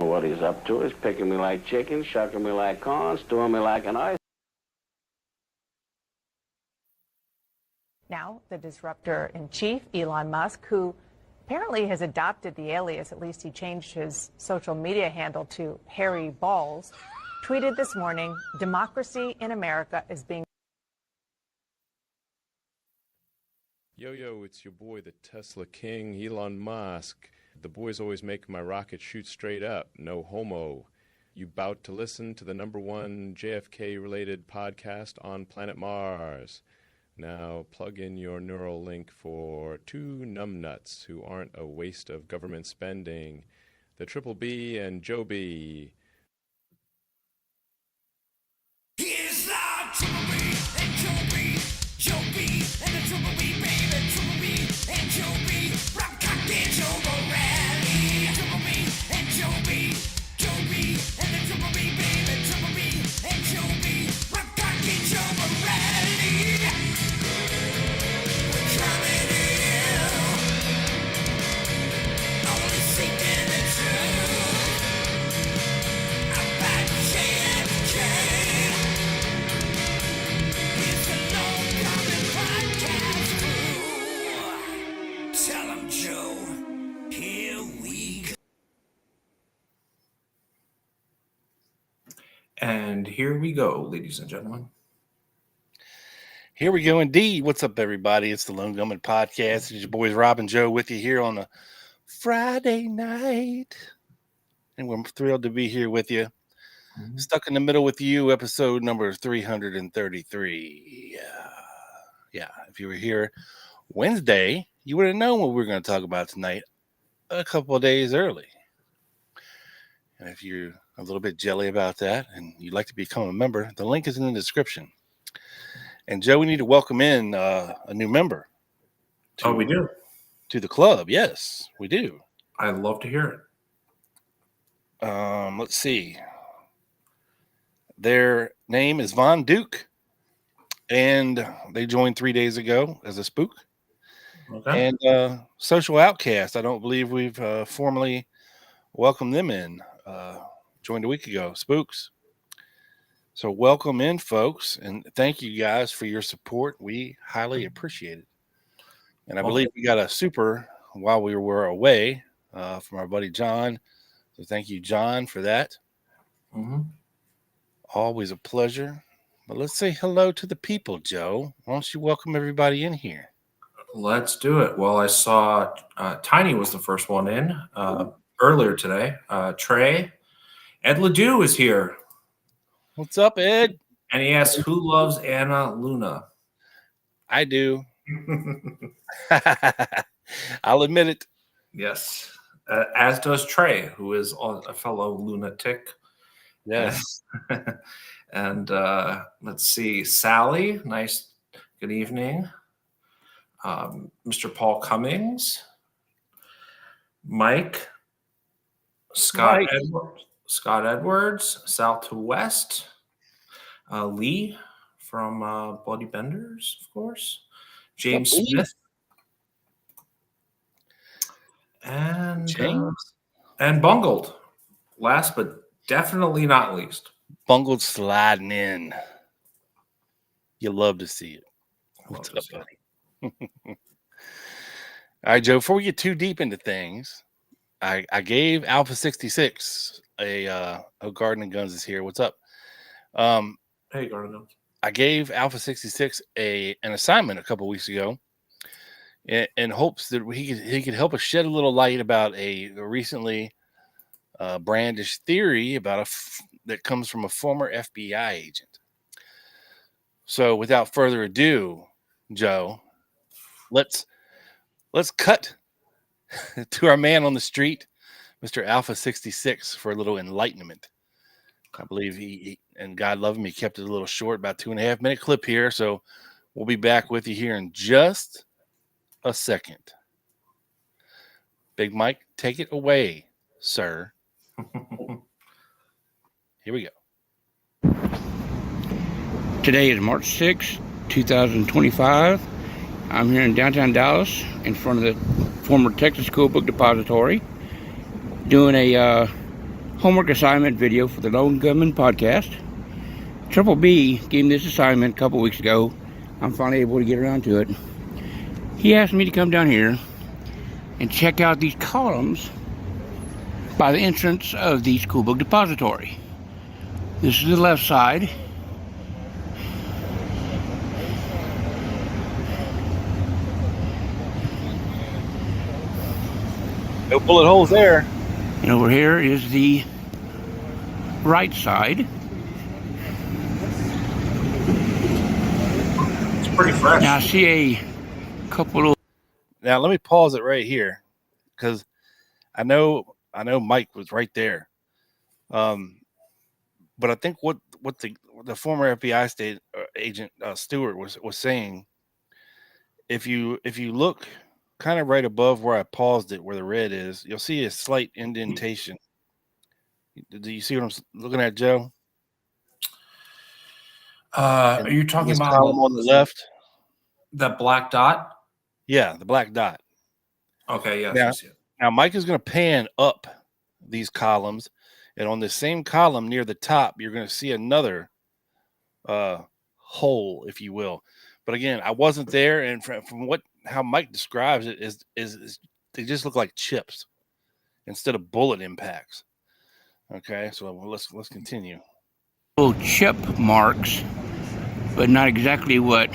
know what he's up to. He's picking me like chicken, shucking me like corn, stewing me like an ice. Now, the disruptor-in-chief, Elon Musk, who apparently has adopted the alias, at least he changed his social media handle to Harry Balls, tweeted this morning, democracy in America is being... Yo, it's your boy, the Tesla King, Elon Musk. The boys always make my rocket shoot straight up, no homo. You bout to listen to the #1 JFK-related podcast on planet Mars. Now plug in your neural link for two numbnuts who aren't a waste of government spending, the BBB&JOEB. Here's our BBB&JOEB, and the BBB, baby, BBB&JOEB, rock, cock, and Joe rally. BBB&JOEB, and the BBB, baby, BBB&JOEB, rock, cock, and Joe rally. We're coming in, only seeking the truth about JFK. It's the Long Coming Podcast crew. Tell 'em, Joe, here we go. And here we go, ladies and gentlemen. Here we go indeed. What's up, everybody? It's the Lone Gunman Podcast. It's your boys Rob and Joe with you here on a Friday night. And we're thrilled to be here with you. Stuck in the Middle with You, episode number 333. Yeah, if you were here Wednesday, you would have known what we were going to talk about tonight a couple of days early. And if you're a little bit jelly about that and you'd like to become a member, the link is in the description. And Joe, we need to welcome in a new member. We do. To the club. Yes, we do. I'd love to hear it. Let's see. Their name is Von Duke, and they joined 3 days ago as a spook. Okay. And social outcast. I don't believe we've formally welcomed them in. Joined a week ago. Spooks. So welcome in, folks, and thank you guys for your support. We highly appreciate it. And I believe we got a super while we were away from our buddy John. So thank you, John, for that. Mm-hmm. Always a pleasure. But let's say hello to the people, Joe. Why don't you welcome everybody in here? Let's do it. Well, I saw Tiny was the first one in earlier today. Trey. Ed Ledoux is here. What's up, Ed? And he asks, who loves Anna Luna? I do. I'll admit it. Yes. As does Trey, who is a fellow lunatic. Yes. And let's see. Sally, nice. Good evening. Mr. Paul Cummings. Mike. Scott Edwards, South to West. Lee from Bloody Benders, of course. James Smith. And Bungled. Last but definitely not least. Bungled sliding in. You love to see it. What's up, buddy? All right, Joe, before we get too deep into things, I gave Alpha 66 Garden and Guns is here. What's up? Hey, Garden Guns. I gave Alpha 66 an assignment a couple weeks ago in hopes that he could help us shed a little light about a recently brandished theory about that comes from a former FBI agent. So without further ado, Joe, let's cut to our man on the street, Mr. Alpha 66, for a little enlightenment. I believe he and God love him, he kept it a little short, about 2.5 minute clip here. So we'll be back with you here in just a second. Big Mike, take it away, sir. Here we go. Today is March 6, 2025. I'm here in downtown Dallas in front of the former Texas School Book Depository doing a homework assignment video for the Lone Gunman podcast. Triple B gave me this assignment a couple weeks ago. I'm finally able to get around to it. He asked me to come down here and check out these columns by the entrance of the school book depository. This is the left side. No bullet holes there. And over here is the right side. It's pretty fresh. Now I see a couple of... Now let me pause it right here, because I know Mike was right there. But I think what the former FBI state agent Stewart was saying, if you look kind of right above where I paused it, where the red is, you'll see a slight indentation. Do you see what I'm looking at, Joe? Are you talking about column on the left? That black dot? Yeah, the black dot. Okay, yes, Now, I see it. Now Mike is going to pan up these columns, and on the same column near the top, you're going to see another hole, if you will. But again, I wasn't there, and from how Mike describes it is they just look like chips instead of bullet impacts. Okay, so let's continue. little chip marks, but not exactly what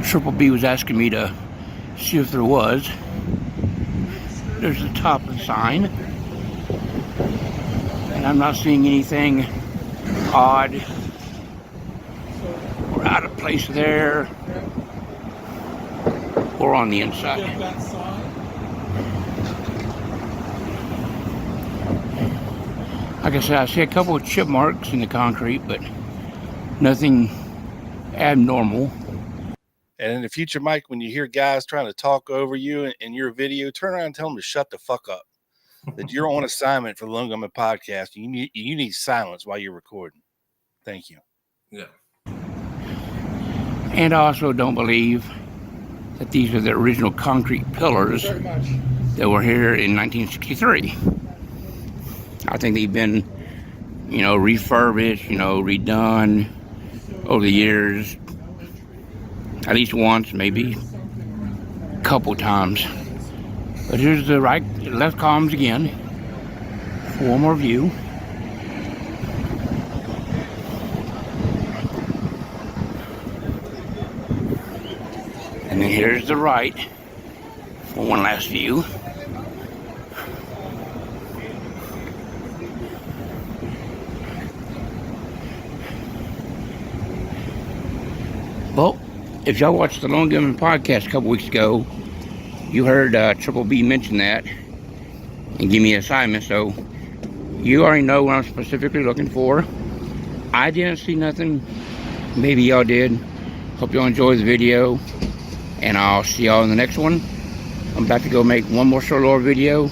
Triple B was asking me to see if there was. There's the top of the sign, and I'm not seeing anything odd or out of place there or on the inside. Like I said, I see a couple of chip marks in the concrete, but nothing abnormal. And in the future, Mike, when you hear guys trying to talk over you in your video, turn around and tell them to shut the fuck up. That you're on assignment for the Lone Gunman podcast. You need silence while you're recording. Thank you. Yeah. And I also don't believe that these are the original concrete pillars that were here in 1963. I think they've been, refurbished, redone over the years, at least once, maybe a couple times. But here's the left columns again for one more view. And then here's the right for one last view. Well, if y'all watched the Lone Gunman podcast a couple weeks ago, you heard Triple B mention that and give me an assignment, so you already know what I'm specifically looking for. I didn't see nothing. Maybe y'all did. Hope y'all enjoy the video, and I'll see y'all in the next one. I'm about to go make one more solo video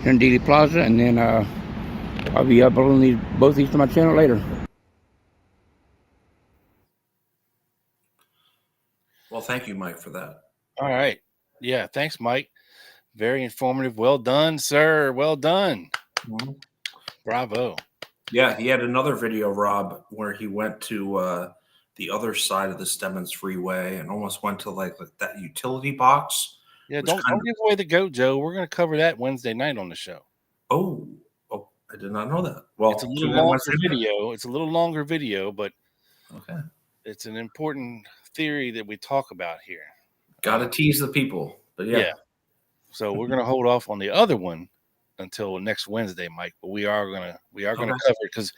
here in Dealey Plaza, and then I'll be uploading both these to my channel later. Well, thank you, Mike, for that. All right. Yeah, thanks, Mike. Very informative. Well done, sir. Well done. Mm-hmm. Bravo. Yeah, he had another video, Rob, where he went to the other side of the Stemmons Freeway and almost went to like that utility box. Yeah, don't give away the goat, Joe. We're going to cover that Wednesday night on the show. Oh, I did not know that. Well, it's a little longer video. It's a little longer video, but okay, it's an important theory that we talk about here. Got to tease the people, but yeah. So we're going to hold off on the other one until next Wednesday, Mike. But we are going to cover it because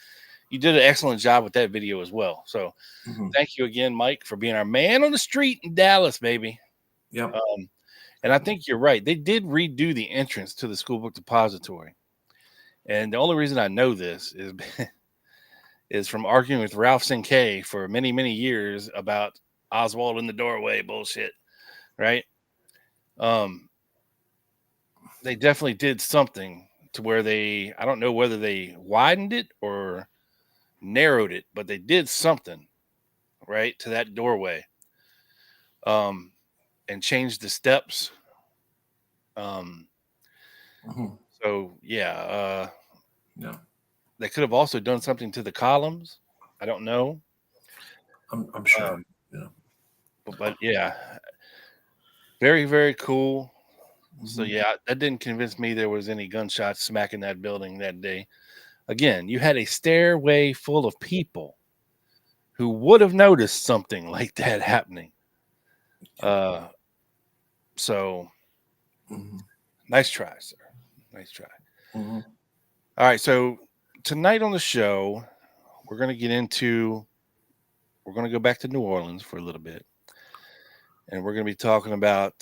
you did an excellent job with that video as well. So thank you again, Mike, for being our man on the street in Dallas, baby. Yep. And I think you're right. They did redo the entrance to the school book depository. And the only reason I know this is from arguing with Ralph Sinkay for many, many years about Oswald in the doorway bullshit, right? They definitely did something to where I don't know whether they widened it or narrowed it, but they did something, right, to that doorway, and changed the steps. So So yeah, Yeah, they could have also done something to the columns. I don't know. I'm sure. Yeah. But yeah, very, very cool. So Mhm. yeah, that didn't convince me there was any gunshots smacking that building that day. Again, you had a stairway full of people who would have noticed something like that happening. So Mhm. nice try, sir. Nice try. Mhm. All right, so tonight on the show, we're going to get into, we're going to go back to New Orleans for a little bit, and we're going to be talking about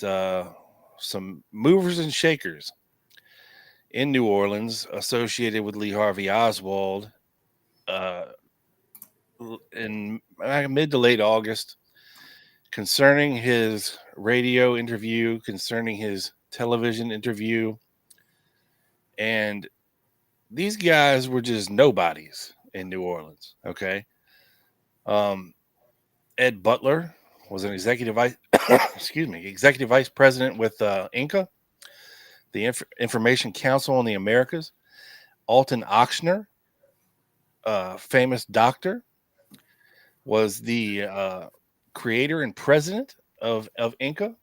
some movers and shakers in New Orleans associated with Lee Harvey Oswald uh, in mid to late August, concerning his radio interview, concerning his television interview. And these guys were just nobodies in New Orleans. Okay. Ed Butler was an executive vice, executive vice president with INCA, the Information Council on the Americas. Alton Ochsner, famous doctor, was the creator and president of INCA.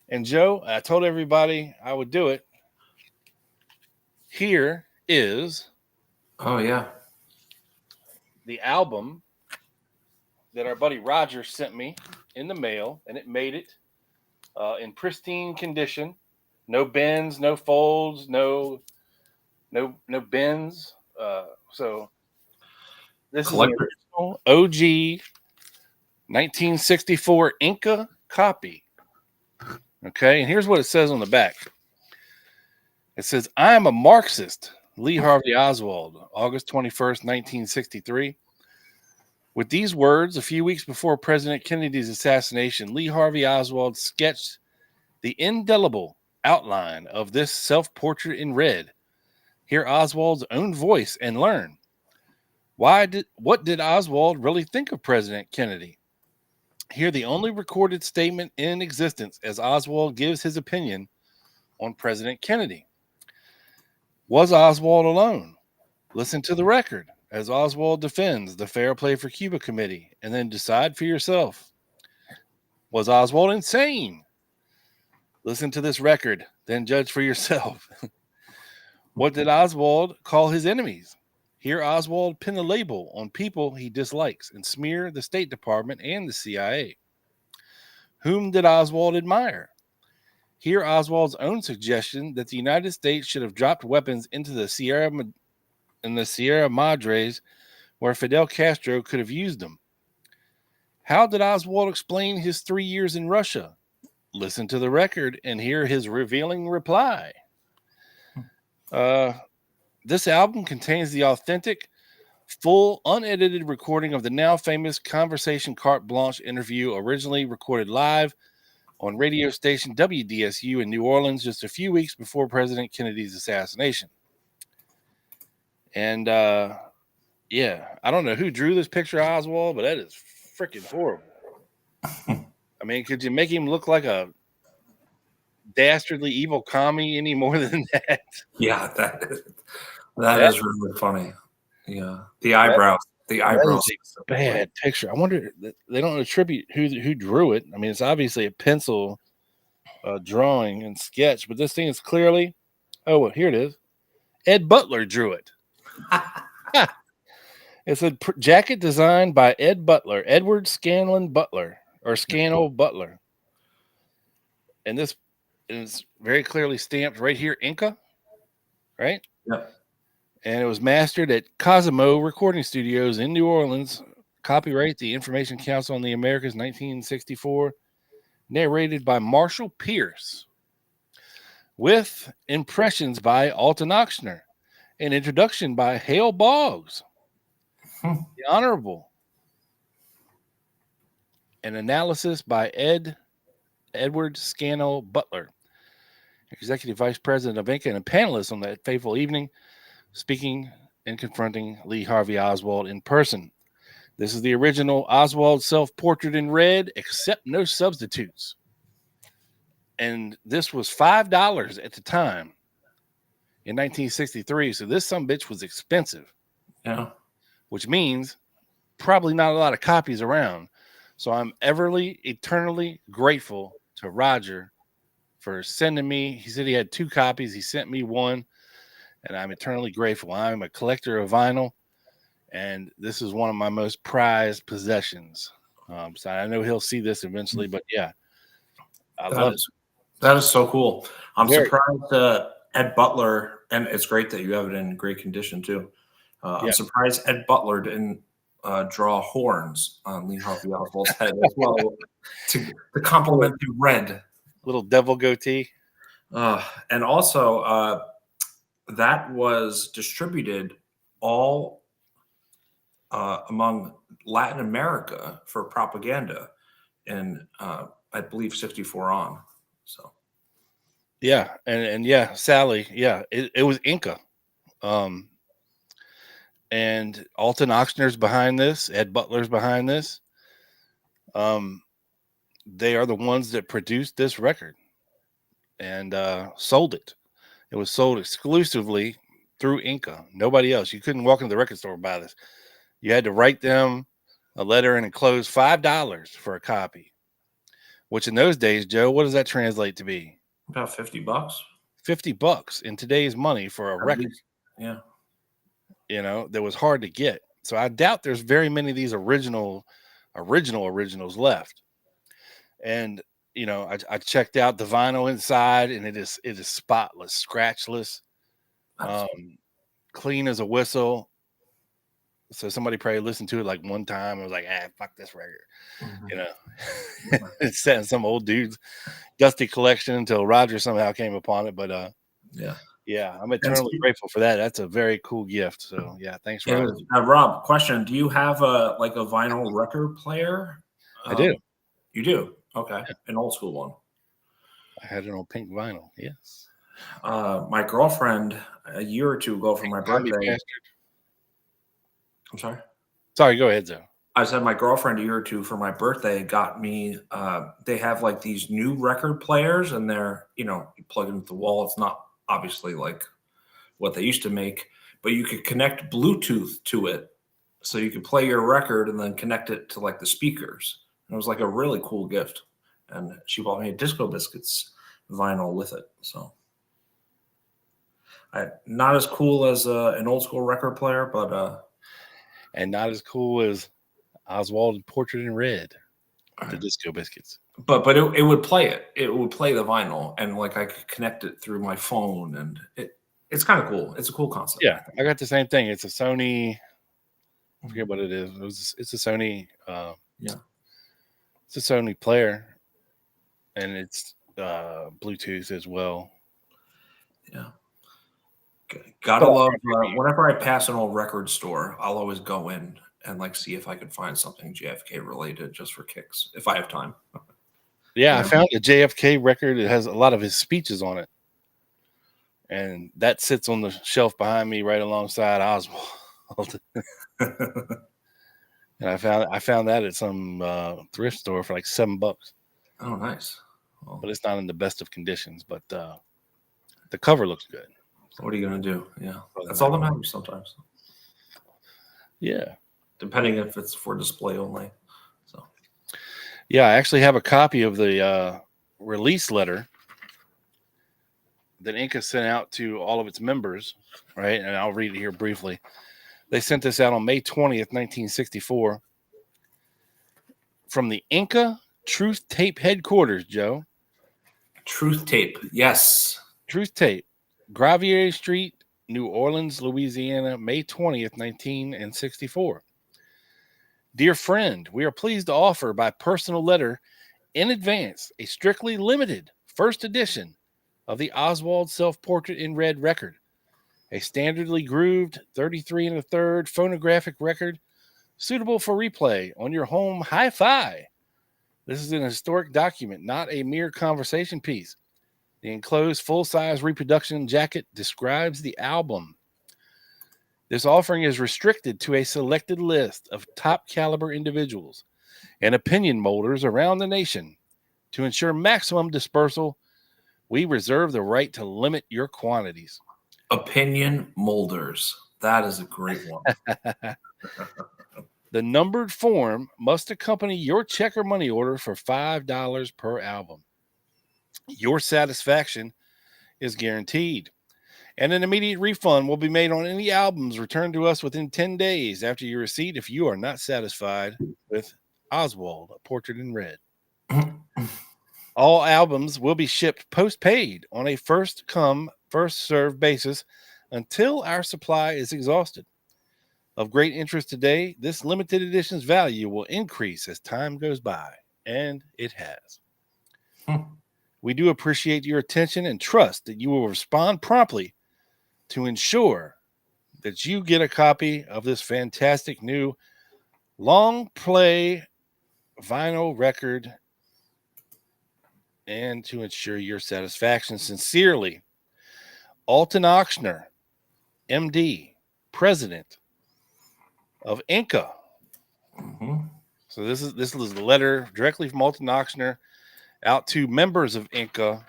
And Joe, I told everybody I would do it. Here is Oh yeah. the album that our buddy Roger sent me in the mail, and it made it in pristine condition. No bends, no folds, no bends. So this is an Collector. original OG 1964 Inca copy. Okay, and here's what it says on the back. It says, "I am a Marxist, Lee Harvey Oswald, August 21st, 1963. With these words, a few weeks before President Kennedy's assassination, Lee Harvey Oswald sketched the indelible outline of this self-portrait in red. Hear Oswald's own voice and learn. What did Oswald really think of President Kennedy? Hear the only recorded statement in existence as Oswald gives his opinion on President Kennedy. Was Oswald alone? Listen to the record as Oswald defends the Fair Play for Cuba Committee, and then decide for yourself. Was Oswald insane? Listen to this record, then judge for yourself. What did Oswald call his enemies? Hear Oswald pin a label on people he dislikes and smear the State Department and the CIA. Whom did Oswald admire? Hear Oswald's own suggestion that the United States should have dropped weapons into the Sierra Madres, where Fidel Castro could have used them. How did Oswald explain his 3 years in Russia? Listen to the record and hear his revealing reply. This album contains the authentic, full, unedited recording of the now famous Conversation Carte Blanche interview, originally recorded live on radio station WDSU in New Orleans just a few weeks before President Kennedy's assassination. And yeah, I don't know who drew this picture of Oswald, but that is freaking horrible. I mean, could you make him look like a dastardly evil commie any more than that? Yeah, that is really funny. Yeah, the eyebrows. The eyebrows. Bad picture. I wonder, they don't attribute who drew it. I mean, it's obviously a pencil drawing and sketch, but this thing is clearly, oh, well, here it is. Ed Butler drew it. It's a jacket designed by Ed Butler, Edward Scanlon Butler, or Scannell Butler. And this is very clearly stamped right here, Inca, right? Yep. And it was mastered at Cosimo Recording Studios in New Orleans. Copyright the Information Council on the Americas, 1964. Narrated by Marshall Pierce. With impressions by Alton Ochsner. An introduction by Hale Boggs. The Honorable. An analysis by Edward Scannell Butler, Executive Vice President of INCA and a panelist on that fateful evening, speaking and confronting Lee Harvey Oswald in person. This is the original Oswald self-portrait in red, except no substitutes. And this was $5 at the time in 1963. So this sumbitch was expensive. Yeah. Which means probably not a lot of copies around. So I'm eternally grateful to Roger for sending me. He said he had 2 copies. He sent me one, and I'm eternally grateful. I'm a collector of vinyl, and this is one of my most prized possessions. So I know he'll see this eventually, but yeah, I love it. That is so cool. I'm Very. surprised Ed Butler, and it's great that you have it in great condition too. I'm surprised Ed Butler didn't draw horns on Lee Harvey Oswald's head as well to complement the red. Little devil goatee. And also, that was distributed all among Latin America for propaganda in, I believe, 64 on. So, yeah. And yeah, Sally. Yeah, it was Inca. And Alton Ochsner's behind this. Ed Butler's behind this. They are the ones that produced this record and sold it. It was sold exclusively through Inca. Nobody else. You couldn't walk into the record store and buy this. You had to write them a letter and enclose $5 for a copy. Which in those days, Joe, what does that translate to be? about $50. $50 in today's money for a record. Yeah. You know, that was hard to get. So I doubt there's very many of these originals left. And you know, I checked out the vinyl inside, and it is spotless, scratchless, clean as a whistle. So somebody probably listened to it like one time and was like, fuck this record. You know, it's set in some old dude's dusty collection until Roger somehow came upon it. But yeah, I'm eternally grateful for that. That's a very cool gift. So yeah, thanks, Rob. Rob, question: do you have a vinyl record player? I do. You do? Okay, an old school one. I had it on pink vinyl. Yes. My girlfriend a year or two ago for my birthday. I'm sorry. Sorry, go ahead, Joe. I said my girlfriend a year or two for my birthday got me. They have like these new record players, and they're you plug it into the wall. It's not obviously like what they used to make, but you could connect Bluetooth to it, so you could play your record and then connect it to like the speakers. And it was like a really cool gift. And she bought me a Disco Biscuits vinyl with it. So not as cool as an old school record player, but and not as cool as Oswald Portrait in Red, the Disco Biscuits. But it would play it. It would play the vinyl, and like I could connect it through my phone, and it's kind of cool. It's a cool concept. Yeah, I got the same thing. It's a Sony. I forget what it is. It's a Sony. It's a Sony player, and it's Bluetooth as well. Yeah. Gotta love whenever I pass an old record store, I'll always go in and like see if I can find something JFK related just for kicks, if I have time. Yeah, I found a JFK record. It has a lot of his speeches on it, and that sits on the shelf behind me right alongside Oswald. And I found that at some thrift store for like $7. Oh, nice. Well, but it's not in the best of conditions. But the cover looks good. What are you gonna do? Yeah, that's all that matters sometimes. Yeah, depending if it's for display only. So, yeah, I actually have a copy of the release letter that INCA sent out to all of its members, right? And I'll read it here briefly. They sent this out on May 20th, 1964, from the INCA Truth Tape headquarters, Joe. Truth Tape, yes. Truth Tape, Gravier Street, New Orleans, Louisiana, May 20th, 1964. Dear friend, we are pleased to offer by personal letter in advance a strictly limited first edition of the Oswald Self-Portrait in Red record, a standardly grooved 33 1/3 phonographic record suitable for replay on your home hi-fi. This is an historic document, not a mere conversation piece. The enclosed full-size reproduction jacket describes the album. This offering is restricted to a selected list of top-caliber individuals and opinion molders around the nation. To ensure maximum dispersal, we reserve the right to limit your quantities. Opinion molders. That is a great one. The numbered form must accompany your check or money order for $5 per album. Your satisfaction is guaranteed, and an immediate refund will be made on any albums returned to us within 10 days after your receipt if you are not satisfied with Oswald, A Portrait in Red. All albums will be shipped post-paid on a first-come, first-served basis until our supply is exhausted. Of great interest today, this limited edition's value will increase as time goes by, and it has. We do appreciate your attention and trust that you will respond promptly to ensure that you get a copy of this fantastic new long play vinyl record, and to ensure your satisfaction. Sincerely, Alton Ochsner, MD, President of INCA. So this is a letter directly from Alton Ochsner out to members of INCA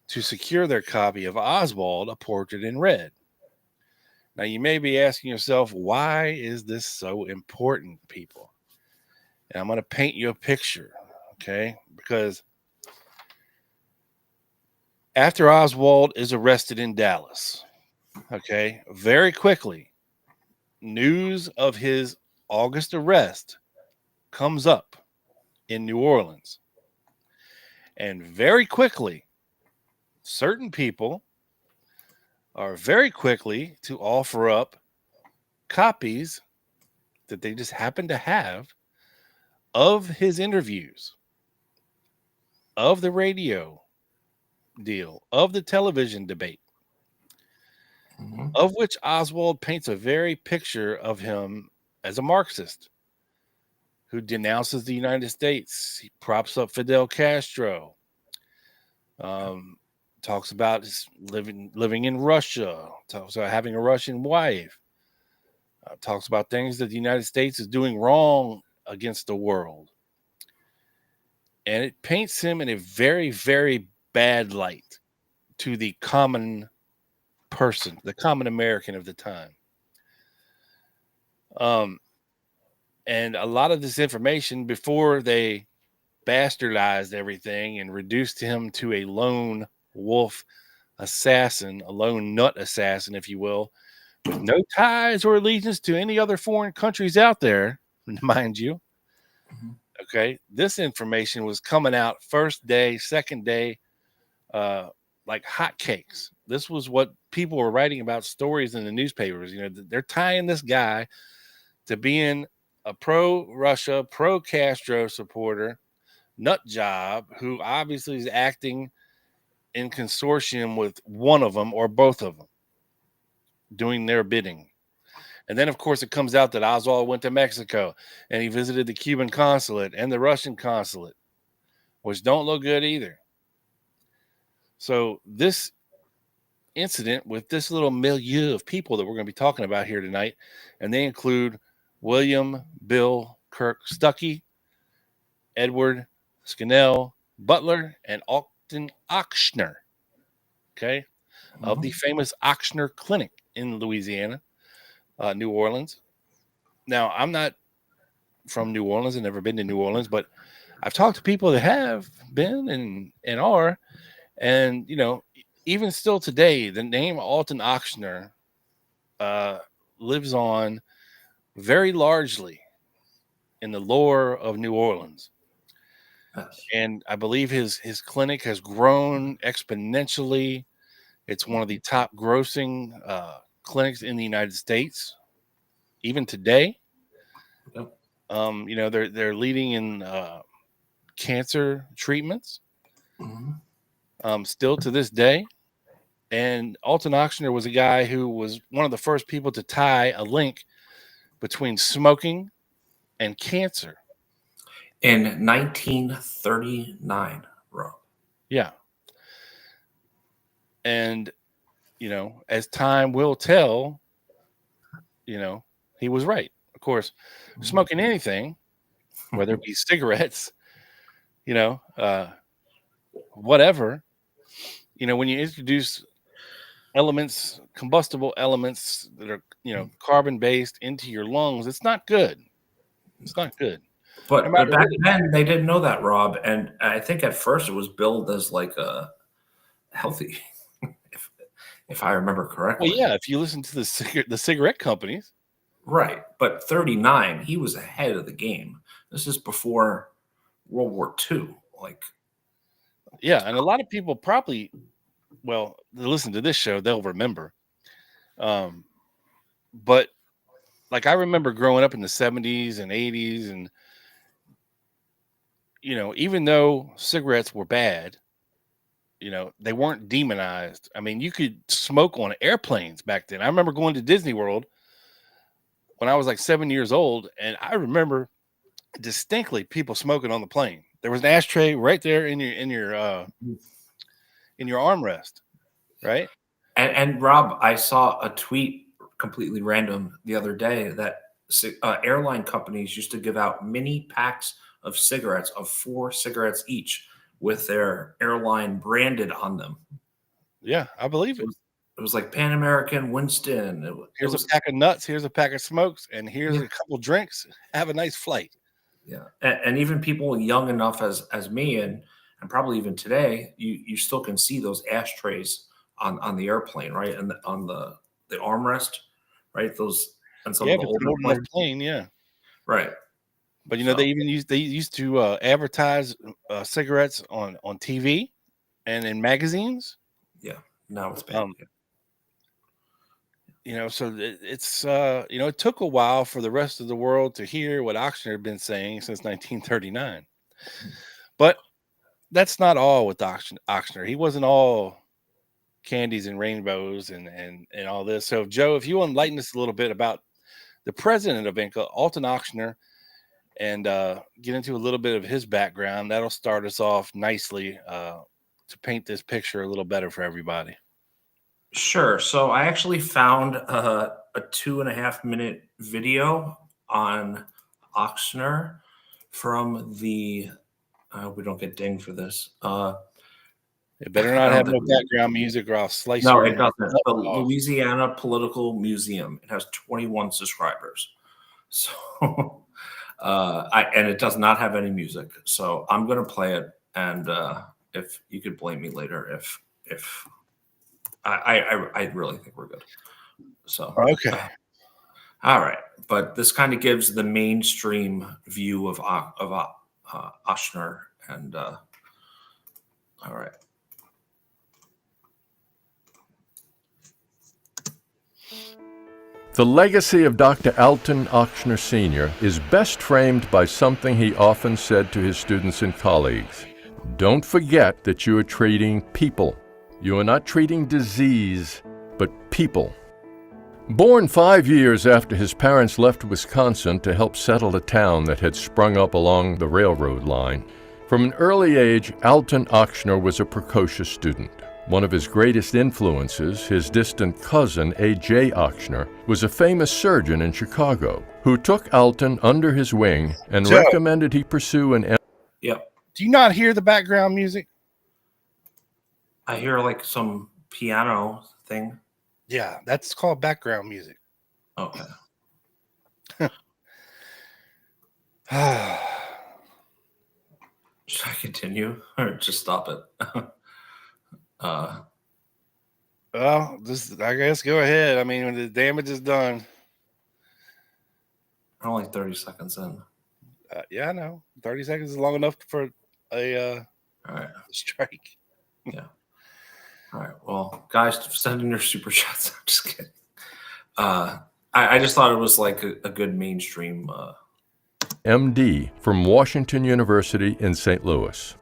to secure their copy of Oswald, A Portrait in Red. Now, you may be asking yourself, why is this so important, people? And I'm going to paint you a picture, okay? Because after Oswald is arrested in Dallas, okay, very quickly, news of his August arrest comes up in New Orleans. And very quickly, certain people are very quickly to offer up copies that they just happen to have of his interviews, of the radio deal, of the television debate, of which Oswald paints a very picture of him as a Marxist who denounces the United States. He props up Fidel Castro, talks about his living in Russia, talks about having a Russian wife, talks about things that the United States is doing wrong against the world. And it paints him in a very, very bad light to the common person, the common American of the time. And a lot of this information, before they bastardized everything and reduced him to a lone wolf assassin, a lone nut assassin, if you will, with no ties or allegiance to any other foreign countries out there, mind you. Okay, this information was coming out first day, second day, like hotcakes. This was what people were writing about, stories in the newspapers. You know, they're tying this guy to being a pro-Russia, pro-Castro supporter, nut job, who obviously is acting in consortium with one of them or both of them, doing their bidding. And then, of course, it comes out that Oswald went to Mexico and he visited the Cuban consulate and the Russian consulate, which don't look good either. So this incident with this little milieu of people that we're going to be talking about here tonight, and they include William Bill Kirk Stucky, Edward Scannell Butler, and Alton Ochsner, okay, of the famous Ochsner Clinic in Louisiana, New Orleans. Now, I'm not from New Orleans. I've never been to New Orleans, but I've talked to people that have been and are, and, you know, even still today, the name Alton Ochsner lives on very largely in the lore of New Orleans. And I believe his clinic has grown exponentially. It's one of the top grossing clinics in the United States, even today. Yep. You know, they're leading in cancer treatments, still to this day. And Alton Ochsner was a guy who was one of the first people to tie a link between smoking and cancer. In 1939, Rob. Yeah. And, you know, as time will tell, you know, he was right. Of course, smoking anything, whether it be cigarettes, you know, whatever, you know, when you introduce elements, combustible elements that are, carbon based into your lungs. It's not good. It's not good. But, No but matter back what then they didn't know that, Rob. And I think at first it was billed as like a healthy, if I remember correctly. Well, yeah, if you listen to the cigarette companies. Right. But 39, he was ahead of the game. This is before World War II. Like, Yeah, and a lot of people probably, well, they listen to this show, they'll remember. But like I remember growing up in the 70s and 80s, and even though cigarettes were bad, they weren't demonized. I mean, you could smoke on airplanes back then. I remember going to Disney World when I was like 7 years old, and I remember distinctly people smoking on the plane. There was an ashtray right there in your armrest, right? and Rob, I saw a tweet completely random the other day that airline companies used to give out mini packs of cigarettes of 4 cigarettes each with their airline branded on them. Yeah, I believe it. It was like Pan American, Winston. Here's a pack of nuts. Here's a pack of smokes, and here's a couple drinks. Have a nice flight. Yeah, and even people young enough as me, and probably even today, you still can see those ashtrays on the airplane, right, and on the armrest, right? Those and some of the older plane, yeah, right. But they used to advertise cigarettes on TV and in magazines. Yeah, now it's bad. So it's it took a while for the rest of the world to hear what Ochsner had been saying since 1939. But that's not all with Ochsner. He wasn't all candies and rainbows and all this. So, Joe, if you want to enlighten us a little bit about the president of INCA, Alton Ochsner, and get into a little bit of his background, that'll start us off nicely to paint this picture a little better for everybody. Sure. So I actually found a 2.5-minute video on Ochsner from the. We don't get dinged for this. It better not have no background music, or I'll slice. No, it doesn't. The Louisiana Political Museum. It has 21 subscribers. So, and it does not have any music. So I'm going to play it, and if you could blame me later, if. I really think we're good. So okay, all right. But this kind of gives the mainstream view of Ochsner, and all right. The legacy of Dr. Alton Ochsner Sr. is best framed by something he often said to his students and colleagues. Don't forget that you are treating people. You are not treating disease, but people. Born 5 years after his parents left Wisconsin to help settle a town that had sprung up along the railroad line, from an early age, Alton Ochsner was a precocious student. One of his greatest influences, his distant cousin A.J. Ochsner, was a famous surgeon in Chicago who took Alton under his wing and recommended he pursue an Yep. Do you not hear the background music? I hear like some piano thing. Yeah, that's called background music. Okay. Should I continue or just stop it? Well, I guess go ahead. I mean, when the damage is done. I'm only 30 seconds in. Yeah, I know. 30 seconds is long enough for a all right. strike. Yeah. All right. Well, guys, send in your super chats. I'm just kidding. I just thought it was like a good mainstream. MD from Washington University in St. Louis.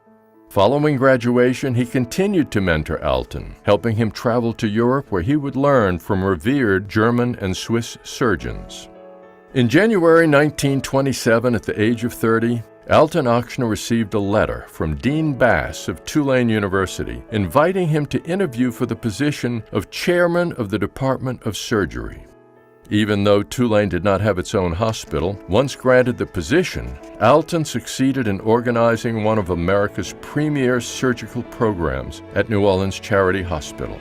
Following graduation, he continued to mentor Alton, helping him travel to Europe where he would learn from revered German and Swiss surgeons. In January 1927, at the age of 30, Alton Ochsner received a letter from Dean Bass of Tulane University inviting him to interview for the position of chairman of the Department of Surgery. Even though Tulane did not have its own hospital, once granted the position, Alton succeeded in organizing one of America's premier surgical programs at New Orleans Charity Hospital.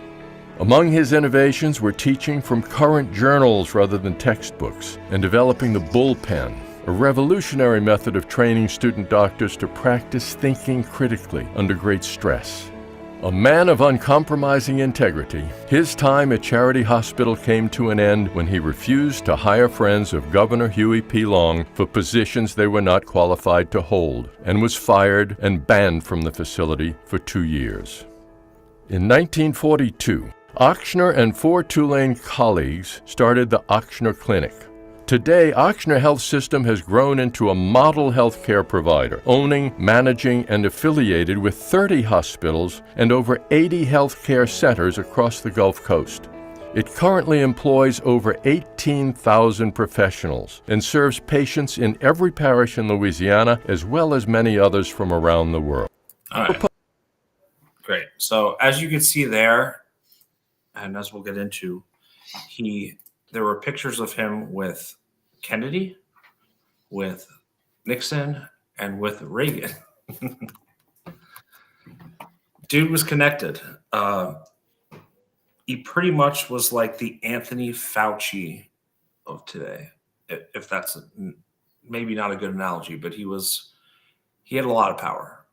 Among his innovations were teaching from current journals rather than textbooks and developing the bullpen, a revolutionary method of training student doctors to practice thinking critically under great stress. A man of uncompromising integrity, his time at Charity Hospital came to an end when he refused to hire friends of Governor Huey P. Long for positions they were not qualified to hold, and was fired and banned from the facility for 2 years. In 1942, Ochsner and 4 Tulane colleagues started the Ochsner Clinic. Today, Ochsner Health System has grown into a model healthcare provider, owning, managing, and affiliated with 30 hospitals and over 80 healthcare centers across the Gulf Coast. It currently employs over 18,000 professionals and serves patients in every parish in Louisiana, as well as many others from around the world. All right. Great. So as you can see there, and as we'll get into, there were pictures of him with Kennedy, with Nixon, and with Reagan. Dude was connected. He pretty much was like the Anthony Fauci of today, if that's maybe not a good analogy, but he had a lot of power.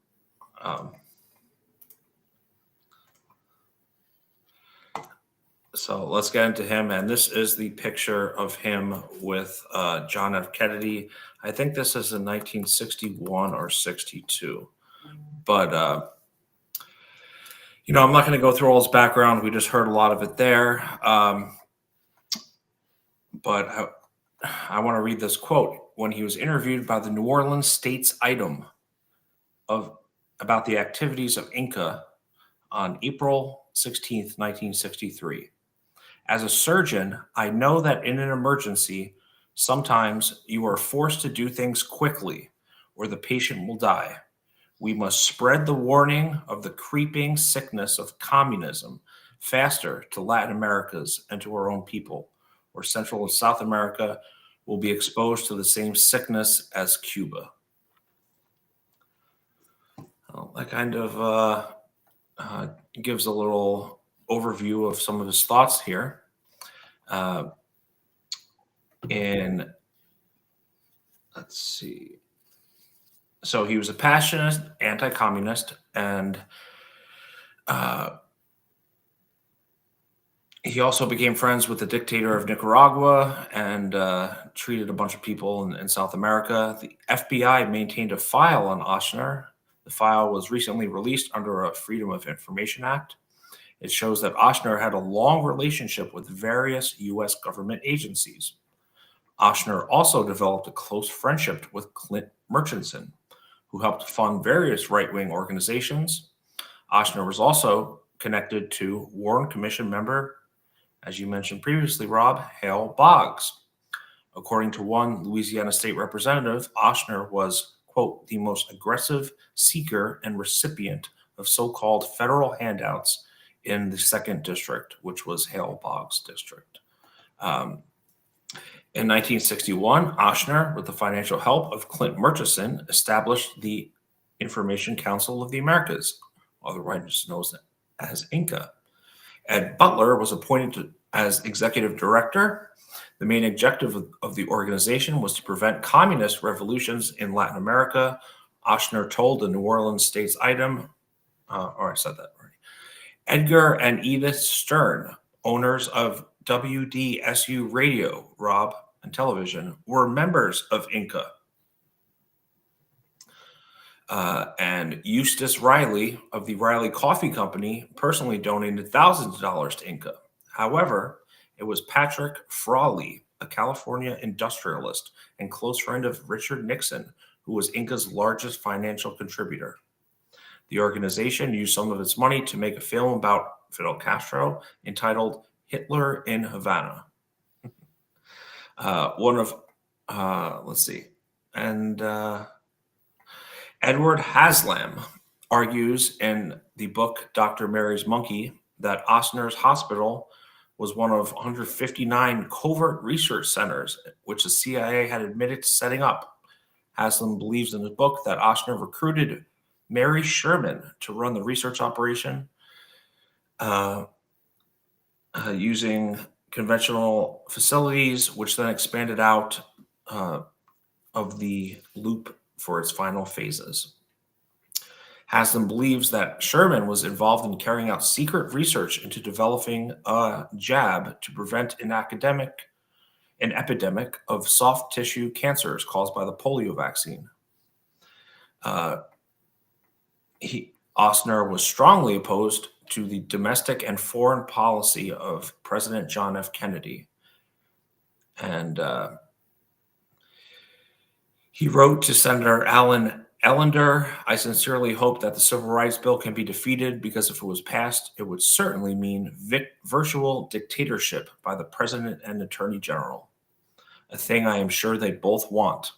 So let's get into him. And this is the picture of him with John F. Kennedy. I think this is in 1961 or 62. But, I'm not going to go through all his background. We just heard a lot of it there. But I want to read this quote. When he was interviewed by the New Orleans State's Item about the activities of INCA on April 16th, 1963. As a surgeon, I know that in an emergency, sometimes you are forced to do things quickly or the patient will die. We must spread the warning of the creeping sickness of communism faster to Latin Americas and to our own people, or Central and South America will be exposed to the same sickness as Cuba. Well, that kind of gives a little overview of some of his thoughts here. Let's see. So he was a passionate anti-communist, and he also became friends with the dictator of Nicaragua and treated a bunch of people in South America. The FBI maintained a file on Ochsner. The file was recently released under a Freedom of Information Act. It shows that Ochsner had a long relationship with various U.S. government agencies. Ochsner also developed a close friendship with Clint Murchison, who helped fund various right-wing organizations. Ochsner was also connected to Warren Commission member, as you mentioned previously, Rob, Hale Boggs. According to one Louisiana state representative, Ochsner was, quote, the most aggressive seeker and recipient of so-called federal handouts in the 2nd District, which was Hale Boggs' district. In 1961, Ochsner, with the financial help of Clint Murchison, established the Information Council of the Americas, otherwise known as INCA. Ed Butler was appointed as executive director. The main objective of the organization was to prevent communist revolutions in Latin America. Ochsner told the New Orleans State's Item, I said that already. Edgar and Edith Stern, owners of WDSU Radio, Rob, and television, were members of INCA. And Eustace Riley of the Riley Coffee Company personally donated thousands of dollars to INCA. However, it was Patrick Frawley, a California industrialist and close friend of Richard Nixon, who was INCA's largest financial contributor. The organization used some of its money to make a film about Fidel Castro entitled Hitler in Havana. Edward Haslam argues in the book Dr. Mary's Monkey that Ochsner's hospital was one of 159 covert research centers which the CIA had admitted to setting up. Haslam believes in his book that Ochsner recruited Mary Sherman to run the research operation. using conventional facilities, which then expanded out of the loop for its final phases. Haslam believes that Sherman was involved in carrying out secret research into developing a jab to prevent an epidemic of soft tissue cancers caused by the polio vaccine. Ochsner was strongly opposed to the domestic and foreign policy of President John F. Kennedy. And he wrote to Senator Alan Ellender, "I sincerely hope that the Civil Rights Bill can be defeated, because if it was passed, it would certainly mean virtual dictatorship by the President and Attorney General, a thing I am sure they both want."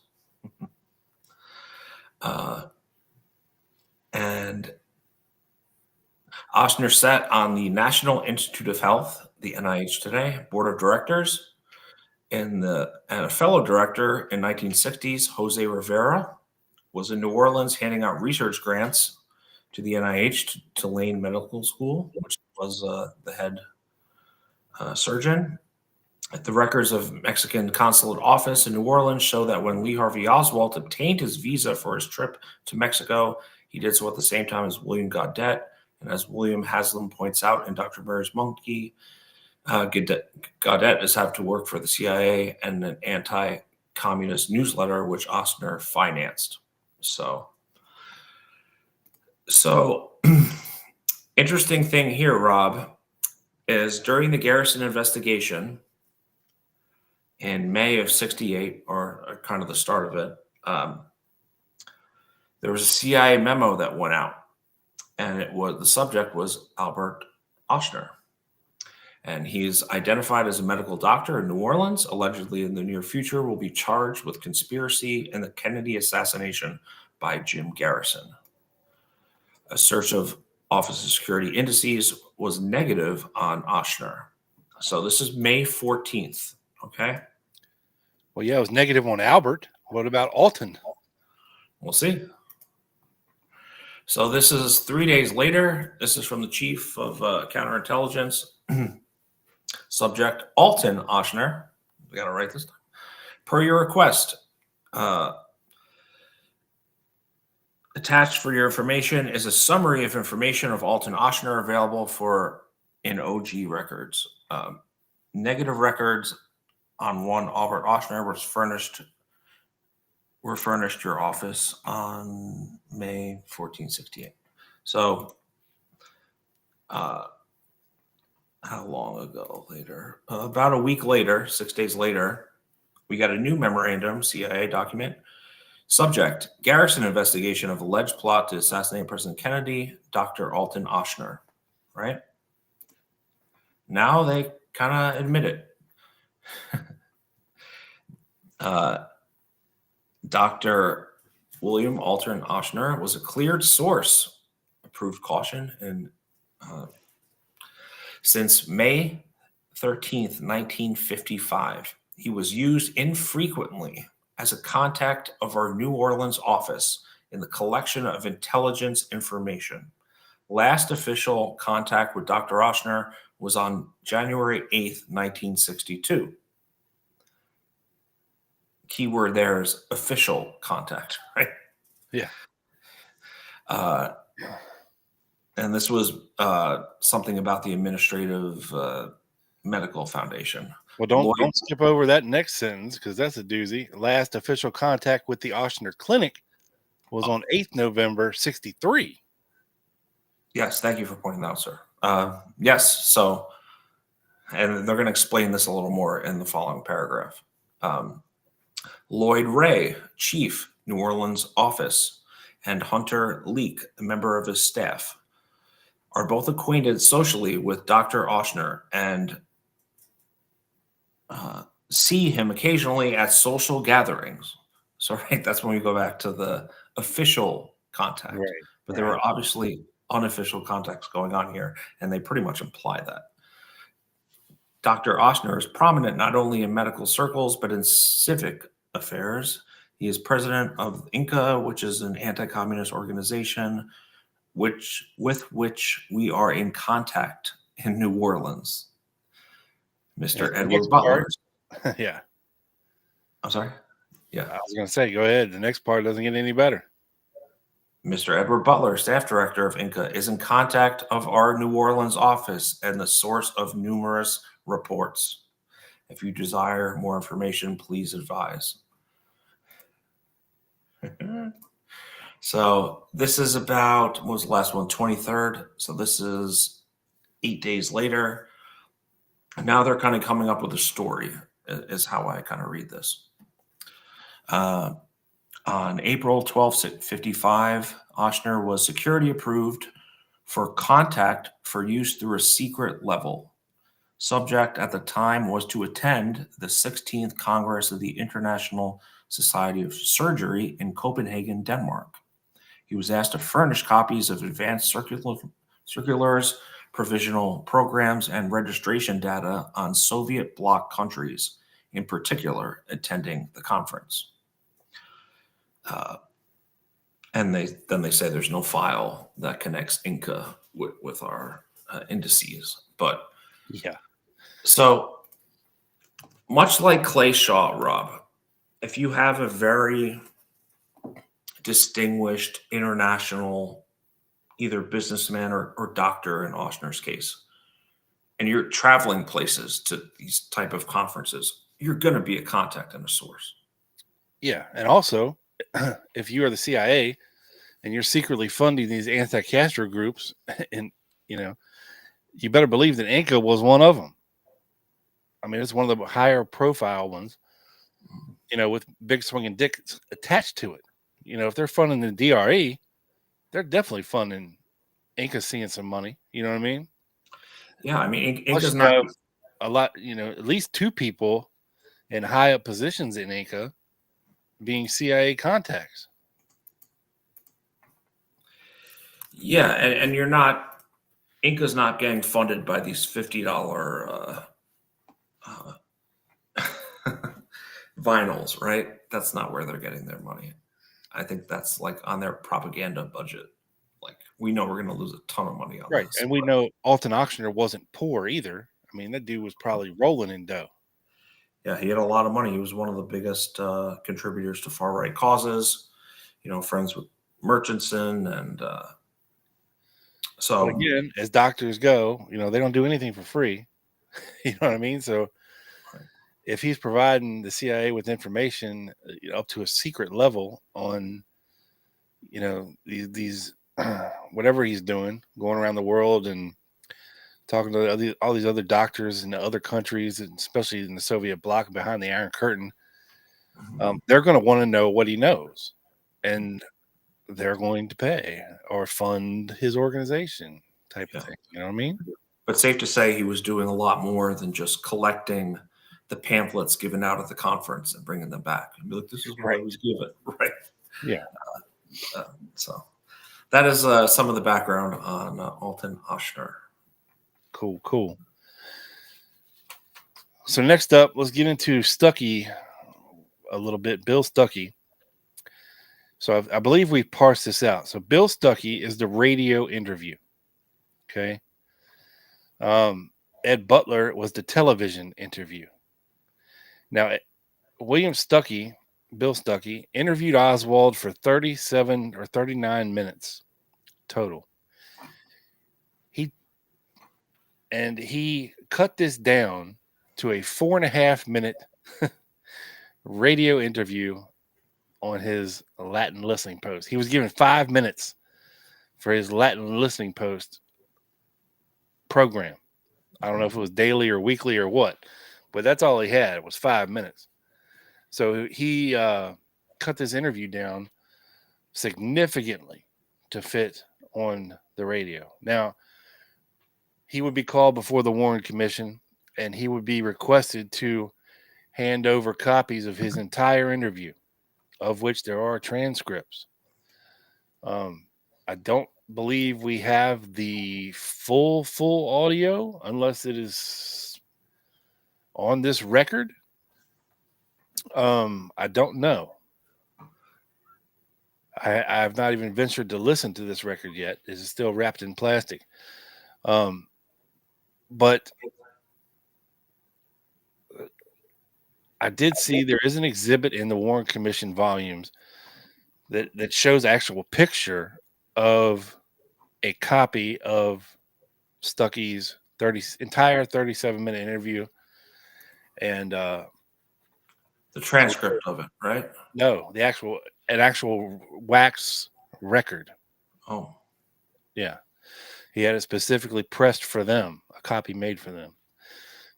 And Ochsner sat on the National Institute of Health, the NIH today, board of directors, and a fellow director in 1960s, Jose Rivera, was in New Orleans handing out research grants to the NIH, to Tulane Medical School, which was the head surgeon. The records of Mexican consulate office in New Orleans show that when Lee Harvey Oswald obtained his visa for his trip to Mexico, he did so at the same time as William Gaudet. And as William Haslam points out in Dr. Mary's Monkey, Gaudet is have to work for the CIA and an anti-communist newsletter, which Ochsner financed. So interesting thing here, Rob, is during the Garrison investigation in May of '68, or kind of the start of it, there was a CIA memo that went out, and the subject was Albert Ochsner. And he's identified as a medical doctor in New Orleans, allegedly in the near future will be charged with conspiracy in the Kennedy assassination by Jim Garrison. A search of Office of Security indices was negative on Ochsner. So this is May 14th, okay? Well, yeah, it was negative on Albert. What about Alton? We'll see. So this is 3 days later. This is from the chief of counterintelligence. Subject, Alton Ochsner. We got to write this down. Per your request, attached for your information is a summary of information of Alton Ochsner available in OG records. Negative records on one Albert Ochsner were furnished your office on May 1468. So, how long ago later? About a week later, 6 days later, we got a new memorandum, CIA document. Subject, Garrison investigation of alleged plot to assassinate President Kennedy, Dr. Alton Ochsner, right? Now they kind of admit it. Dr. William Alton Ochsner was a cleared source, approved caution, and since May 13th, 1955. He was used infrequently as a contact of our New Orleans office in the collection of intelligence information. Last official contact with Dr. Ochsner was on January 8th, 1962. Keyword there is official contact, right? Yeah. And this was something about the Administrative Medical Foundation. Well, don't skip over that next sentence, because that's a doozy. Last official contact with the Ochsner Clinic was on 8th November, 63. Yes, thank you for pointing that out, sir. Yes, so, and they're going to explain this a little more in the following paragraph. Lloyd Ray, Chief, New Orleans office, and Hunter Leak, a member of his staff, are both acquainted socially with Dr. Ochsner and see him occasionally at social gatherings. So, right, that's when we go back to the official contact. Right, but there were obviously unofficial contacts going on here, and they pretty much imply that. Dr. Ochsner is prominent not only in medical circles, but in civic affairs. He is president of INCA, which is an anti-communist organization with which we are in contact in New Orleans. Mr. The Edward next Butler. part- yeah, I'm sorry. Yeah. I was going to say, go ahead. The next part doesn't get any better. Mr. Edward Butler, staff director of INCA, is in contact of our New Orleans office and the source of numerous reports. If you desire more information, please advise. So this is about, what was the last one? 23rd. So this is 8 days later. Now they're kind of coming up with a story, is how I kind of read this. On April 12th, 55, Ochsner was security approved for contact for use through a secret level. Subject at the time was to attend the 16th Congress of the International Society of Surgery in Copenhagen, Denmark. He was asked to furnish copies of advanced circulars, provisional programs, and registration data on Soviet bloc countries, in particular, attending the conference. And then they say there's no file that connects INCA with our indices. But Yeah. so much like Clay Shaw, Rob, if you have a very distinguished international either businessman or doctor in Ochsner's case, and you're traveling places to these type of conferences, you're going to be a contact and a source. Yeah. And also, if you are the CIA and you're secretly funding these anti-Castro groups, and you better believe that INCA was one of them. I mean, it's one of the higher profile ones, with big swinging dicks attached to it. If they're funding the DRE, they're definitely funding INCA seeing some money. You know what I mean? Yeah, I mean, Plus INCA's you not have a lot, at least two people in high up positions in INCA being CIA contacts. Yeah, and you're not, INCA's not getting funded by these $50 vinyls, right? That's not where they're getting their money. I think that's like on their propaganda budget. Like, we know we're going to lose a ton of money on this. And we know Alton Ochsner wasn't poor either. I mean, that dude was probably rolling in dough. Yeah, he had a lot of money. He was one of the biggest contributors to far right causes. Friends with Murchison, and so but again, as doctors go, they don't do anything for free. You know what I mean? So if he's providing the CIA with information up to a secret level on, these whatever he's doing, going around the world and talking to all these other doctors in the other countries, and especially in the Soviet bloc behind the Iron Curtain, they're going to want to know what he knows, and they're going to pay or fund his organization type of thing. You know what I mean? But safe to say he was doing a lot more than just collecting the pamphlets given out at the conference and bringing them back. And be like, this is what I was given, right? Yeah. So that is some of the background on Alton Ochsner. Cool. So next up, let's get into Stucky a little bit. Bill Stuckey. So I believe we parsed this out. So Bill Stuckey is the radio interview. Okay. Ed Butler was the television interview. Now, Bill Stuckey, interviewed Oswald for 37 or 39 minutes total. He cut this down to a 4.5 minute radio interview on his Latin listening post. He was given 5 minutes for his Latin listening post program. I don't know if it was daily or weekly or what, but that's all he had was 5 minutes. So he cut this interview down significantly to fit on the radio. Now, he would be called before the Warren Commission, and he would be requested to hand over copies of his entire interview, of which there are transcripts. I don't believe we have the full audio unless it is on this record. I don't know. I have not even ventured to listen to this record yet. It is still wrapped in plastic. But I did see there is an exhibit in the Warren Commission volumes that shows actual picture of a copy of Stucky's entire 37-minute interview, and The transcript of it, right? no, an actual wax record. Oh, Yeah, he had it specifically pressed for them, a copy made for them,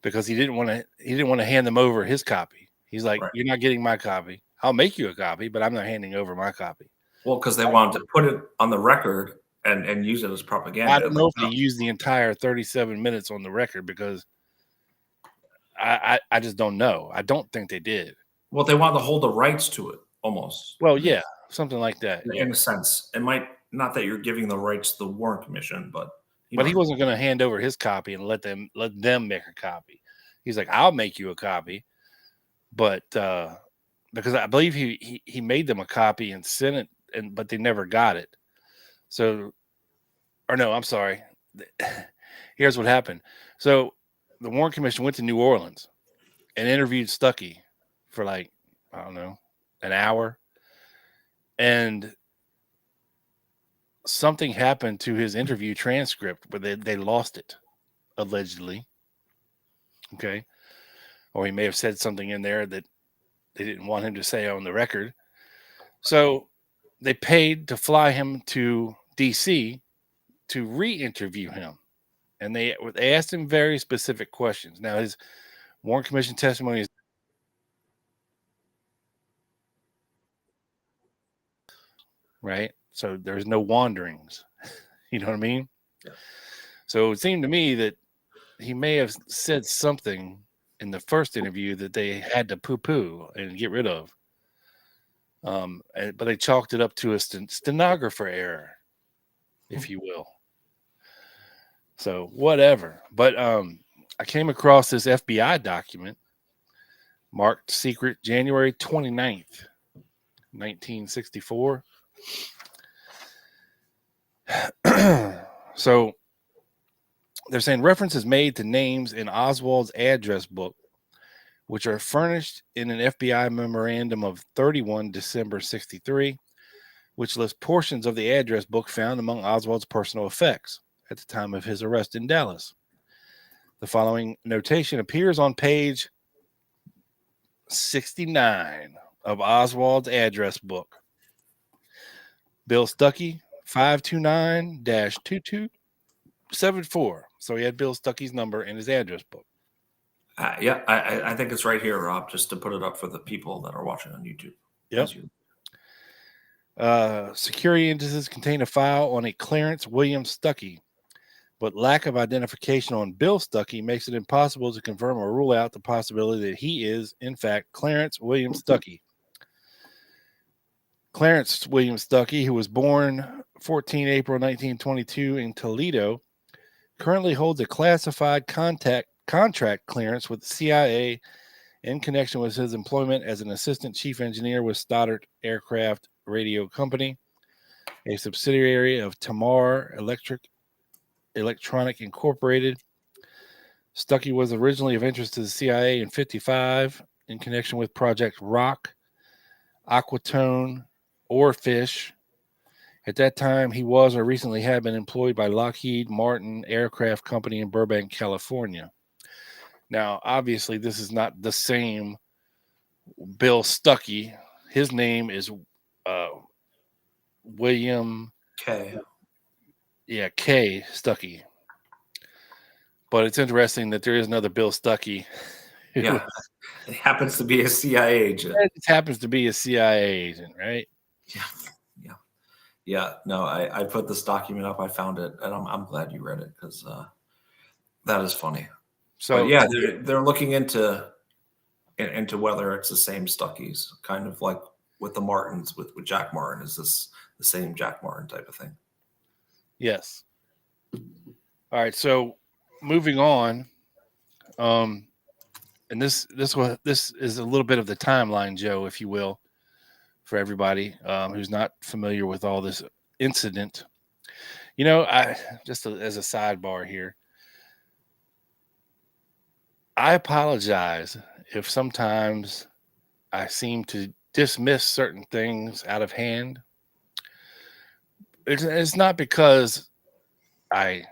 because he didn't want to hand them over his copy. He's like, right. "You're not getting my copy. I'll make you a copy, but I'm not handing over my copy." Well, because they wanted to put it on the record and use it as propaganda. I don't know if they used the entire 37 minutes on the record, because I just don't know. I don't think they did. Well, they wanted to hold the rights to it, almost. Well, yeah, something like that. Yeah. In a sense, it might not that you're giving the rights to the Warren Commission, but He wasn't going to hand over his copy and let them make a copy. He's like, "I'll make you a copy," but because I believe he made them a copy and sent it, but they never got it. So, or no, I'm sorry. Here's what happened. So the Warren Commission went to New Orleans and interviewed Stucky for like, I don't know, an hour, and something happened to his interview transcript where they lost it, allegedly. Okay. Or he may have said something in there that they didn't want him to say on the record. So they paid to fly him to DC to re-interview him. And they asked him very specific questions. Now, his Warren Commission testimony is right. So there's no wanderings. You know what I mean? Yeah. So it seemed to me that he may have said something in the first interview that they had to poo-poo and get rid of. But they chalked it up to a stenographer error, if you will. So whatever. But I came across this FBI document marked secret January 29th, 1964. So they're saying references made to names in Oswald's address book, which are furnished in an FBI memorandum of 31 December 63, which lists portions of the address book found among Oswald's personal effects at the time of his arrest in Dallas. The following notation appears on page 69 of Oswald's address book. Bill Stuckey, 529-2274. So he had Bill Stuckey's number in his address book. Yeah, I think it's right here, Rob, just to put it up for the people that are watching on YouTube. Yep. Security indices contain a file on a Clarence William Stucky, but lack of identification on Bill Stuckey makes it impossible to confirm or rule out the possibility that he is, in fact, Clarence William Stucky. Clarence William Stucky, who was born 14 April 1922 in Toledo, currently holds a classified contract clearance with the CIA in connection with his employment as an assistant chief engineer with Stoddard Aircraft Radio Company, a subsidiary of Tamar Electronic Incorporated. Stucky was originally of interest to the CIA in 1955 in connection with Project Rock, Aquatone, or Fish. At that time, he was or recently had been employed by Lockheed Martin Aircraft Company in Burbank, California. Now, obviously, this is not the same Bill Stuckey. His name is William K. Yeah, K. Stucky. But it's interesting that there is another Bill Stuckey. Yeah, it happens to be a CIA agent. It happens to be a CIA agent, right? Yeah. No, I put this document up. I found it, and I'm glad you read it because that is funny. So but yeah, they're looking into whether it's the same Stuckies, kind of like with the Martins, with Jack Martin. Is this the same Jack Martin type of thing? Yes. All right. So moving on, and this is a little bit of the timeline, Joe, if you will, for everybody who's not familiar with all this incident. You know, as a sidebar here, I apologize if sometimes I seem to dismiss certain things out of hand. It's not because I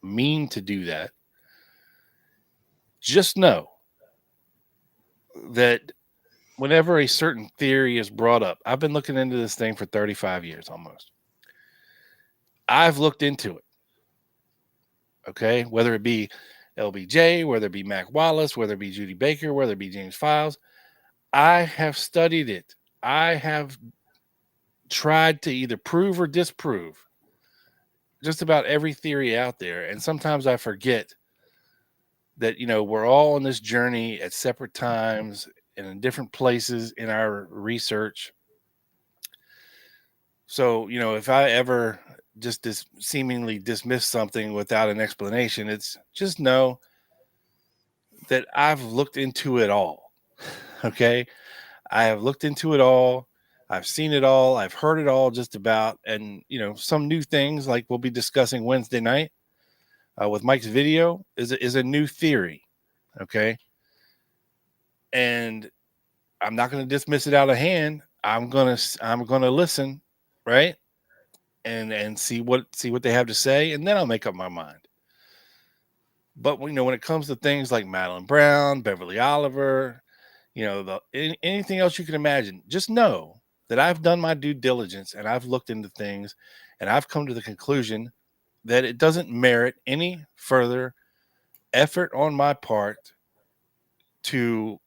mean to do that. Just know that whenever a certain theory is brought up, I've been looking into this thing for 35 years almost. I've looked into it. Okay. Whether it be LBJ, whether it be Mac Wallace, whether it be Judy Baker, whether it be James Files, I have studied it. I have tried to either prove or disprove just about every theory out there. And sometimes I forget that, we're all on this journey at separate times and in different places in our research. So, if I ever just seemingly dismiss something without an explanation, it's just know that I've looked into it all. Okay. I have looked into it all. I've seen it all. I've heard it all just about. And, some new things like we'll be discussing Wednesday night with Mike's video is a new theory. Okay. And I'm not going to dismiss it out of hand. I'm going to listen. Right. And see what they have to say. And then I'll make up my mind. But, when it comes to things like Madeline Brown, Beverly Oliver, anything else you can imagine, just know that I've done my due diligence and I've looked into things and I've come to the conclusion that it doesn't merit any further effort on my part to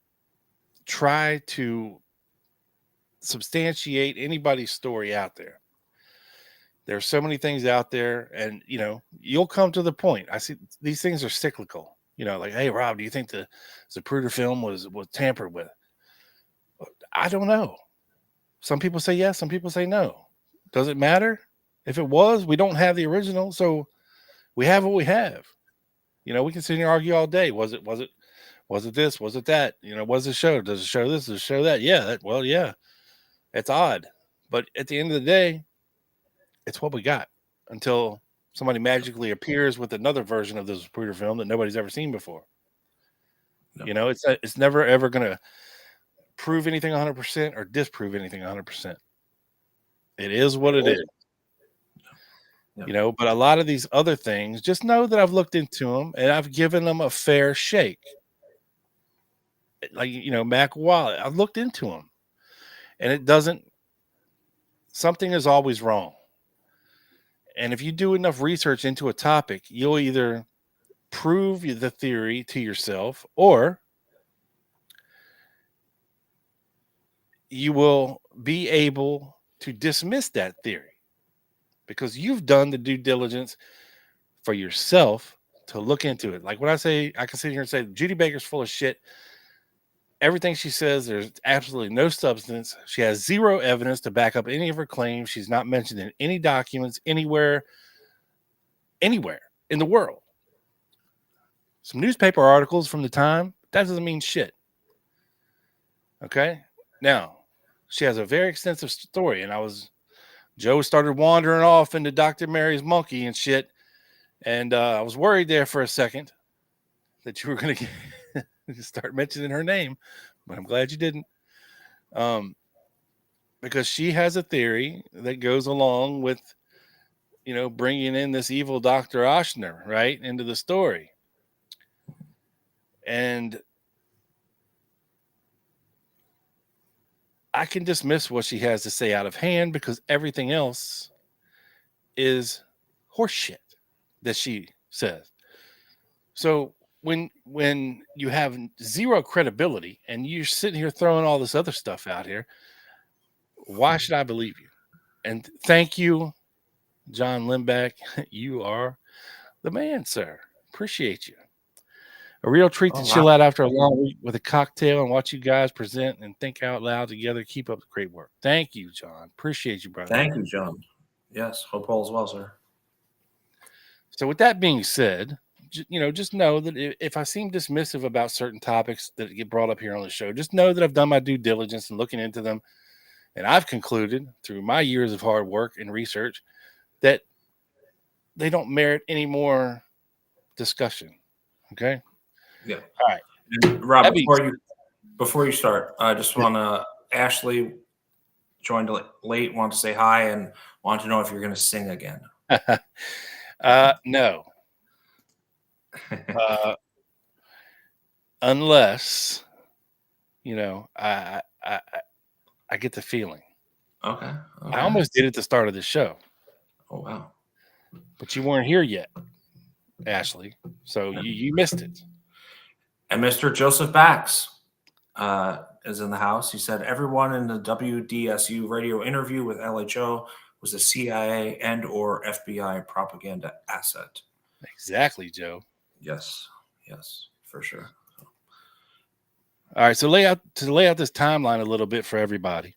try to substantiate anybody's story out there. There's so many things out there, and you'll come to the point. I see these things are cyclical. Like, hey, Rob, do you think the Zapruder film was tampered with? I don't know. Some people say yes, some people say no. Does it matter? If it was, we don't have the original, so we have what we have. We can sit here and argue all day. Was it this? Was it that? What does it show? Does it show this? Does it show that? Yeah. Yeah. It's odd. But at the end of the day, it's what we got until somebody magically appears with another version of this Zapruder film that nobody's ever seen before. No. It's never ever going to prove anything 100% or disprove anything 100%. It is what it is. Yeah. But a lot of these other things, just know that I've looked into them and I've given them a fair shake. Like, Mac Wallace, I've looked into them and something is always wrong. And if you do enough research into a topic, you'll either prove the theory to yourself or you will be able to dismiss that theory because you've done the due diligence for yourself to look into it. Like when I say, I can sit here and say, Judy Baker's full of shit. Everything she says, there's absolutely no substance. She has zero evidence to back up any of her claims. She's not mentioned in any documents anywhere in the world. Some newspaper articles from the time, that doesn't mean shit. Okay? Now, she has a very extensive story, and Joe started wandering off into Dr. Mary's monkey and shit, and I was worried there for a second that you were going to start mentioning her name, but I'm glad you didn't. Because she has a theory that goes along with, bringing in this evil Dr. Ochsner, right, into the story. And I can dismiss what she has to say out of hand because everything else is horseshit that she says. So when you have zero credibility and you're sitting here throwing all this other stuff out here, why should I believe you? And thank you, John Limbeck. You are the man, sir. Appreciate you. A real treat to chill out after a long week with a cocktail and watch you guys present and think out loud together. Keep up the great work. Thank you, John. Appreciate you, brother. Thank you, John. Yes, hope all is well, sir. So with that being said, just know that if I seem dismissive about certain topics that get brought up here on the show, just know that I've done my due diligence and looking into them. And I've concluded through my years of hard work and research that they don't merit any more discussion. Okay. Yeah. All right. Rob, That being before you start, I just want to Ashley joined late, want to say hi, and want to know if you're going to sing again. No. Unless, I get the feeling. Okay. I almost did at the start of the show. Oh, wow. But you weren't here yet, Ashley. So you missed it. And Mr. Joseph Bax is in the house. He said everyone in the WDSU radio interview with LHO was a CIA and or FBI propaganda asset. Exactly, Joe. Yes, for sure. All right, so lay out this timeline a little bit for everybody.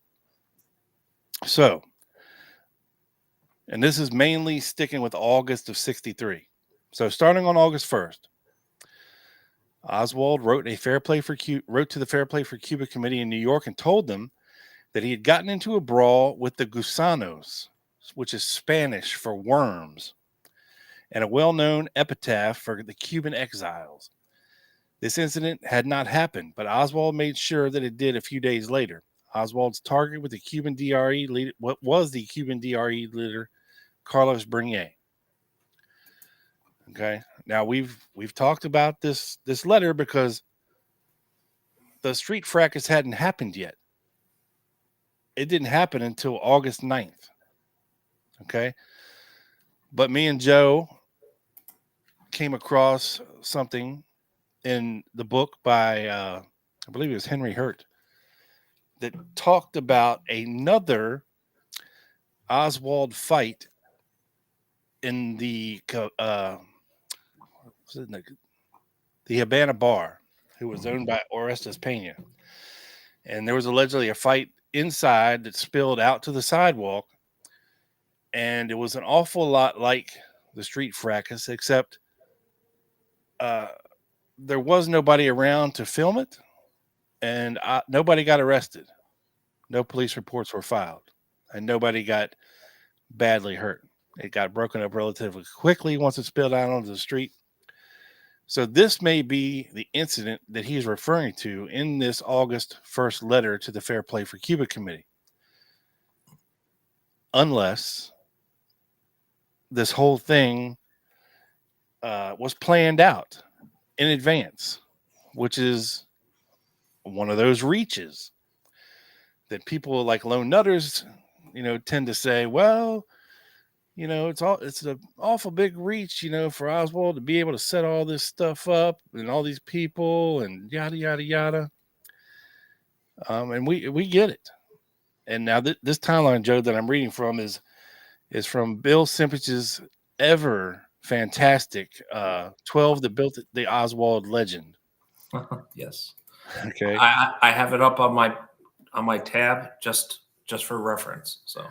So, and this is mainly sticking with August of '63. So, starting on August 1st, Oswald wrote to the Fair Play for Cuba Committee in New York and told them that he had gotten into a brawl with the gusanos, which is Spanish for worms, and a well-known epitaph for the Cuban exiles. This incident had not happened, but Oswald made sure that it did a few days later. Oswald's target was the Cuban DRE leader, leader, Carlos Bernier. Okay. Now we've talked about this letter because the street fracas hadn't happened yet. It didn't happen until August 9th. Okay. But me and Joe came across something in the book by I believe it was Henry Hurt that talked about another Oswald fight in the Havana bar, who was owned by Orestes Pena. And there was allegedly a fight inside that spilled out to the sidewalk. And it was an awful lot like the street fracas, except there was nobody around to film it. And nobody got arrested. No police reports were filed. And nobody got badly hurt. It got broken up relatively quickly once it spilled out onto the street. So this may be the incident that he's referring to in this August 1st letter to the Fair Play for Cuba Committee. Unless this whole thing was planned out in advance, which is one of those reaches that people like lone nutters, tend to say, well, it's an awful big reach, for Oswald to be able to set all this stuff up and all these people and yada, yada, yada. And we get it. And now this timeline, Joe, that I'm reading from is from Bill Simpich's ever fantastic 12 that built the Oswald legend. Yes. Okay. I have it up on my tab just for reference. So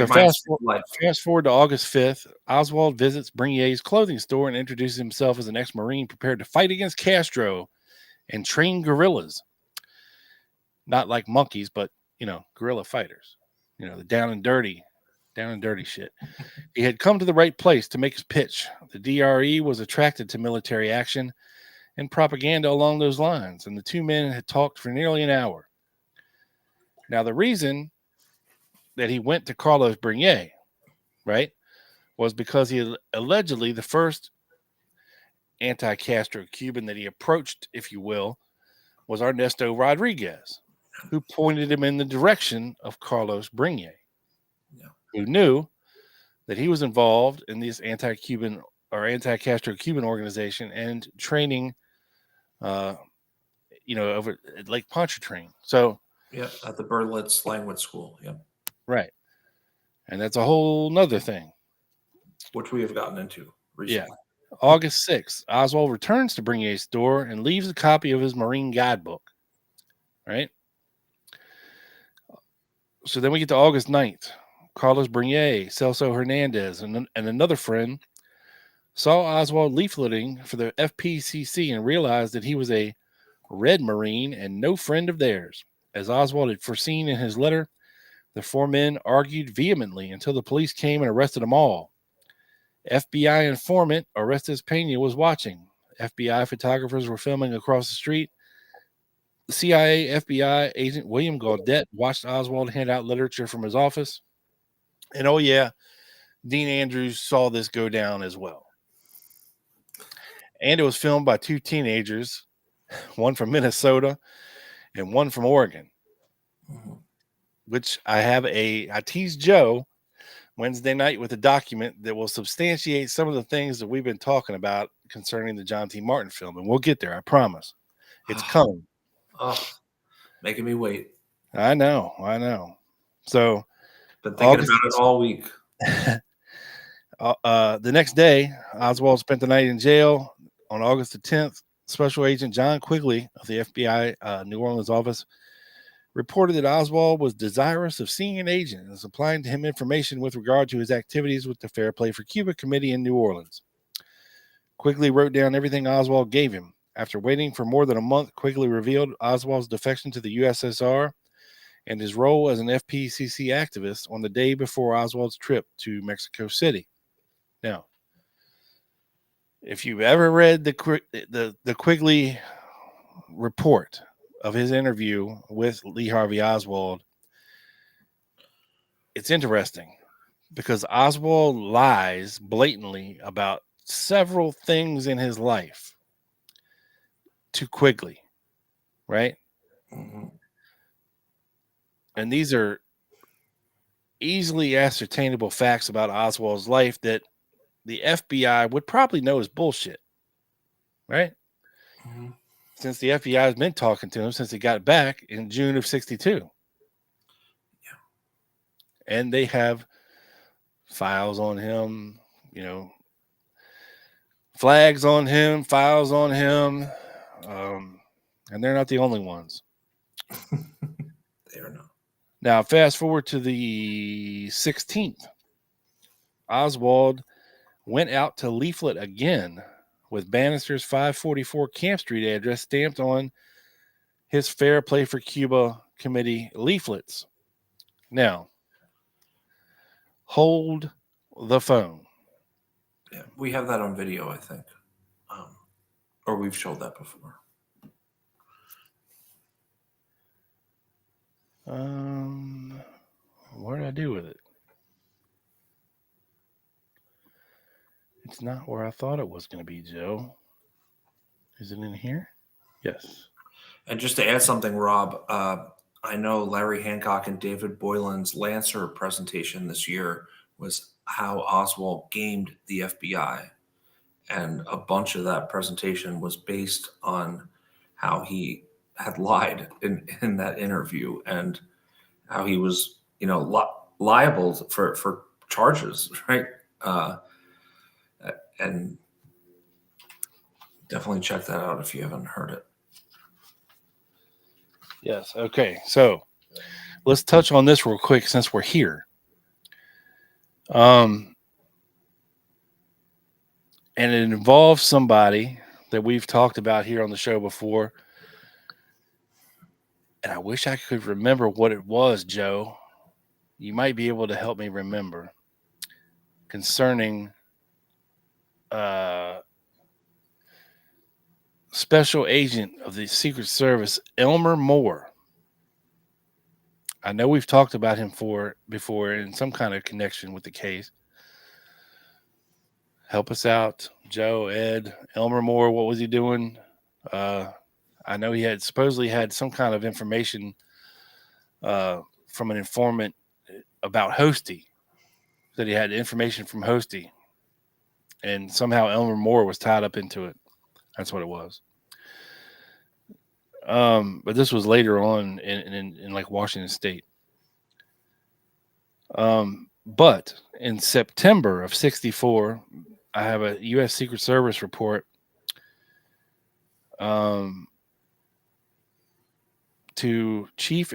fast forward to August 5th, Oswald visits Bernier's clothing store and introduces himself as an ex-Marine prepared to fight against Castro and train guerrillas. Not like monkeys, but guerrilla fighters. The down and dirty shit. He had come to the right place to make his pitch. The DRE was attracted to military action and propaganda along those lines, and the two men had talked for nearly an hour. Now, the reason that he went to Carlos Bernier, right, was because he allegedly the first anti-Castro Cuban that he approached, if you will, was Ernesto Rodriguez, who pointed him in the direction of Carlos Bernier, who knew that he was involved in this anti-Cuban or anti-Castro Cuban organization and training, over at Lake Pontchartrain. So, at the Berlitz Language School. Yeah. Right. And that's a whole nother thing, which we have gotten into recently. Yeah. August 6th, Oswald returns to Bernier's store and leaves a copy of his Marine guidebook. Right. So then we get to August 9th. Carlos Bernier, Celso Hernandez, and another friend saw Oswald leafleting for the FPCC and realized that he was a Red Marine and no friend of theirs. As Oswald had foreseen in his letter, the four men argued vehemently until the police came and arrested them all. FBI informant Orestes Pena was watching. FBI photographers were filming across the street. The CIA FBI agent William Gaudette watched Oswald hand out literature from his office. And oh, yeah, Dean Andrews saw this go down as well. And it was filmed by two teenagers, one from Minnesota and one from Oregon, which I teased Joe Wednesday night with a document that will substantiate some of the things that we've been talking about concerning the John T. Martin film. And we'll get there, I promise. It's coming. Oh, making me wait. I know. So, been thinking about it all week. The next day, Oswald spent the night in jail. On August the 10th, Special Agent John Quigley of the FBI New Orleans office reported that Oswald was desirous of seeing an agent and supplying to him information with regard to his activities with the Fair Play for Cuba Committee in New Orleans. Quigley wrote down everything Oswald gave him. After waiting for more than a month, Quigley revealed Oswald's defection to the USSR and his role as an FPCC activist on the day before Oswald's trip to Mexico City. Now, if you've ever read the Quigley report of his interview with Lee Harvey Oswald, it's interesting because Oswald lies blatantly about several things in his life to Quigley, right? Mm-hmm. And these are easily ascertainable facts about Oswald's life that the FBI would probably know is bullshit, right? Mm-hmm. Since the FBI has been talking to him since he got back in June of 62. Yeah. And they have files on him, flags on him, files on him. And they're not the only ones. They are not. Now, fast forward to the 16th. Oswald went out to leaflet again with Bannister's 544 Camp Street address stamped on his Fair Play for Cuba Committee leaflets. Now, hold the phone. Yeah, we have that on video, I think. Or we've showed that before. What did I do with it? It's not where I thought it was going to be, Joe. Is it in here? Yes. And just to add something, Rob, I know Larry Hancock and David Boylan's Lancer presentation this year was how Oswald gamed the FBI. And a bunch of that presentation was based on how he had lied in that interview and how he was, liable for charges, right? And definitely check that out if you haven't heard it. Yes. Okay. So let's touch on this real quick since we're here. And it involves somebody that we've talked about here on the show before. And I wish I could remember what it was, Joe. You might be able to help me remember concerning Special Agent of the Secret Service, Elmer Moore. I know we've talked about him before in some kind of connection with the case. Help us out, Joe, Ed, Elmer Moore. What was he doing? I know he had supposedly had some kind of information from an informant about Hosty. That he had information from Hosty, and somehow Elmer Moore was tied up into it. That's what it was. But this was later on in like Washington State. But in September of 64, I have a U.S. Secret Service report to Chief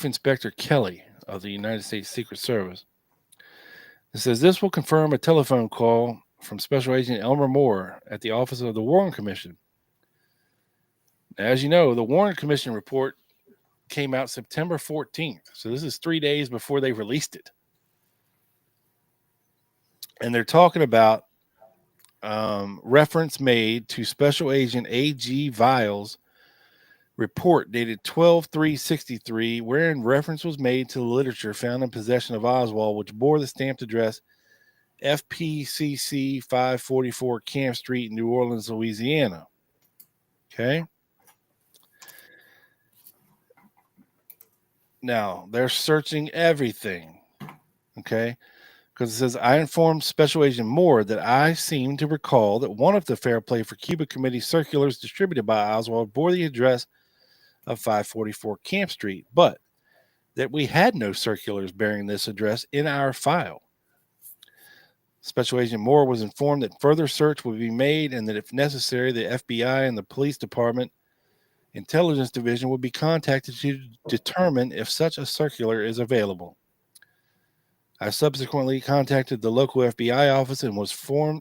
Inspector Kelly of the United States Secret Service. It says this will confirm a telephone call from Special Agent Elmer Moore at the office of the Warren Commission. As you know, the Warren Commission report came out September 14th. So this is 3 days before they released it. And they're talking about reference made to Special Agent A.G. Viles' report dated 12/3/63, wherein reference was made to the literature found in possession of Oswald, which bore the stamped address FPCC 544 Camp Street, New Orleans, Louisiana. Okay. Now they're searching everything. Okay. Because it says, I informed Special Agent Moore that I seem to recall that one of the Fair Play for Cuba Committee circulars distributed by Oswald bore the address of 544 Camp Street, but that we had no circulars bearing this address in our file. Special Agent Moore was informed that further search would be made and that if necessary, the FBI and the Police Department Intelligence Division would be contacted to determine if such a circular is available. I subsequently contacted the local FBI office and was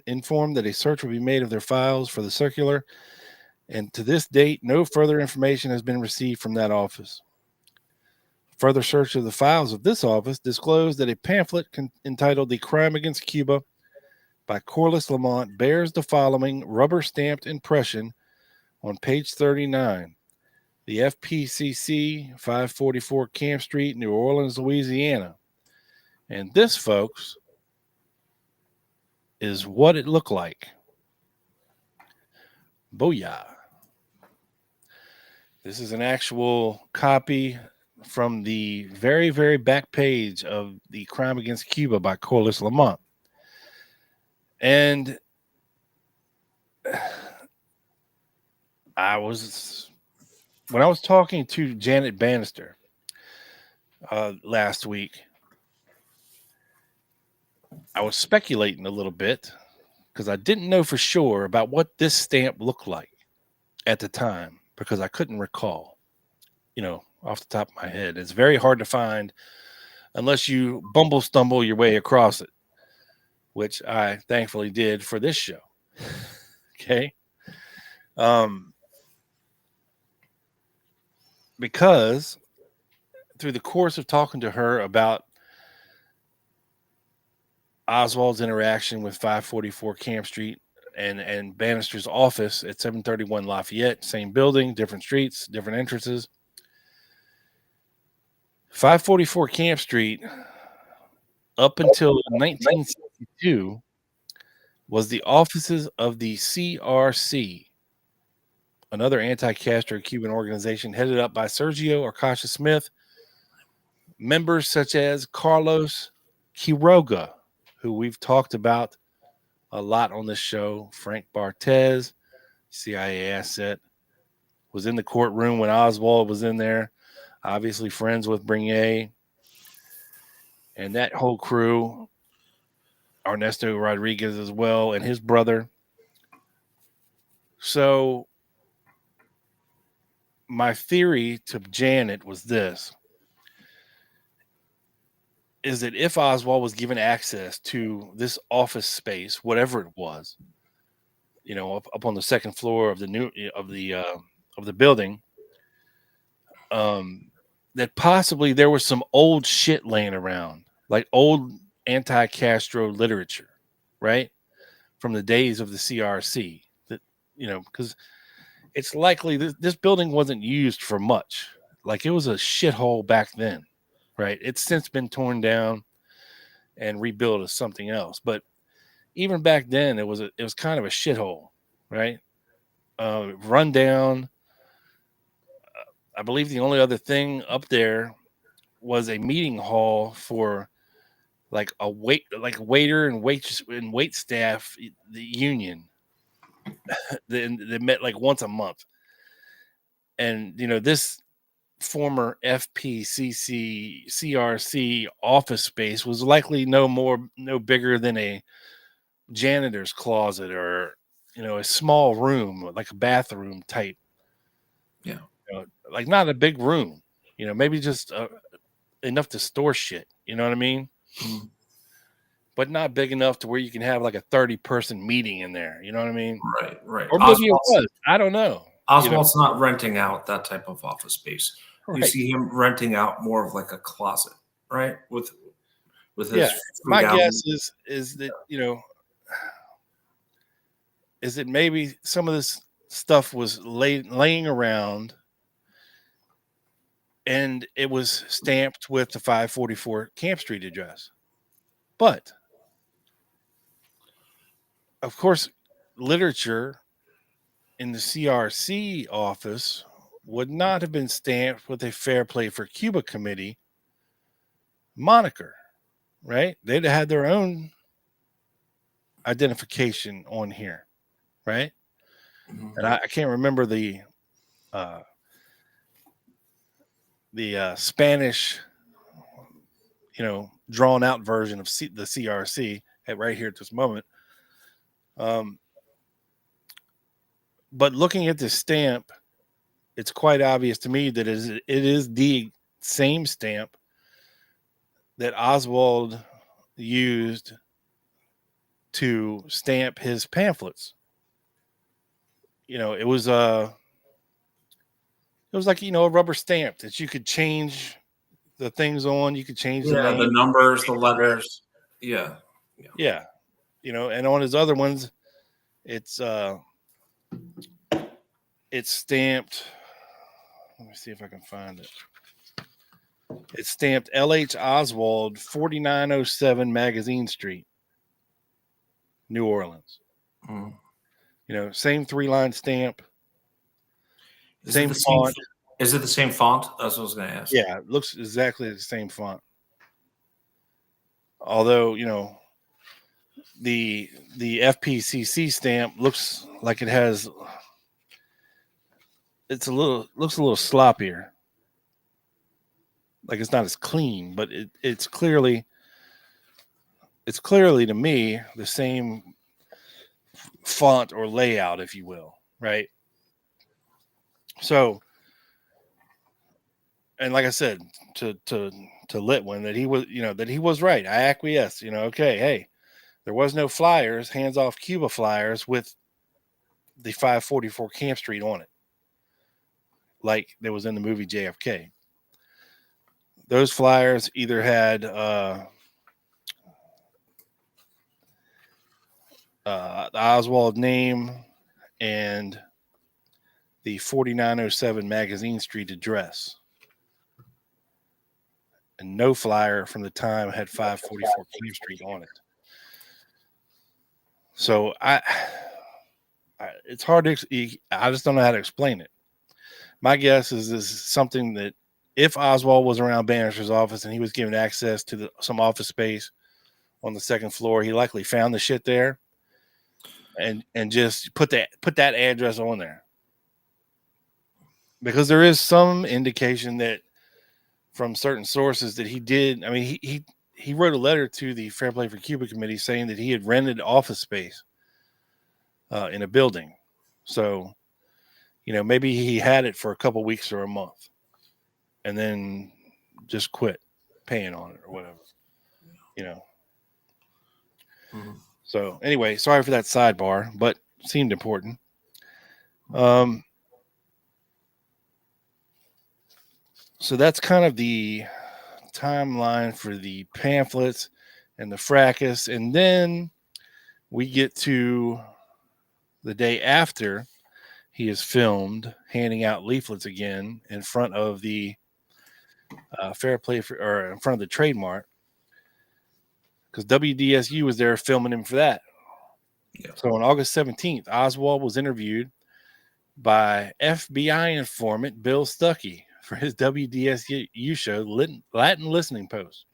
informed that a search would be made of their files for the circular, and to this date, no further information has been received from that office. Further search of the files of this office disclosed that a pamphlet entitled The Crime Against Cuba by Corliss Lamont bears the following rubber-stamped impression on page 39. The FPCC 544 Camp Street, New Orleans, Louisiana. And this, folks, is what it looked like. Booyah. This is an actual copy from the very, very back page of The Crime Against Cuba by Corliss Lamont. And when I was talking to Janet Bannister last week, I was speculating a little bit because I didn't know for sure about what this stamp looked like at the time because I couldn't recall, off the top of my head. It's very hard to find unless you stumble your way across it, which I thankfully did for this show. Okay. Because through the course of talking to her about Oswald's interaction with 544 Camp Street and Bannister's office at 731 Lafayette, same building, different streets, different entrances. 544 Camp Street, up until 1962, was the offices of the CRC, another anti-Castro Cuban organization headed up by Sergio Arcacha Smith, members such as Carlos Quiroga, who we've talked about a lot on this show, Frank Barthez, CIA asset, was in the courtroom when Oswald was in there, obviously friends with Bernier, and that whole crew, Ernesto Rodriguez as well, and his brother. So my theory to Janet was this, is that if Oswald was given access to this office space, whatever it was, up on the second floor of the building, that possibly there was some old shit laying around, like old anti-Castro literature, right? From the days of the CRC, that, because it's likely this building wasn't used for much. Like it was a shithole back then. Right. It's since been torn down and rebuilt as something else. But even back then, it was kind of a shithole. Right. Run down. I believe the only other thing up there was a meeting hall for like waiter and waitress and wait staff, the union. they met like once a month. And, this former FPCC CRC office space was likely no bigger than a janitor's closet or a small room, like a bathroom type. Yeah, like not a big room. Maybe just enough to store shit. You know what I mean? Mm-hmm. But not big enough to where you can have like a 30-person meeting in there. You know what I mean? Right. Or maybe it was. I don't know. Oswald's not renting out that type of office space. Right. You see him renting out more of like a closet, right? With his my guess is that is that maybe some of this stuff was laying around, and it was stamped with the 544 Camp Street address. But of course, literature in the CRC office would not have been stamped with a Fair Play for Cuba Committee moniker, right? They'd have had their own identification on here, right? And I can't remember the Spanish, drawn out version of the CRC right here at this moment. But looking at this stamp, it's quite obvious to me that it is the same stamp that Oswald used to stamp his pamphlets. It was like, a rubber stamp that you could change the things on. You could change the name, the numbers, the letters. Yeah. And on his other ones, it's stamped. Let me see if I can find it. It's stamped LH Oswald, 4907 Magazine Street, New Orleans. Same 3-line stamp. Same font. Is it the same font? That's what I was going to ask. Yeah, it looks exactly the same font. Although, the FPCC stamp looks like it has. Looks a little sloppier. Like it's not as clean, but it's clearly to me the same font or layout, if you will, right? So, and like I said to Litwin, that he was right. I acquiesced. Okay, hey, there was no flyers, hands off Cuba flyers with the 544 Camp Street on it, like there was in the movie JFK. Those flyers either had the Oswald name and the 4907 Magazine Street address, and no flyer from the time had 544 Camp Street on it. So it's hard to. I just don't know how to explain it. My guess is this is something that, if Oswald was around Bannister's office and he was given access to some office space on the second floor, he likely found the shit there and just put that address on there. Because there is some indication that from certain sources that he did. I mean, he wrote a letter to the Fair Play for Cuba Committee saying that he had rented office space in a building. So, maybe he had it for a couple weeks or a month, and then just quit paying on it or whatever, So anyway, sorry for that sidebar, but seemed important. So that's kind of the timeline for the pamphlets and the fracas. And then we get to the day after he is filmed handing out leaflets again in front of the Fair Play or in front of the trademark, because WDSU was there filming him for that. Yeah. So on August 17th, Oswald was interviewed by FBI informant Bill Stuckey for his WDSU show, Latin Listening Post.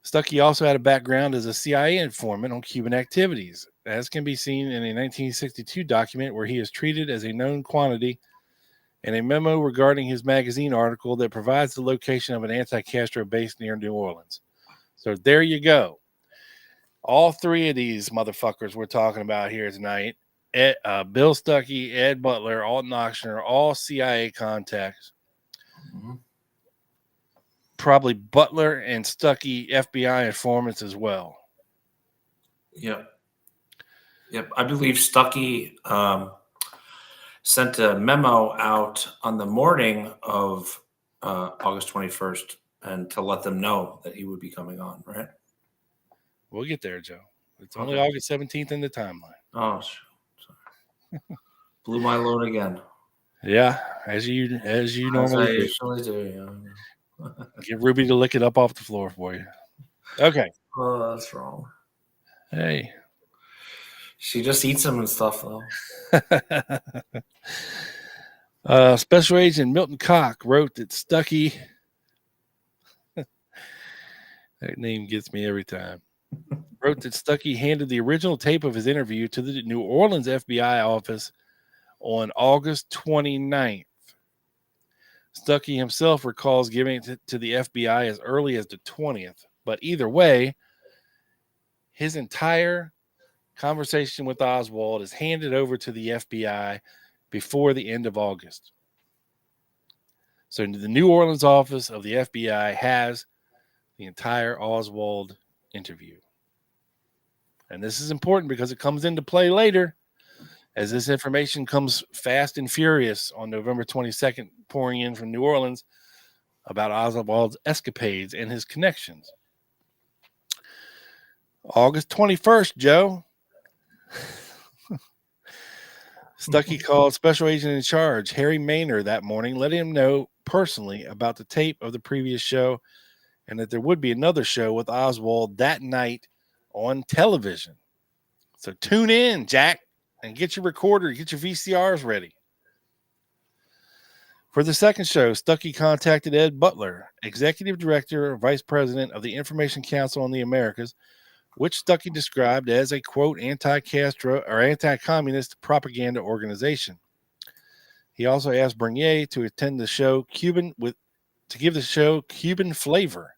Stucky also had a background as a CIA informant on Cuban activities, as can be seen in a 1962 document where he is treated as a known quantity and a memo regarding his magazine article that provides the location of an anti-Castro base near New Orleans. So there you go. All three of these motherfuckers we're talking about here tonight, Bill Stuckey, Ed Butler, Alton Ochsner, all CIA contacts. Mm-hmm. Probably Butler and Stucky FBI informants as well. Yep. I believe Stucky sent a memo out on the morning of August 21st and to let them know that he would be coming on, right? We'll get there, Joe. It's only August 17th in the timeline. Oh, sorry. Blew my load again. Yeah, as you As normally I do. usually do. Yeah. Get Ruby to lick it up off the floor for you. Okay. Oh, that's wrong. Hey. She just eats them and stuff, though. Special Agent Milton Cock wrote that Stucky, that name gets me every time, wrote that Stucky handed the original tape of his interview to the New Orleans FBI office on August 29th. Stucky himself recalls giving it to the FBI as early as the 20th. But either way, his entire conversation with Oswald is handed over to the FBI before the end of August. So the New Orleans office of the FBI has the entire Oswald interview. And this is important because it comes into play later as this information comes fast and furious on November 22nd, pouring in from New Orleans about Oswald's escapades and his connections. August 21st, Joe. Stucky called Special Agent in Charge, Harry Maynard, that morning, letting him know personally about the tape of the previous show and that there would be another show with Oswald that night on television. So tune in, Jack, and get your recorder, get your VCRs ready. For the second show, Stucky contacted Ed Butler, Executive Director, Vice President of the Information Council on the Americas, which Stucky described as a, quote, anti-Castro or anti-communist propaganda organization. He also asked Bernier to attend the show to give the show Cuban flavor.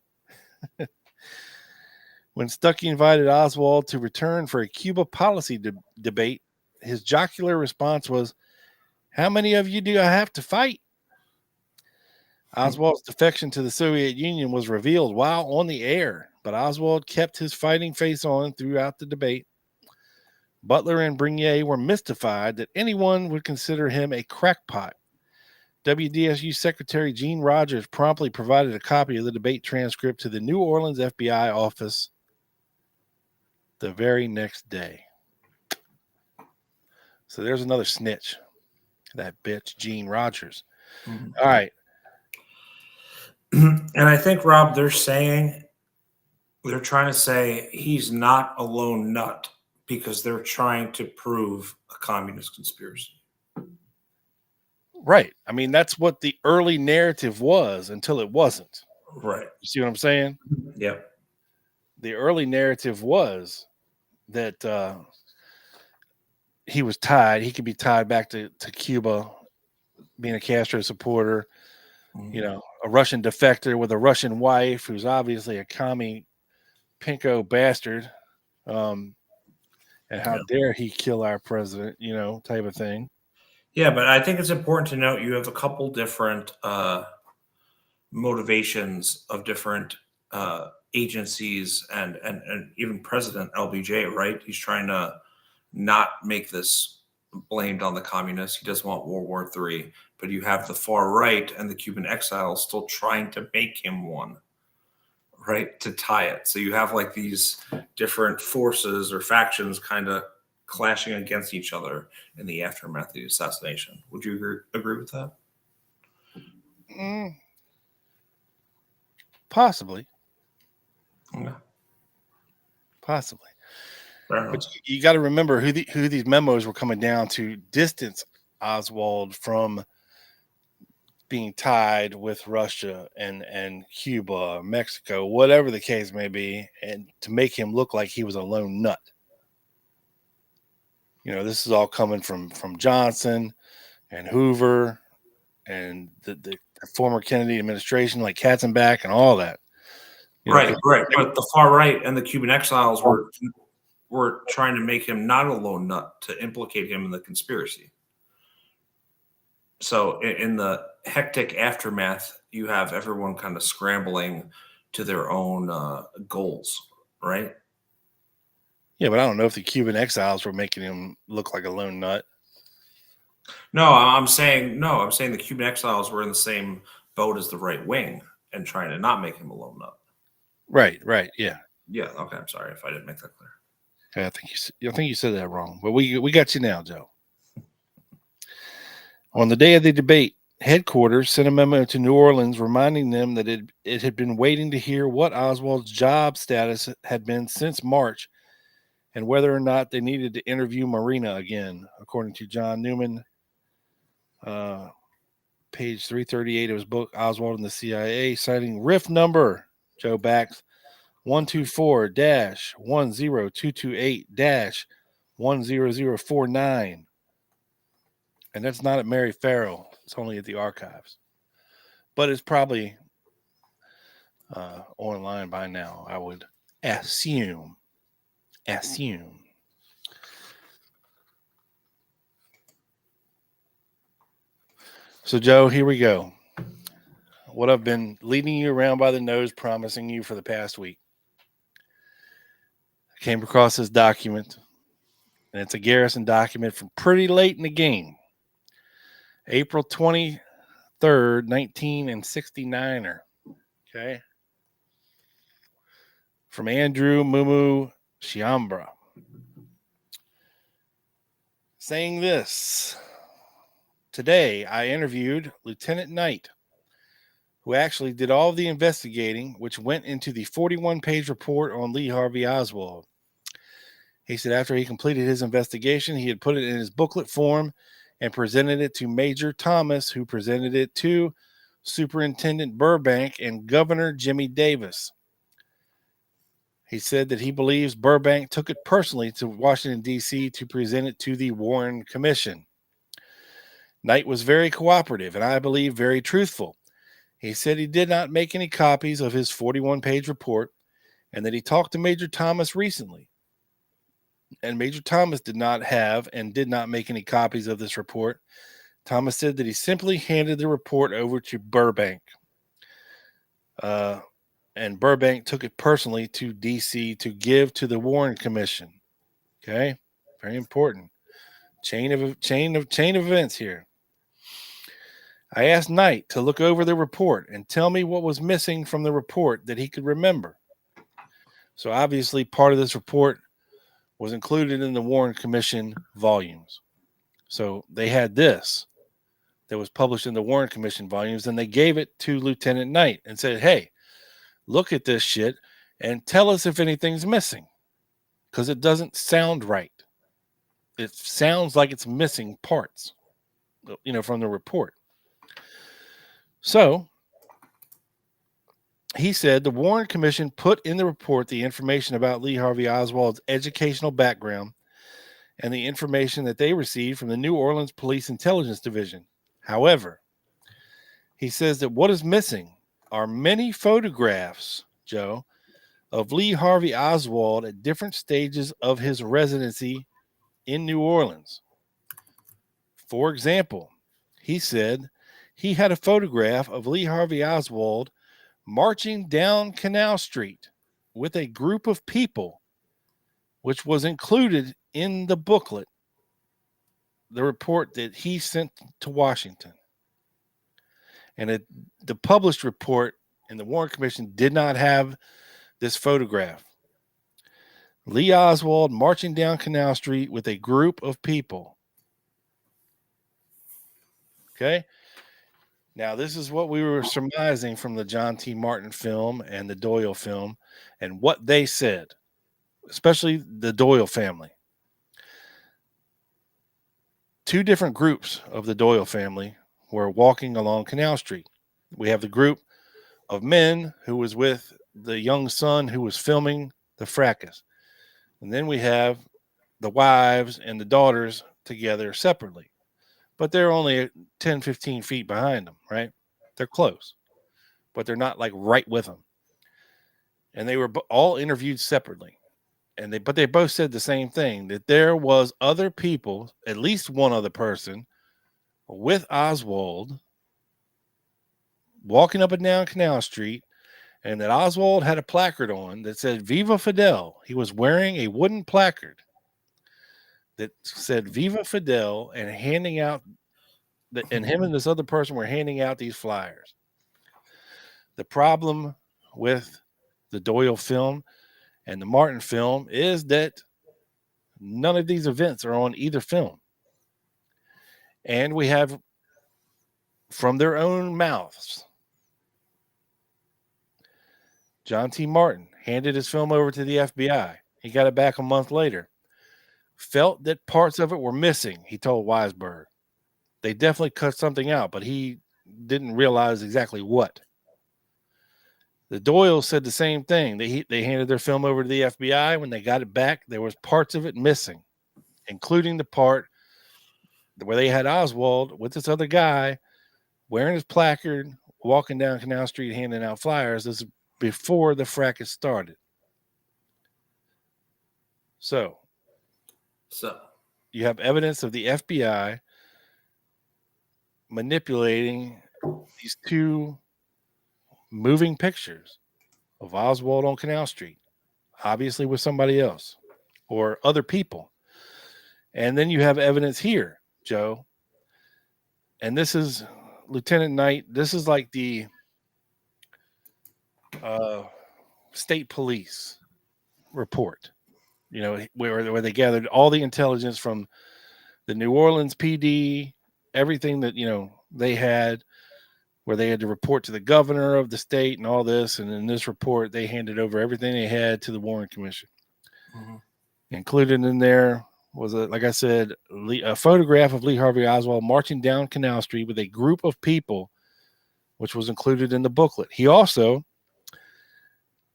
When Stucky invited Oswald to return for a Cuba policy debate, his jocular response was, "How many of you do I have to fight?" Oswald's defection to the Soviet Union was revealed while on the air, but Oswald kept his fighting face on throughout the debate. Butler and Bernier were mystified that anyone would consider him a crackpot. WDSU Secretary Gene Rogers promptly provided a copy of the debate transcript to the New Orleans FBI office the very next day. So there's another snitch. That bitch, Gene Rogers. Mm-hmm. All right. And I think, Rob, they're trying to say he's not a lone nut because they're trying to prove a communist conspiracy. Right. I mean, that's what the early narrative was until it wasn't. Right. You see what I'm saying? Yep. The early narrative was that he was tied. He could be tied back to Cuba, being a Castro supporter, you know, a Russian defector with a Russian wife who's obviously a commie pinko bastard. And how dare he kill our president, you know, type of thing. Yeah, but I think it's important to note you have a couple different motivations of different agencies and even President LBJ, right? He's trying to not make this blamed on the communists. He doesn't want World War III. But you have the far right and the Cuban exiles still trying to make him one, right, to tie it. So you have like these different forces or factions kind of clashing against each other in the aftermath of the assassination. Would you agree with that? Possibly. Yeah. Possibly. But you got to remember who these memos were coming down to distance Oswald from being tied with Russia and Cuba, Mexico, whatever the case may be, and to make him look like he was a lone nut. You know, this is all coming from Johnson and Hoover and the former Kennedy administration, like Katzenbach and all that. Right. But the far right and the Cuban exiles were trying to make him not a lone nut, to implicate him in the conspiracy. So in the hectic aftermath, you have everyone kind of scrambling to their own goals, right? Yeah, but I don't know if the Cuban exiles were making him look like a lone nut. No, I'm saying the Cuban exiles were in the same boat as the right wing and trying to not make him a lone nut. Right, yeah. Yeah, okay, I'm sorry if I didn't make that clear. I think you said that wrong, but we got you now, Joe. On the day of the debate, headquarters sent a memo to New Orleans reminding them that it had been waiting to hear what Oswald's job status had been since March and whether or not they needed to interview Marina again, according to John Newman, page 338 of his book, Oswald and the CIA, citing RIF number, Joe Bax, 124-10228-10049. And that's not at Mary Farrell. It's only at the archives. But it's probably online by now, I would assume. So, Joe, here we go. What I've been leading you around by the nose, promising you for the past week. I came across this document, and it's a Garrison document from pretty late in the game. April 23rd, 1969er. Okay. From Andrew Mumu Chiambra. Saying this. Today, I interviewed Lieutenant Knight, who actually did all of the investigating, which went into the 41-page report on Lee Harvey Oswald. He said after he completed his investigation, he had put it in his booklet form and presented it to Major Thomas, who presented it to Superintendent Burbank and Governor Jimmy Davis. He said that he believes Burbank took it personally to Washington, D.C. to present it to the Warren Commission. Knight was very cooperative and I believe very truthful. He said he did not make any copies of his 41-page report and that he talked to Major Thomas recently. And Major Thomas did not have and did not make any copies of this report. Thomas said that he simply handed the report over to Burbank. And Burbank took it personally to D.C. to give to the Warren Commission. Okay? Very important. Chain of events here. I asked Knight to look over the report and tell me what was missing from the report that he could remember. So obviously part of this report was included in the Warren Commission volumes. So they had this that was published in the Warren Commission volumes, and they gave it to Lieutenant Knight and said, hey, look at this shit and tell us if anything's missing, because it doesn't sound right. It sounds like it's missing parts, from the report. So he said the Warren Commission put in the report the information about Lee Harvey Oswald's educational background and the information that they received from the New Orleans Police Intelligence Division. However, he says that what is missing are many photographs, Joe, of Lee Harvey Oswald at different stages of his residency in New Orleans. For example, he said he had a photograph of Lee Harvey Oswald marching down Canal Street with a group of people, which was included in the booklet, the report that he sent to Washington. And the published report in the Warren Commission did not have this photograph. Lee Oswald marching down Canal Street with a group of people. Okay? Now, this is what we were surmising from the John T. Martin film and the Doyle film and what they said, especially the Doyle family. Two different groups of the Doyle family were walking along Canal Street. We have the group of men who was with the young son who was filming the fracas. And then we have the wives and the daughters together separately. But they're only 10, 15 feet behind them, right? They're close, but they're not like right with them. And they were all interviewed separately. But they both said the same thing, that there was other people, at least one other person, with Oswald walking up and down Canal Street, and that Oswald had a placard on that said Viva Fidel. He was wearing a wooden placard that said Viva Fidel and handing out, and him and this other person were handing out these flyers. The problem with the Doyle film and the Martin film is that None of these events are on either film. And we have from their own mouths, John T. Martin handed his film over to the FBI. He got it back a month later. Felt that parts of it were missing, he told Weisberg. They definitely cut something out, but he didn't realize exactly what. The Doyles said the same thing. They handed their film over to the FBI. When they got it back, there was parts of it missing, including the part where they had Oswald with this other guy wearing his placard, walking down Canal Street, handing out flyers. This is before the fracas started. So you have evidence of the FBI manipulating these two moving pictures of Oswald on Canal Street, obviously with somebody else or other people. And then you have evidence here, Joe. And this is Lieutenant Knight. This is like the state police report, where they gathered all the intelligence from the New Orleans PD, everything that, they had, where they had to report to the governor of the state and all this. And in this report, they handed over everything they had to the Warren Commission. Mm-hmm. Included in there was, like I said, a photograph of Lee Harvey Oswald marching down Canal Street with a group of people, which was included in the booklet. He also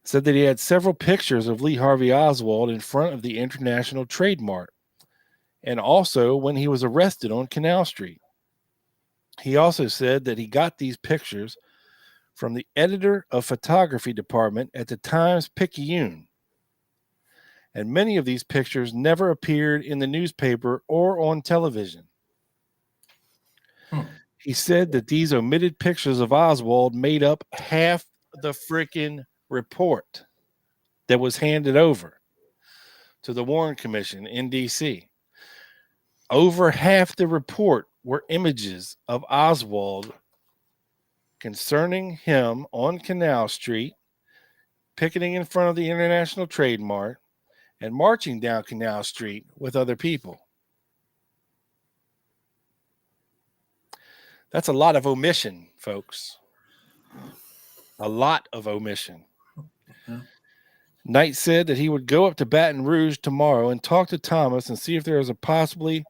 said that he had several pictures of Lee Harvey Oswald in front of the International Trade Mart, and also when he was arrested on Canal Street. He also said that he got these pictures from the editor of photography department at the Times-Picayune. And many of these pictures never appeared in the newspaper or on television. He said that these omitted pictures of Oswald made up half the freaking report that was handed over to the Warren Commission in D.C. Over half the report were images of Oswald concerning him on Canal Street, picketing in front of the International Trade Mart, and marching down Canal Street with other people. That's a lot of omission, folks. A lot of omission. Mm-hmm. Knight said that he would go up to Baton Rouge tomorrow and talk to Thomas and see if there was possibly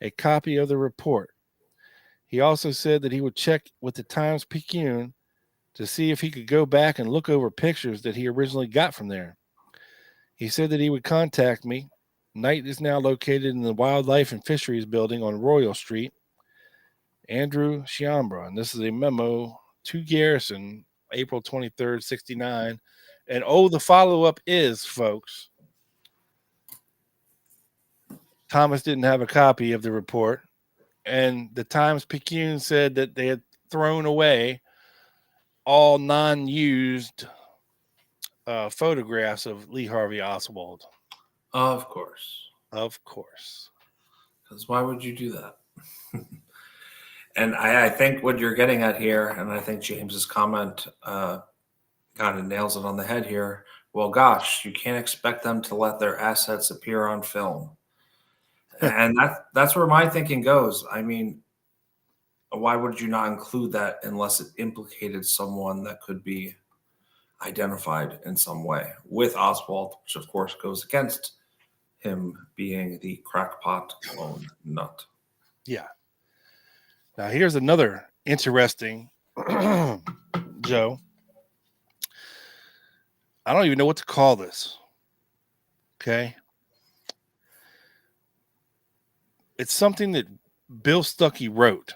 a copy of the report. He also said that he would check with the Times-Picayune to see if he could go back and look over pictures that he originally got from there. He said that he would contact me. Knight is now located in the Wildlife and Fisheries Building on Royal Street. Andrew Chiambra, and this is a memo to Garrison, April 23rd, 69. And the follow-up is, folks, Thomas didn't have a copy of the report, and the Times-Picayune said that they had thrown away all non-used photographs of Lee Harvey Oswald. Of course. Because why would you do that? And I think what you're getting at here, and I think James's comment kind of nails it on the head here. Well, gosh, you can't expect them to let their assets appear on film. And that's where my thinking goes. I mean, why would you not include that unless it implicated someone that could be identified in some way with Oswald, which of course goes against him being the crackpot lone nut. Yeah. Now here's another interesting, Joe. I don't even know what to call this. Okay. It's something that Bill Stuckey wrote.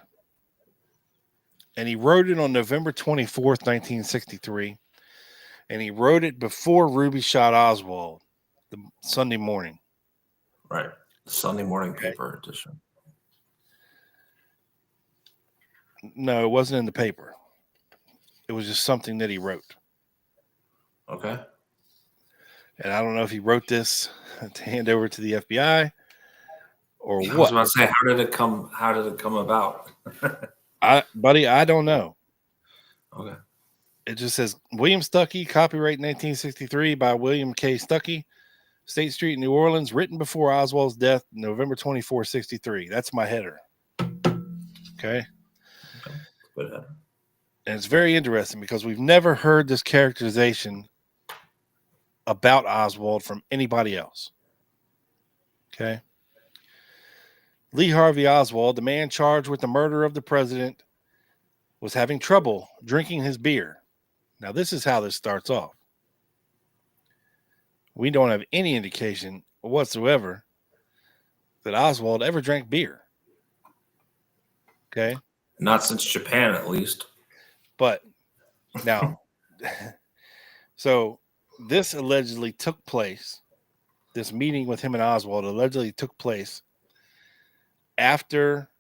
And he wrote it on November 24th, 1963. And he wrote it before Ruby shot Oswald, the Sunday morning. Right. The Sunday morning paper edition. No, it wasn't in the paper. It was just something that he wrote. Okay. And I don't know if he wrote this to hand over to the FBI or what. I was about to say, how did it come about? Buddy, I don't know. Okay. It just says William Stuckey, copyright 1963 by William K. Stuckey, State Street, New Orleans, written before Oswald's death, November 24, 63. That's my header. Okay. Good header. And it's very interesting because we've never heard this characterization about Oswald from anybody else. Okay. Lee Harvey Oswald, the man charged with the murder of the president, was having trouble drinking his beer. Now, this is how this starts off. We don't have any indication whatsoever that Oswald ever drank beer. Okay. Not since Japan, at least. But now, so this allegedly took place. This meeting with him and Oswald allegedly took place after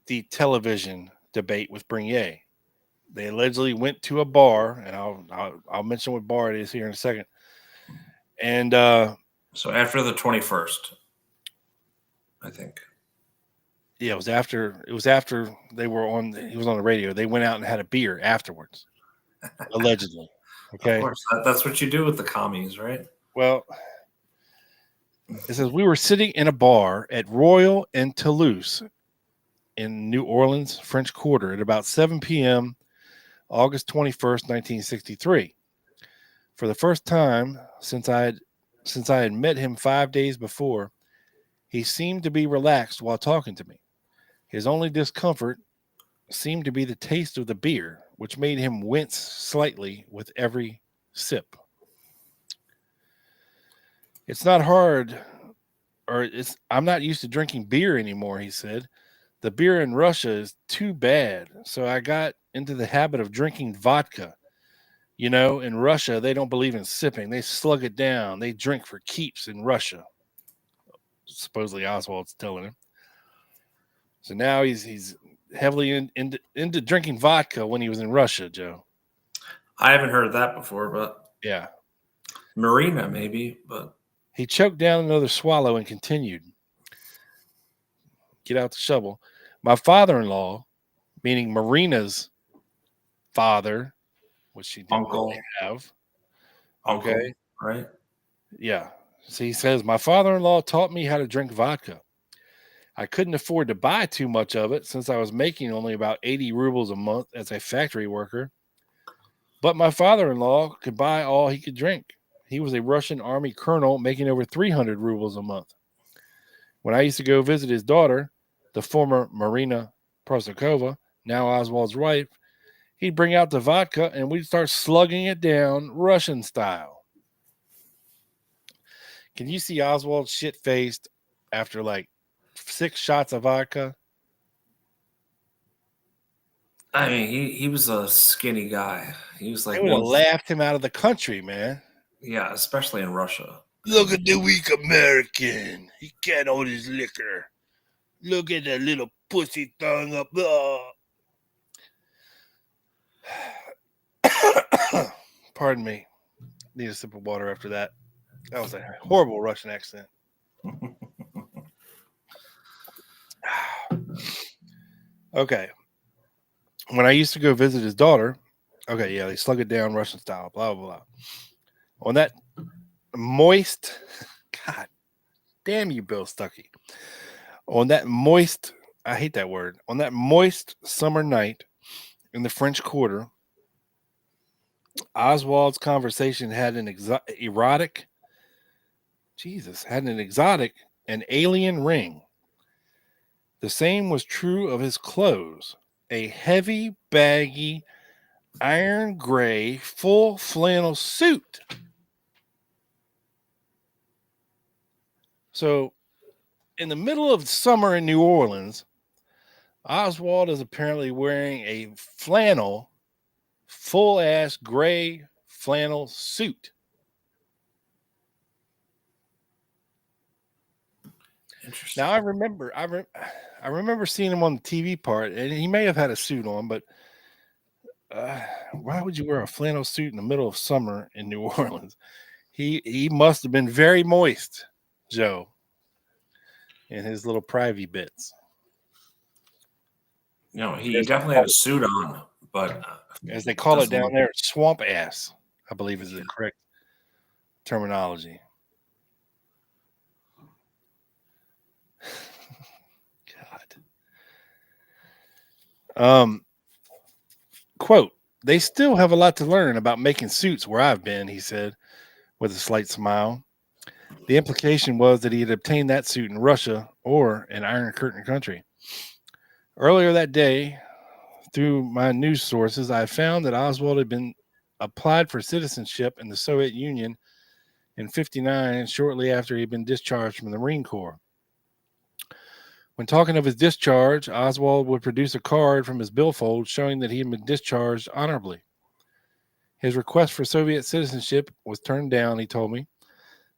the television debate with Bernier. They allegedly went to a bar, and I'll mention what bar it is here in a second. And so after the 21st, I think. Yeah, it was after they were on. He was on the radio. They went out and had a beer afterwards, allegedly. Okay, of course, that's what you do with the commies, right? Well, it says we were sitting in a bar at Royal and Toulouse in New Orleans, French Quarter, at about 7 p.m., August 21st, 1963. For the first time since I had met him 5 days before, he seemed to be relaxed while talking to me. His only discomfort seemed to be the taste of the beer, which made him wince slightly with every sip. It's not hard, I'm not used to drinking beer anymore, he said. The beer in Russia is too bad, so I got into the habit of drinking vodka. You know, in Russia, they don't believe in sipping. They slug it down. They drink for keeps in Russia. Supposedly Oswald's telling him. So now he's heavily into drinking vodka when he was in Russia, Joe. I haven't heard that before, but yeah. Marina maybe, but he choked down another swallow and continued. Get out the shovel. My father-in-law, meaning Marina's father, which she didn't really have. Uncle, okay. Right? Yeah. So he says, my father-in-law taught me how to drink vodka. I couldn't afford to buy too much of it since I was making only about 80 rubles a month as a factory worker. But my father-in-law could buy all he could drink. He was a Russian army colonel making over 300 rubles a month. When I used to go visit his daughter, the former Marina Prosakova, now Oswald's wife, he'd bring out the vodka and we'd start slugging it down Russian style. Can you see Oswald shit-faced after like 6 shots of vodka? I mean, he was a skinny guy. He was like, they would have laughed him out of the country, man. Yeah, especially in Russia. Look at the weak American. He can't hold his liquor. Look at that little pussy thing up there. Pardon me. Need a sip of water after that. That was a horrible Russian accent. Okay. When I used to go visit his daughter, okay, yeah, they slug it down Russian style, blah, blah, blah. On that moist, God damn you, Bill Stuckey. On that moist, I hate that word, on that moist summer night in the French Quarter, Oswald's conversation had an exotic and alien ring. The same was true of his clothes. A heavy, baggy, iron gray, full flannel suit. So, in the middle of summer in New Orleans, Oswald is apparently wearing a flannel, full-ass gray flannel suit. Interesting. Now, I remember seeing him on the TV part, and he may have had a suit on, but why would you wear a flannel suit in the middle of summer in New Orleans? He must have been very moist, Joe, in his little privy bits. No, he definitely had a suit on, but as they call it down there, swamp ass, I believe is the correct terminology. Quote, they still have a lot to learn about making suits where I've been, he said with a slight smile. The implication was that he had obtained that suit in Russia or an Iron Curtain country. Earlier that day, through my news sources, I found that Oswald had been applied for citizenship in the Soviet Union in '59, shortly after he had been discharged from the Marine Corps. When talking of his discharge, Oswald would produce a card from his billfold showing that he had been discharged honorably. His request for Soviet citizenship was turned down, he told me,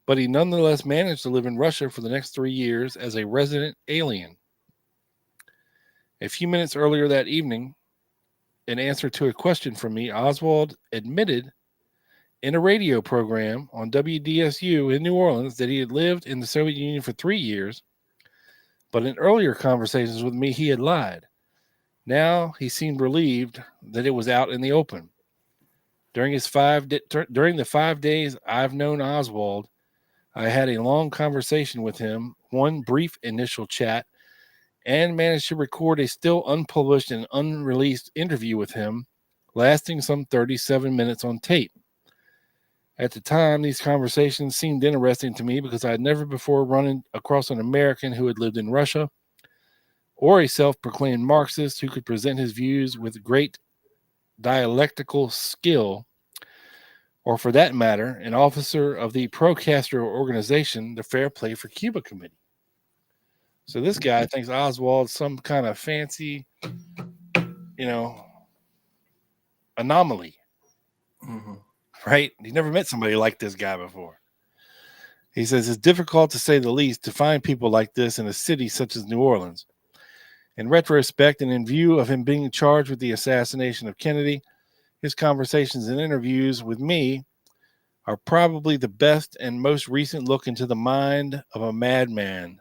but he nonetheless managed to live in Russia for the next 3 years as a resident alien. A few minutes earlier that evening, in answer to a question from me, Oswald admitted in a radio program on WDSU in New Orleans that he had lived in the Soviet Union for 3 years, but in earlier conversations with me, he had lied. Now he seemed relieved that it was out in the open. During the 5 days I've known Oswald, I had a long conversation with him, one brief initial chat, and managed to record a still unpublished and unreleased interview with him, lasting some 37 minutes on tape. At the time, these conversations seemed interesting to me because I had never before run across an American who had lived in Russia, or a self-proclaimed Marxist who could present his views with great dialectical skill, or for that matter, an officer of the pro-Castro organization, the Fair Play for Cuba Committee. So this guy thinks Oswald's some kind of fancy, anomaly. Mm-hmm. Right? He never met somebody like this guy before. He says it's difficult, to say the least, to find people like this in a city such as New Orleans. In retrospect, and in view of him being charged with the assassination of Kennedy, his conversations and interviews with me are probably the best and most recent look into the mind of a madman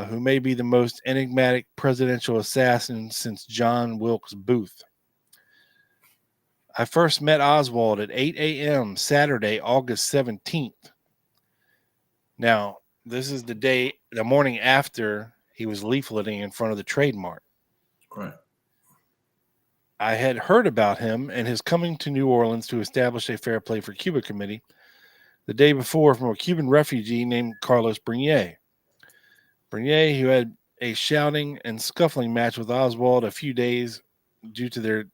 who may be the most enigmatic presidential assassin since John Wilkes Booth. I first met Oswald at 8 a.m. Saturday, August 17th. Now, this is the morning after he was leafleting in front of the Trade Mart. Right. I had heard about him and his coming to New Orleans to establish a Fair Play for Cuba committee the day before from a Cuban refugee named Carlos Bernier. Bernier, who had a shouting and scuffling match with Oswald a few days due to their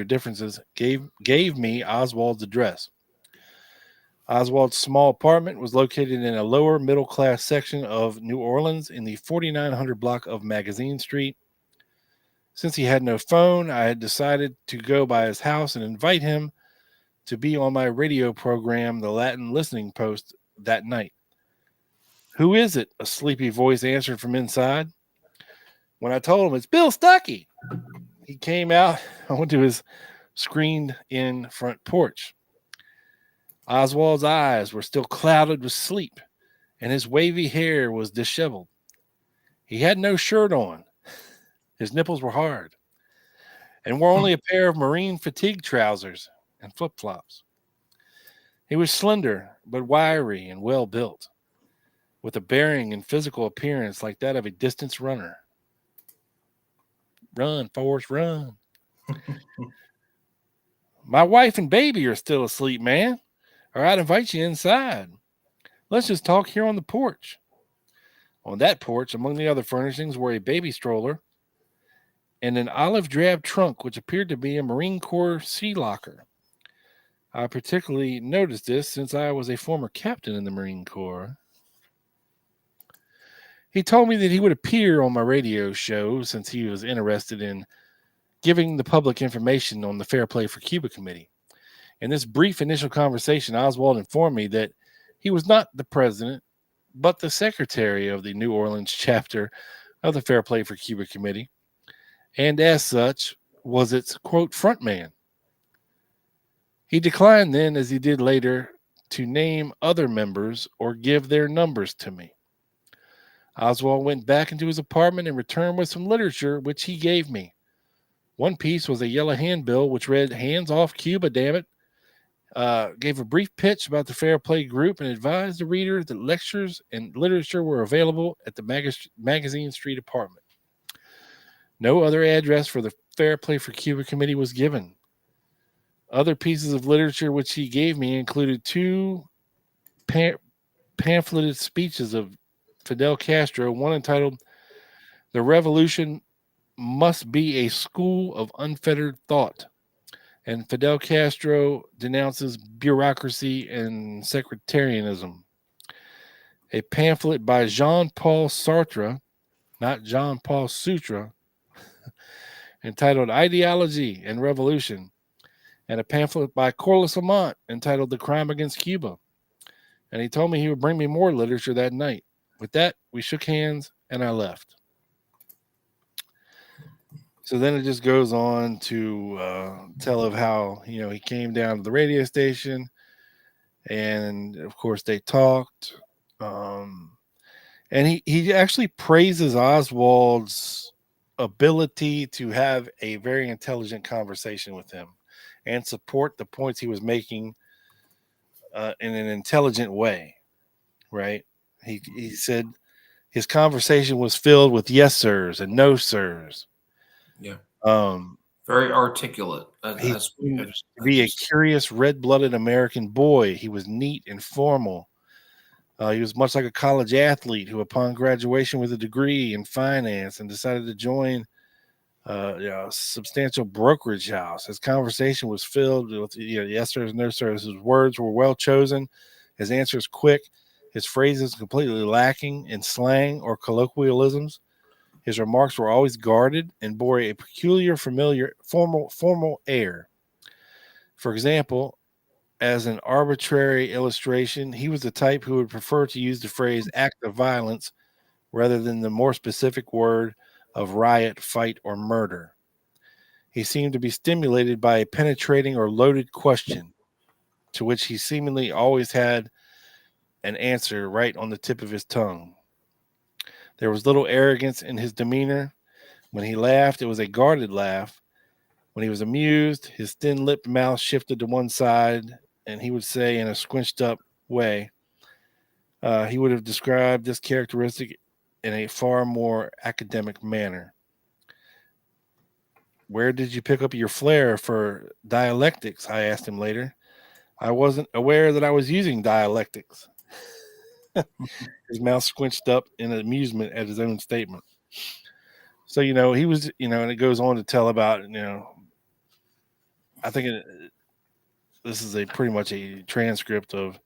differences, gave me Oswald's address. Oswald's small apartment was located in a lower middle class section of New Orleans in the 4900 block of Magazine Street. Since he had no phone, I had decided to go by his house and invite him to be on my radio program, The Latin Listening Post, that night. "Who is it?" a sleepy voice answered from inside. When I told him it's Bill Stuckey, he came out onto his screened-in front porch. Oswald's eyes were still clouded with sleep, and his wavy hair was disheveled. He had no shirt on. His nipples were hard, and wore only a pair of marine fatigue trousers and flip-flops. He was slender, but wiry and well-built, with a bearing and physical appearance like that of a distance runner. Run, Forrest, run. "My wife and baby are still asleep, man, or I'd invite you inside. Let's just talk here on the porch." On that porch, among the other furnishings, were a baby stroller and an olive drab trunk, which appeared to be a Marine Corps sea locker. I particularly noticed this since I was a former captain in the Marine Corps. He told me that he would appear on my radio show since he was interested in giving the public information on the Fair Play for Cuba Committee. In this brief initial conversation, Oswald informed me that he was not the president, but the secretary of the New Orleans chapter of the Fair Play for Cuba Committee, and as such was its, quote, front man. He declined then, as he did later, to name other members or give their numbers to me. Oswald went back into his apartment and returned with some literature, which he gave me. One piece was a yellow handbill, which read, "Hands off Cuba, damn it." Gave a brief pitch about the Fair Play group and advised the reader that lectures and literature were available at the Magazine Street apartment. No other address for the Fair Play for Cuba Committee was given. Other pieces of literature which he gave me included 2 pamphleted speeches of Fidel Castro, one entitled "The Revolution Must Be a School of Unfettered Thought," and Fidel Castro denounces bureaucracy and secretarianism. A pamphlet by Jean-Paul Sartre, not Jean-Paul Sutra, entitled "Ideology and Revolution," and a pamphlet by Corliss Amont entitled "The Crime Against Cuba." And he told me he would bring me more literature that night. With that, we shook hands and I left. So then it just goes on to tell of how, he came down to the radio station and, of course, they talked. And he actually praises Oswald's ability to have a very intelligent conversation with him and support the points he was making in an intelligent way, right? He said his conversation was filled with yes sirs and no sirs. Yeah. Very articulate. He seemed to be a curious, red-blooded American boy. He was neat and formal. He was much like a college athlete who, upon graduation with a degree in finance and decided to join a substantial brokerage house. His conversation was filled with yes sirs, no sirs. His words were well chosen. His answers quick. His phrases completely lacking in slang or colloquialisms. His remarks were always guarded and bore a peculiar, familiar, formal air. For example, as an arbitrary illustration, he was the type who would prefer to use the phrase "act of violence" rather than the more specific word of riot, fight, or murder. He seemed to be stimulated by a penetrating or loaded question, to which he seemingly always had an answer right on the tip of his tongue. There was little arrogance in his demeanor. When he laughed, it was a guarded laugh. When he was amused, his thin-lipped mouth shifted to one side, and he would say in a squinched-up way, he would have described this characteristic in a far more academic manner. "Where did you pick up your flair for dialectics?" I asked him later. "I wasn't aware that I was using dialectics." His mouth squinched up in amusement at his own statement. So, he was, and it goes on to tell about, I think this is pretty much a transcript of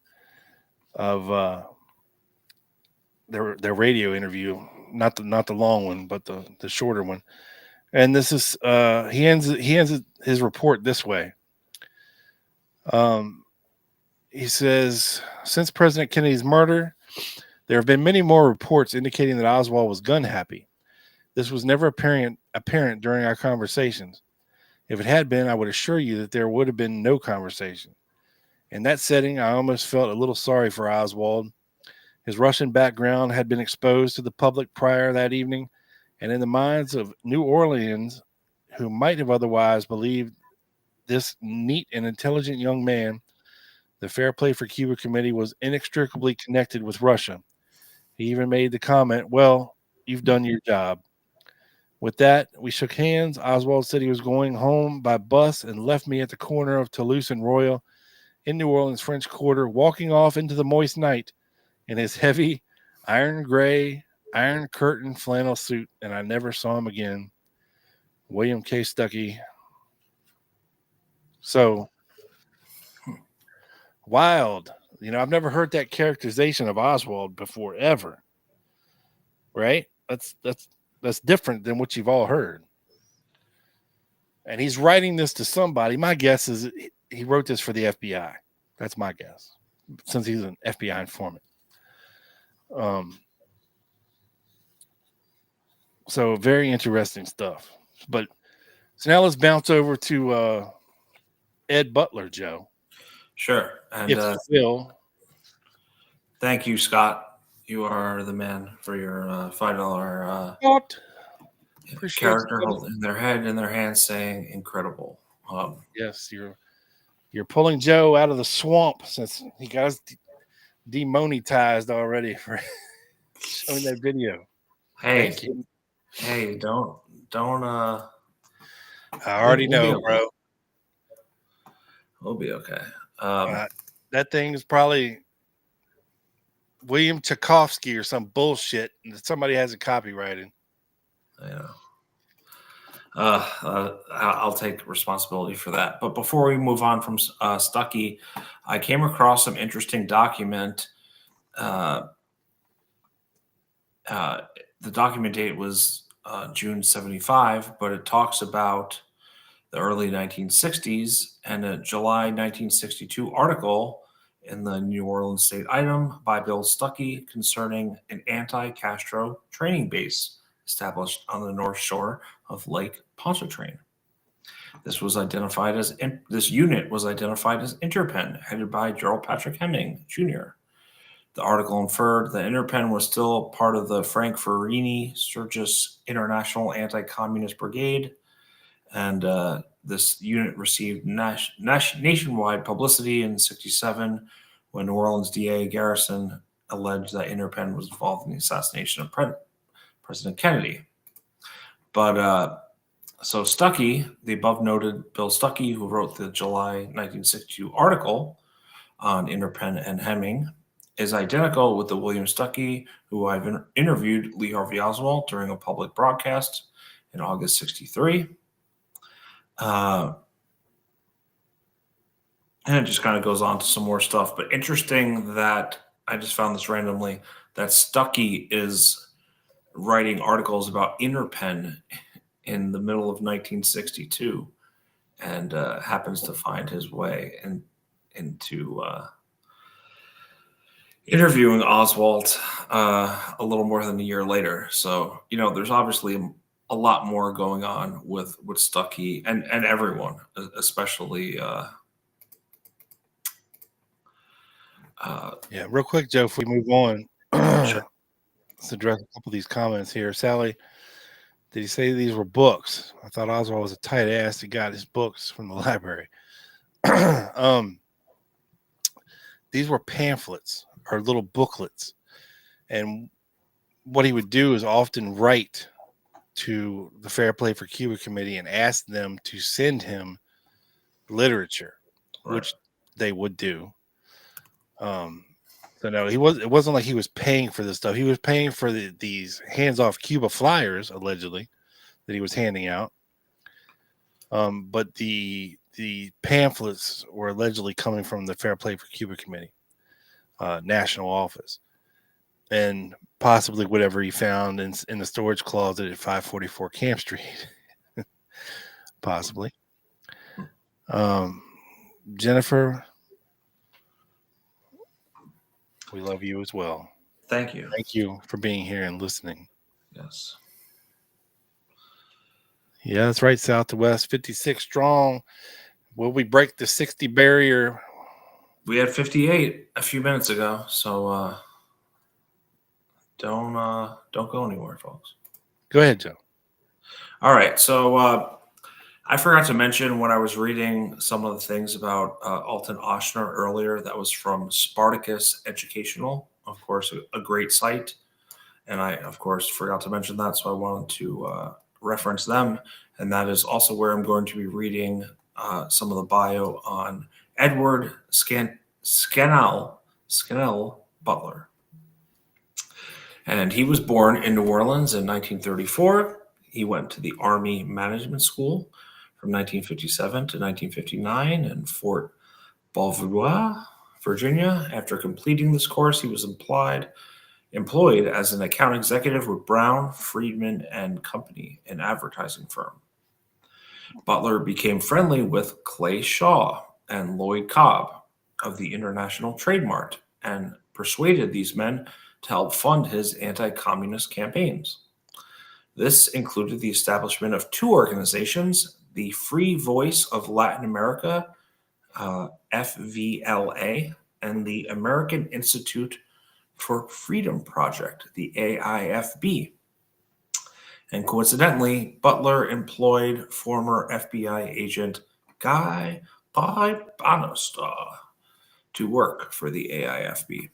their radio interview, not the long one, but the shorter one. And this is he ends his report this way. He says, "Since President Kennedy's murder, there have been many more reports indicating that Oswald was gun happy. This was never apparent during our conversations. If it had been, I would assure you that there would have been no conversation. In that setting, I almost felt a little sorry for Oswald. His Russian background had been exposed to the public prior that evening, and in the minds of New Orleans, who might have otherwise believed this neat and intelligent young man, the Fair Play for Cuba Committee was inextricably connected with Russia. He even made the comment, 'Well, you've done your job.' With that, we shook hands. Oswald said he was going home by bus and left me at the corner of Toulouse and Royal in New Orleans French Quarter, walking off into the moist night in his heavy iron gray, iron curtain flannel suit, and I never saw him again. William K. Stucky." So wild. I've never heard that characterization of Oswald before, ever. Right? That's different than what you've all heard. And he's writing this to somebody. My guess is he wrote this for the FBI. That's my guess, since he's an FBI informant. So very interesting stuff. But so now let's bounce over to Ed Butler, Joe. Sure. And if you will. Thank you, Scott. You are the man for your $5 character holding their head in their hands saying incredible. Yes, you're pulling Joe out of the swamp since he got us demonetized already for showing that video. Hey, don't Don't. I already we'll know, bro. We'll be okay. That thing is probably William Tchaikovsky or some bullshit that somebody has it copyrighted. Yeah. I'll take responsibility for that. But before we move on from Stucky, I came across some interesting document. The document date was June 75, but it talks about the early 1960s and a July 1962 article in the New Orleans State Item by Bill Stuckey concerning an anti-Castro training base established on the north shore of Lake Pontchartrain. This unit was identified as Interpen, headed by Gerald Patrick Hemming Jr. The article inferred that Interpen was still part of the Frank Ferrini Sturgis International Anti-Communist Brigade, and this unit received nationwide publicity in '67 when New Orleans DA Garrison alleged that Interpen was involved in the assassination of President Kennedy. But so Stucky, the above-noted Bill Stuckey, who wrote the July 1962 article on Interpen and Hemming, is identical with the William Stuckey, who I've interviewed Lee Harvey Oswald during a public broadcast in August '63. And it just kind of goes on to some more stuff. But interesting that I just found this randomly, that Stucky is writing articles about Interpen in the middle of 1962 and happens to find his way into interviewing Oswald a little more than a year later. So, there's obviously a lot more going on with Stucky and everyone, especially. Yeah, real quick, Joe, if we move on, Sure. let's address a couple of these comments here. Sally, did he say these were books? I thought Oswald was a tight ass that got his books from the library. These were pamphlets or little booklets. And what he would do is often write to the Fair Play for Cuba Committee and ask them to send him literature, Right. which they would do. So no, it wasn't like he was paying for this stuff. He was paying for these hands-off Cuba flyers, allegedly, that he was handing out. But the pamphlets were allegedly coming from the Fair Play for Cuba Committee, national office, and possibly whatever he found in the storage closet at 544 Camp Street, possibly. Jennifer, we love you as well. Thank you. Thank you for being here and listening. Yes. Yeah, that's right. South to West, 56 strong. Will we break the 60 barrier? We had 58 a few minutes ago, so don't go anywhere, folks. Go ahead, Joe. All right, so I forgot to mention when I was reading some of the things about Alton Ochsner earlier. That was from Spartacus Educational, of course, a great site, and I of course forgot to mention that, so I wanted to reference them, and that is also where I'm going to be reading some of the bio on Edward Scannell Butler. And he was born in New Orleans in 1934. He went to the Army Management School from 1957 to 1959 in Fort Belvoir, Virginia. After completing this course, he was employed as an account executive with Brown, Friedman and Company, an advertising firm. Butler became friendly with Clay Shaw and Lloyd Cobb of the International Trade Mart and persuaded these men to help fund his anti-communist campaigns. This included the establishment of two organizations, the Free Voice of Latin America, FVLA, and the American Institute for Freedom Project, the AIFB. And coincidentally, Butler employed former FBI agent Guy Bannister to work for the AIFB.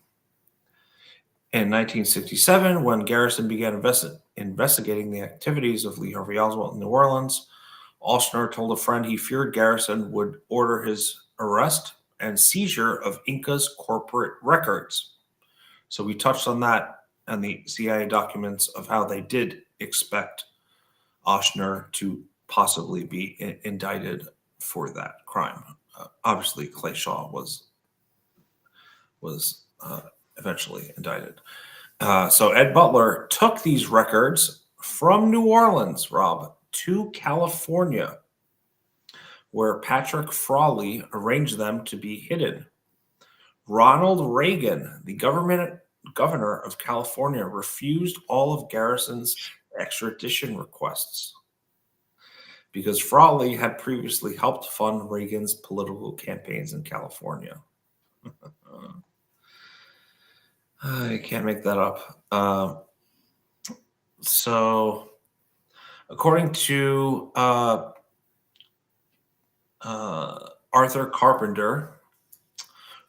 In 1967, when Garrison began investigating the activities of Lee Harvey Oswald in New Orleans, Ochsner told a friend he feared Garrison would order his arrest and seizure of INCA's corporate records. So we touched on that and the CIA documents of how they did expect Ochsner to possibly be indicted for that crime. Obviously, Clay Shaw was eventually indicted. So Ed Butler took these records from New Orleans, Rob, to California, where Patrick Frawley arranged them to be hidden. Ronald Reagan, the governor of California, refused all of Garrison's extradition requests because Frawley had previously helped fund Reagan's political campaigns in California. I can't make that up. So, according to Arthur Carpenter,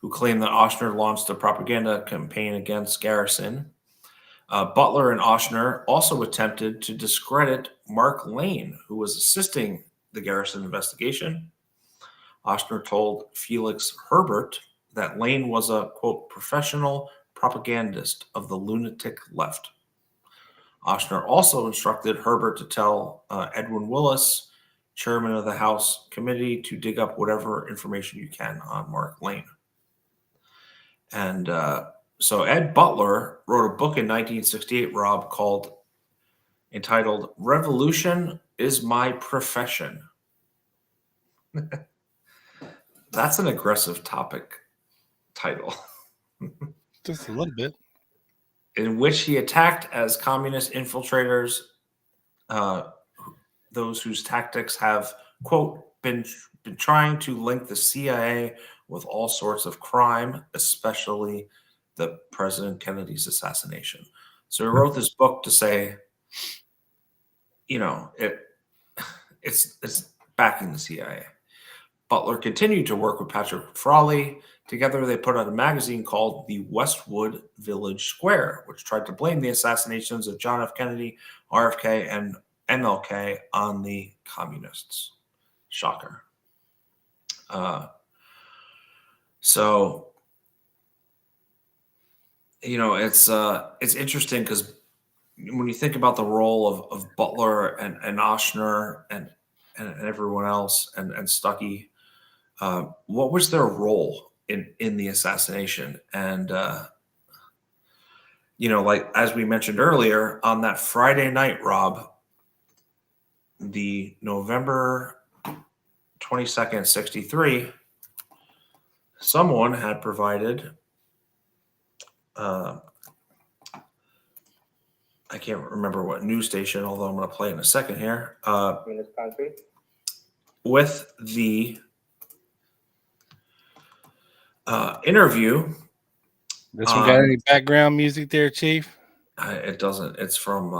who claimed that Ochsner launched a propaganda campaign against Garrison, Butler and Ochsner also attempted to discredit Mark Lane, who was assisting the Garrison investigation. Ochsner told Felix Herbert that Lane was a, quote, professional propagandist of the lunatic left. Ochsner also instructed Herbert to tell Edwin Willis, chairman of the House Committee, to dig up whatever information you can on Mark Lane. And so Ed Butler wrote a book in 1968, Rob, entitled Revolution is My Profession. That's an aggressive topic title. Just a little bit. In which he attacked as communist infiltrators those whose tactics have, quote, been trying to link the CIA with all sorts of crime, especially the President Kennedy's assassination. So he wrote this book to say, it's backing the CIA. Butler continued to work with Patrick Frawley. Together, they put out a magazine called The Westwood Village Square, which tried to blame the assassinations of John F. Kennedy, RFK, and MLK on the communists. Shocker. It's interesting because when you think about the role of Butler and Ochsner and everyone else and Stucky, what was their role in the assassination? And like as we mentioned earlier, on that Friday night, Rob, the November 22nd, 1963, someone had provided, I can't remember what news station, although I'm going to play in a second here, with the interview. This one got any background music there, Chief? It doesn't. It's from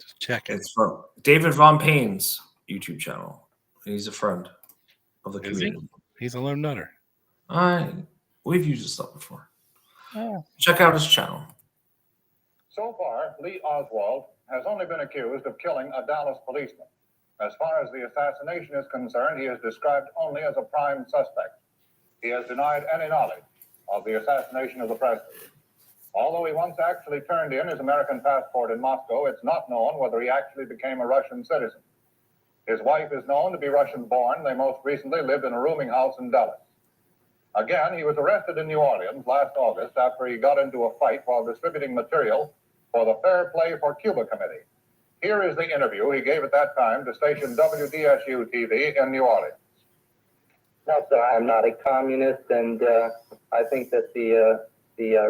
just check it. It's from David Von Payne's YouTube channel. He's a friend of the community. He's a lone nutter. We've used this stuff before. Oh. Check out his channel. So far, Lee Oswald has only been accused of killing a Dallas policeman. As far as the assassination is concerned, he is described only as a prime suspect. He has denied any knowledge of the assassination of the president. Although he once actually turned in his American passport in Moscow, it's not known whether he actually became a Russian citizen. His wife is known to be Russian-born. They most recently lived in a rooming house in Dallas. Again, he was arrested in New Orleans last August after he got into a fight while distributing material for the Fair Play for Cuba Committee. Here is the interview he gave at that time to station WDSU-TV in New Orleans. No, sir, I'm not a communist, and I think that the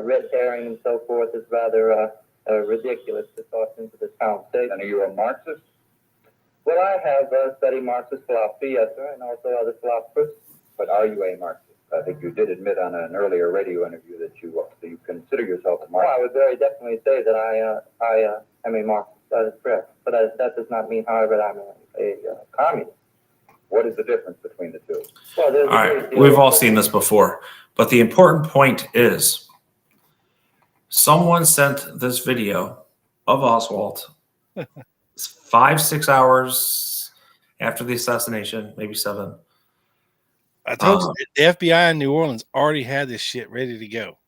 red herring and so forth is rather ridiculous to toss into the conversation. And are you a Marxist? Well, I have studied Marxist philosophy, yes, sir, and also other philosophers. But are you a Marxist? I think you did admit on an earlier radio interview that you consider yourself a Marxist. Well, I would very definitely say that I am a Marxist. That is correct. But that does not mean, however, that I'm a communist. What is the difference between the two? Well, all right, we've all seen this before, but the important point is Someone sent this video of Oswald 5-6 hours after the assassination, maybe 7. I told you, the FBI in New Orleans already had this shit ready to go.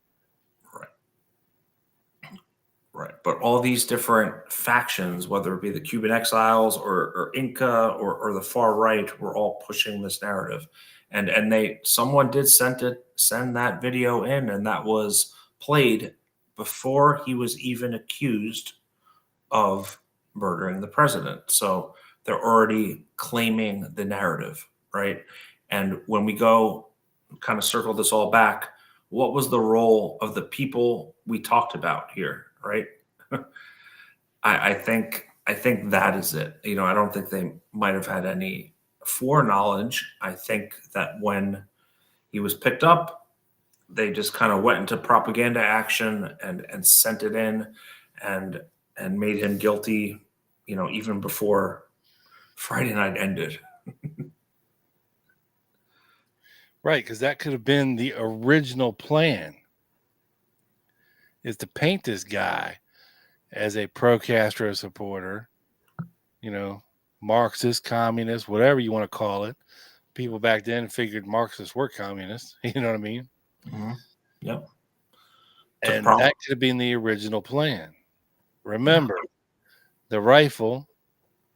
Right. But all these different factions, whether it be the Cuban exiles or Inca or the far right, were all pushing this narrative. And someone did send that video in, and that was played before he was even accused of murdering the president. So they're already claiming the narrative, right? And when we go kind of circle this all back, what was the role of the people we talked about here, right? I think that is it. You know, I don't think they might have had any foreknowledge. I think that when he was picked up, they just kind of went into propaganda action and sent it in and made him guilty, you know, even before Friday night ended. Right, because that could have been the original plan, is to paint this guy as a pro-Castro supporter, you know, Marxist, communist, whatever you want to call it. People back then figured Marxists were communists. You know what I mean? Mm-hmm. Yep. And that could have been the original plan. Remember, the rifle,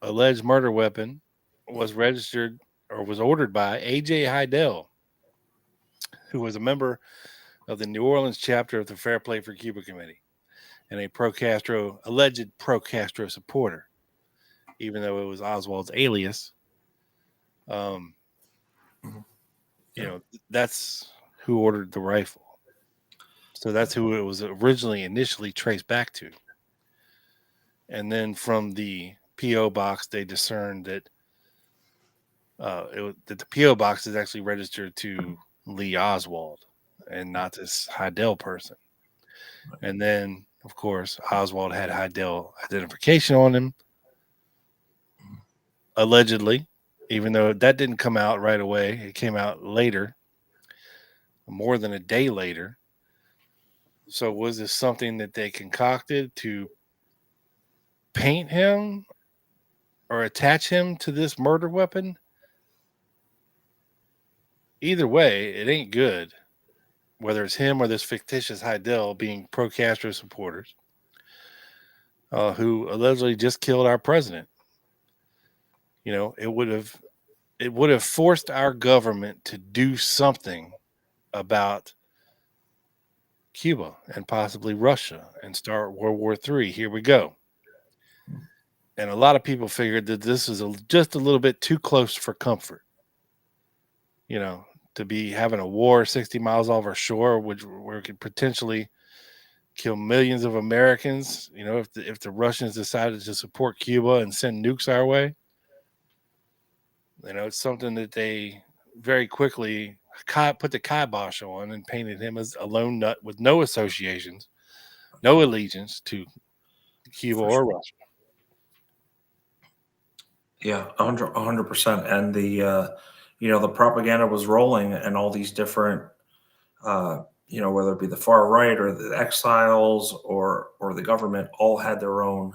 alleged murder weapon, was registered or was ordered by A.J. Heidel, who was a member of the New Orleans chapter of the Fair Play for Cuba Committee and a alleged pro-Castro supporter, even though it was Oswald's alias. You know, that's who ordered the rifle. So that's who it was initially traced back to. And then from the P.O. box, they discerned that that the P.O. box is actually registered to Lee Oswald and not this Heidel person. And then, of course, Oswald had Heidel identification on him, allegedly, even though that didn't come out right away. It came out later, more than a day later. So was this something that they concocted to paint him or attach him to this murder weapon? Either way, it ain't good, whether it's him or this fictitious Heidel being pro-Castro supporters who allegedly just killed our president. You know, it would have forced our government to do something about Cuba and possibly Russia and start World War III. Here we go. And a lot of people figured that this is just a little bit too close for comfort. You know, to be having a war 60 miles off our shore, where it could potentially kill millions of Americans. You know, if the Russians decided to support Cuba and send nukes our way, you know, it's something that they very quickly put the kibosh on and painted him as a lone nut with no associations, no allegiance to Cuba or Russia. Yeah, 100%. And the you know, the propaganda was rolling, and all these different you know, whether it be the far right or the exiles or the government, all had their own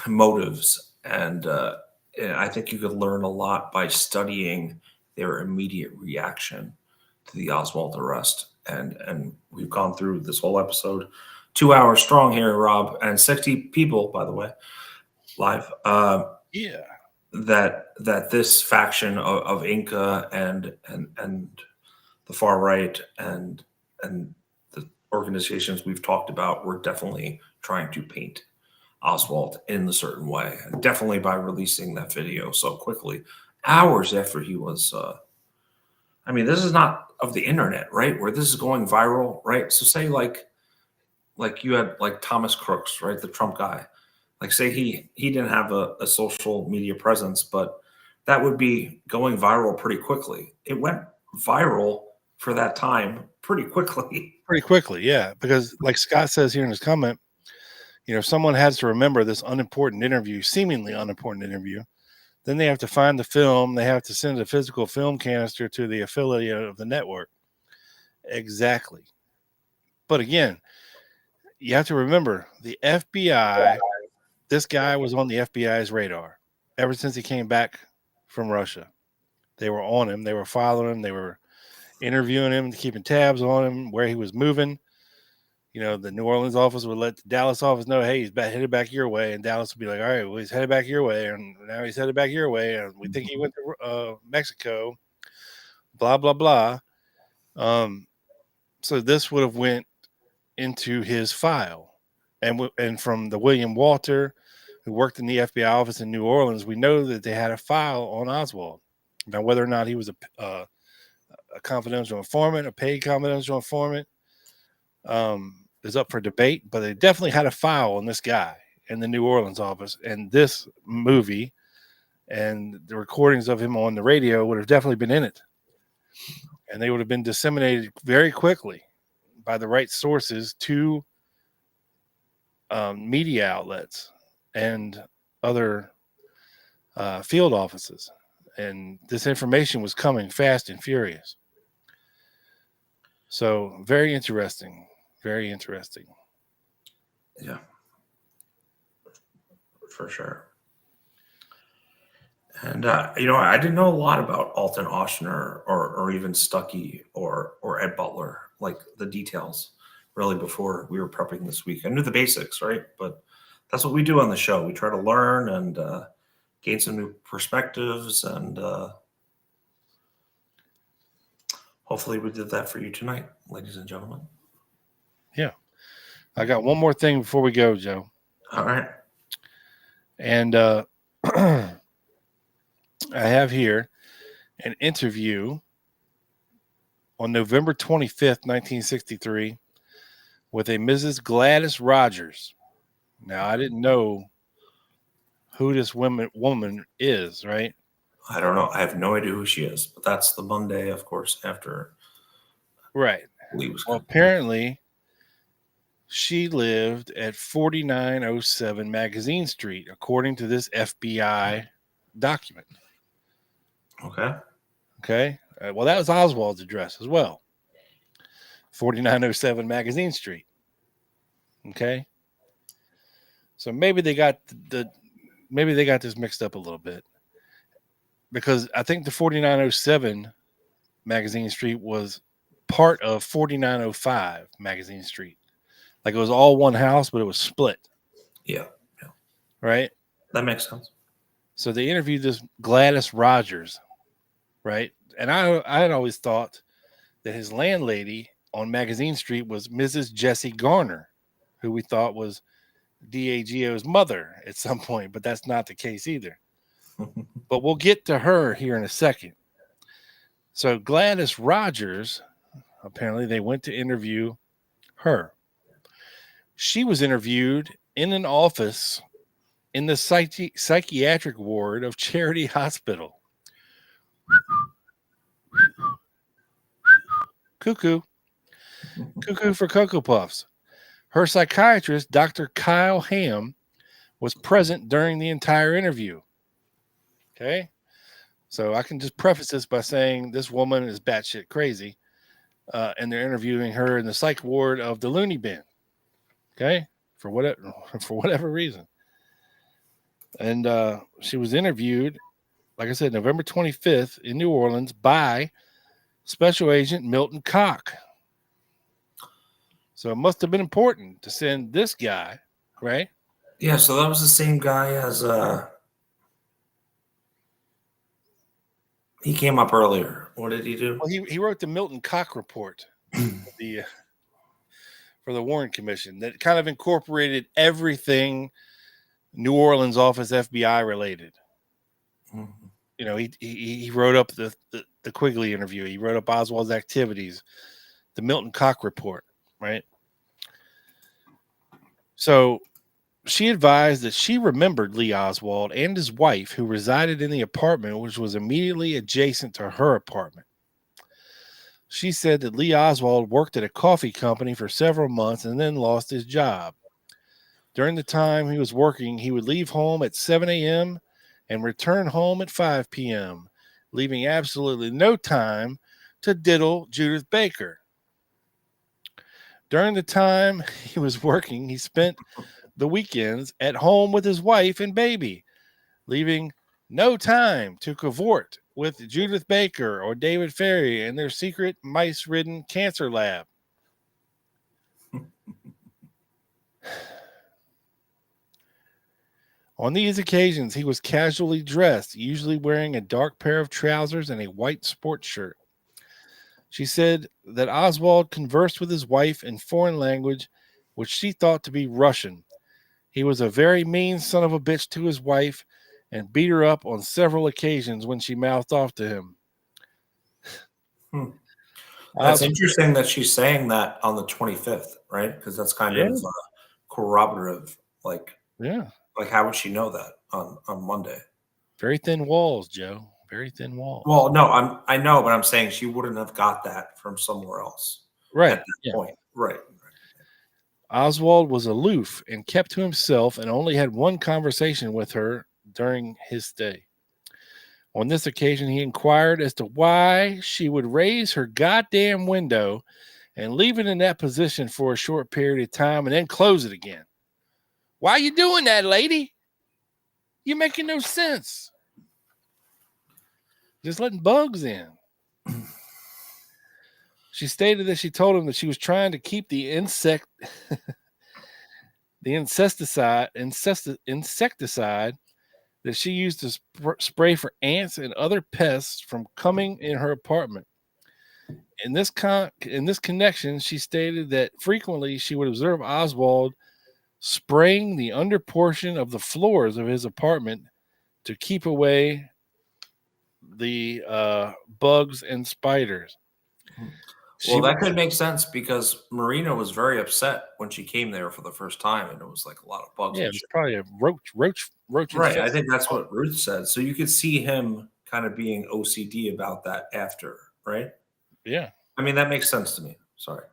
motives. And I think you could learn a lot by studying their immediate reaction to the Oswald arrest. And we've gone through this whole episode, 2 hours strong here, Rob, and 60 people, by the way, live. Yeah. That this faction of Inca and the far right and the organizations we've talked about were definitely trying to paint Oswald in a certain way, and definitely by releasing that video so quickly, hours after he was. I mean, this is not of the internet, right? Where this is going viral, right? So say like you had like Thomas Crooks, right, the Trump guy. Like say he didn't have a social media presence, but that would be going viral pretty quickly. It went viral for that time pretty quickly. Pretty quickly, yeah. Because like Scott says here in his comment, you know, if someone has to remember this unimportant interview, seemingly unimportant interview, then they have to find the film. They have to send a physical film canister to the affiliate of the network. Exactly. But again, you have to remember the FBI. This guy was on the FBI's radar ever since he came back from Russia. They were on him. They were following him. They were interviewing him, keeping tabs on him, where he was moving. You know, the New Orleans office would let the Dallas office know, hey, he's headed back your way. And Dallas would be like, all right, well, he's headed back your way. And now he's headed back your way. And we think he went to Mexico, blah, blah, blah. So this would have went into his file. And from the William Walter, who worked in the FBI office in New Orleans, we know that they had a file on Oswald. Now, whether or not he was a confidential informant, a paid confidential informant, is up for debate, but they definitely had a file on this guy in the New Orleans office, and this movie and the recordings of him on the radio would have definitely been in it, and they would have been disseminated very quickly by the right sources to media outlets and other field offices, and this information was coming fast and furious. So very interesting. Very interesting. Yeah, for sure. And, I didn't know a lot about Alton Ochsner or even Stucky or Ed Butler, like the details, really, before we were prepping this week. I knew the basics, right? But that's what we do on the show. We try to learn and gain some new perspectives, and hopefully we did that for you tonight, ladies and gentlemen. Yeah. I got one more thing before we go, Joe. All right. And I have here an interview on November 25th, 1963, with a Mrs. Gladys Rogers. Now, I didn't know who this woman is, right? I don't know. I have no idea who she is, but that's the Monday, of course, after. Right. Well, apparently, she lived at 4907 Magazine Street, according to this FBI document. Okay. Okay. Well, that was Oswald's address as well. 4907 Magazine Street. Okay. So maybe they got this mixed up a little bit, because I think the 4907 Magazine Street was part of 4905 Magazine Street. Like it was all one house, but it was split. Yeah. Right? That makes sense. So they interviewed this Gladys Rogers, right? And I had always thought that his landlady on Magazine Street was Mrs. Jessie Garner, who we thought was DAGO's mother at some point, but that's not the case either. But we'll get to her here in a second. So Gladys Rogers, apparently they went to interview her. She was interviewed in an office in the psychiatric ward of Charity Hospital. Cuckoo. Cuckoo for Cocoa Puffs. Her psychiatrist, Dr. Kyle Ham, was present during the entire interview. Okay? So I can just preface this by saying this woman is batshit crazy, and they're interviewing her in the psych ward of the Looney Bin. Okay? For whatever reason. And she was interviewed, like I said, November 25th in New Orleans by Special Agent Milton Koch. So it must have been important to send this guy, right? Yeah, so that was the same guy as he came up earlier. What did he do? Well, he wrote the Milton Koch report for the Warren Commission that kind of incorporated everything New Orleans office FBI related. Mm-hmm. You know, he wrote up the Quigley interview. He wrote up Oswald's activities, the Milton Koch report, right? So she advised that she remembered Lee Oswald and his wife, who resided in the apartment, which was immediately adjacent to her apartment. She said that Lee Oswald worked at a coffee company for several months and then lost his job. During the time he was working, he would leave home at 7 a.m. and return home at 5 p.m., leaving absolutely no time to diddle Judith Baker. During the time he was working, he spent the weekends at home with his wife and baby, leaving no time to cavort with Judith Baker or David Ferry in their secret mice-ridden cancer lab. On these occasions, he was casually dressed, usually wearing a dark pair of trousers and a white sports shirt. She said that Oswald conversed with his wife in foreign language, which she thought to be Russian. He was a very mean son of a bitch to his wife and beat her up on several occasions when she mouthed off to him. That's interesting that she's saying that on the 25th, right? Because that's kind of corroborative. Like how would she know that on Monday? Very thin walls, Joe. Very thin walls. Well, no, I know, but I'm saying she wouldn't have got that from somewhere else. Right. At that point. Right. Oswald was aloof and kept to himself and only had one conversation with her during his stay. On this occasion, he inquired as to why she would raise her goddamn window and leave it in that position for a short period of time and then close it again. Why are you doing that, lady? You're making no sense. Just letting bugs in. She stated that she told him that she was trying to keep the insecticide that she used to spray for ants and other pests from coming in her apartment. In this connection, she stated that frequently she would observe Oswald spraying the under portion of the floors of his apartment to keep away the bugs and spiders. Well, that could make sense because Marina was very upset when she came there for the first time, and it was like a lot of bugs. Yeah, it was probably a roach. Right, I think that's what Ruth said. So you could see him kind of being OCD about that after, right? Yeah. I mean, that makes sense to me. Sorry.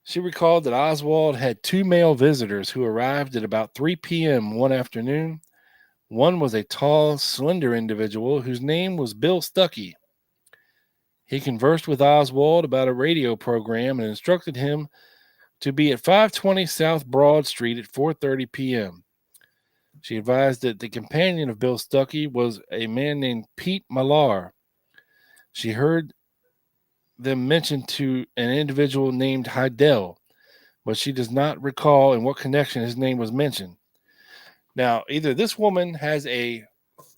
She recalled that Oswald had two male visitors who arrived at about 3 p.m. one afternoon. One was a tall, slender individual whose name was Bill Stuckey. He conversed with Oswald about a radio program and instructed him to be at 520 South Broad Street at 4:30 p.m. She advised that the companion of Bill Stuckey was a man named Pete Millar. She heard them mention to an individual named Heidel, but she does not recall in what connection his name was mentioned. Now, either this woman has a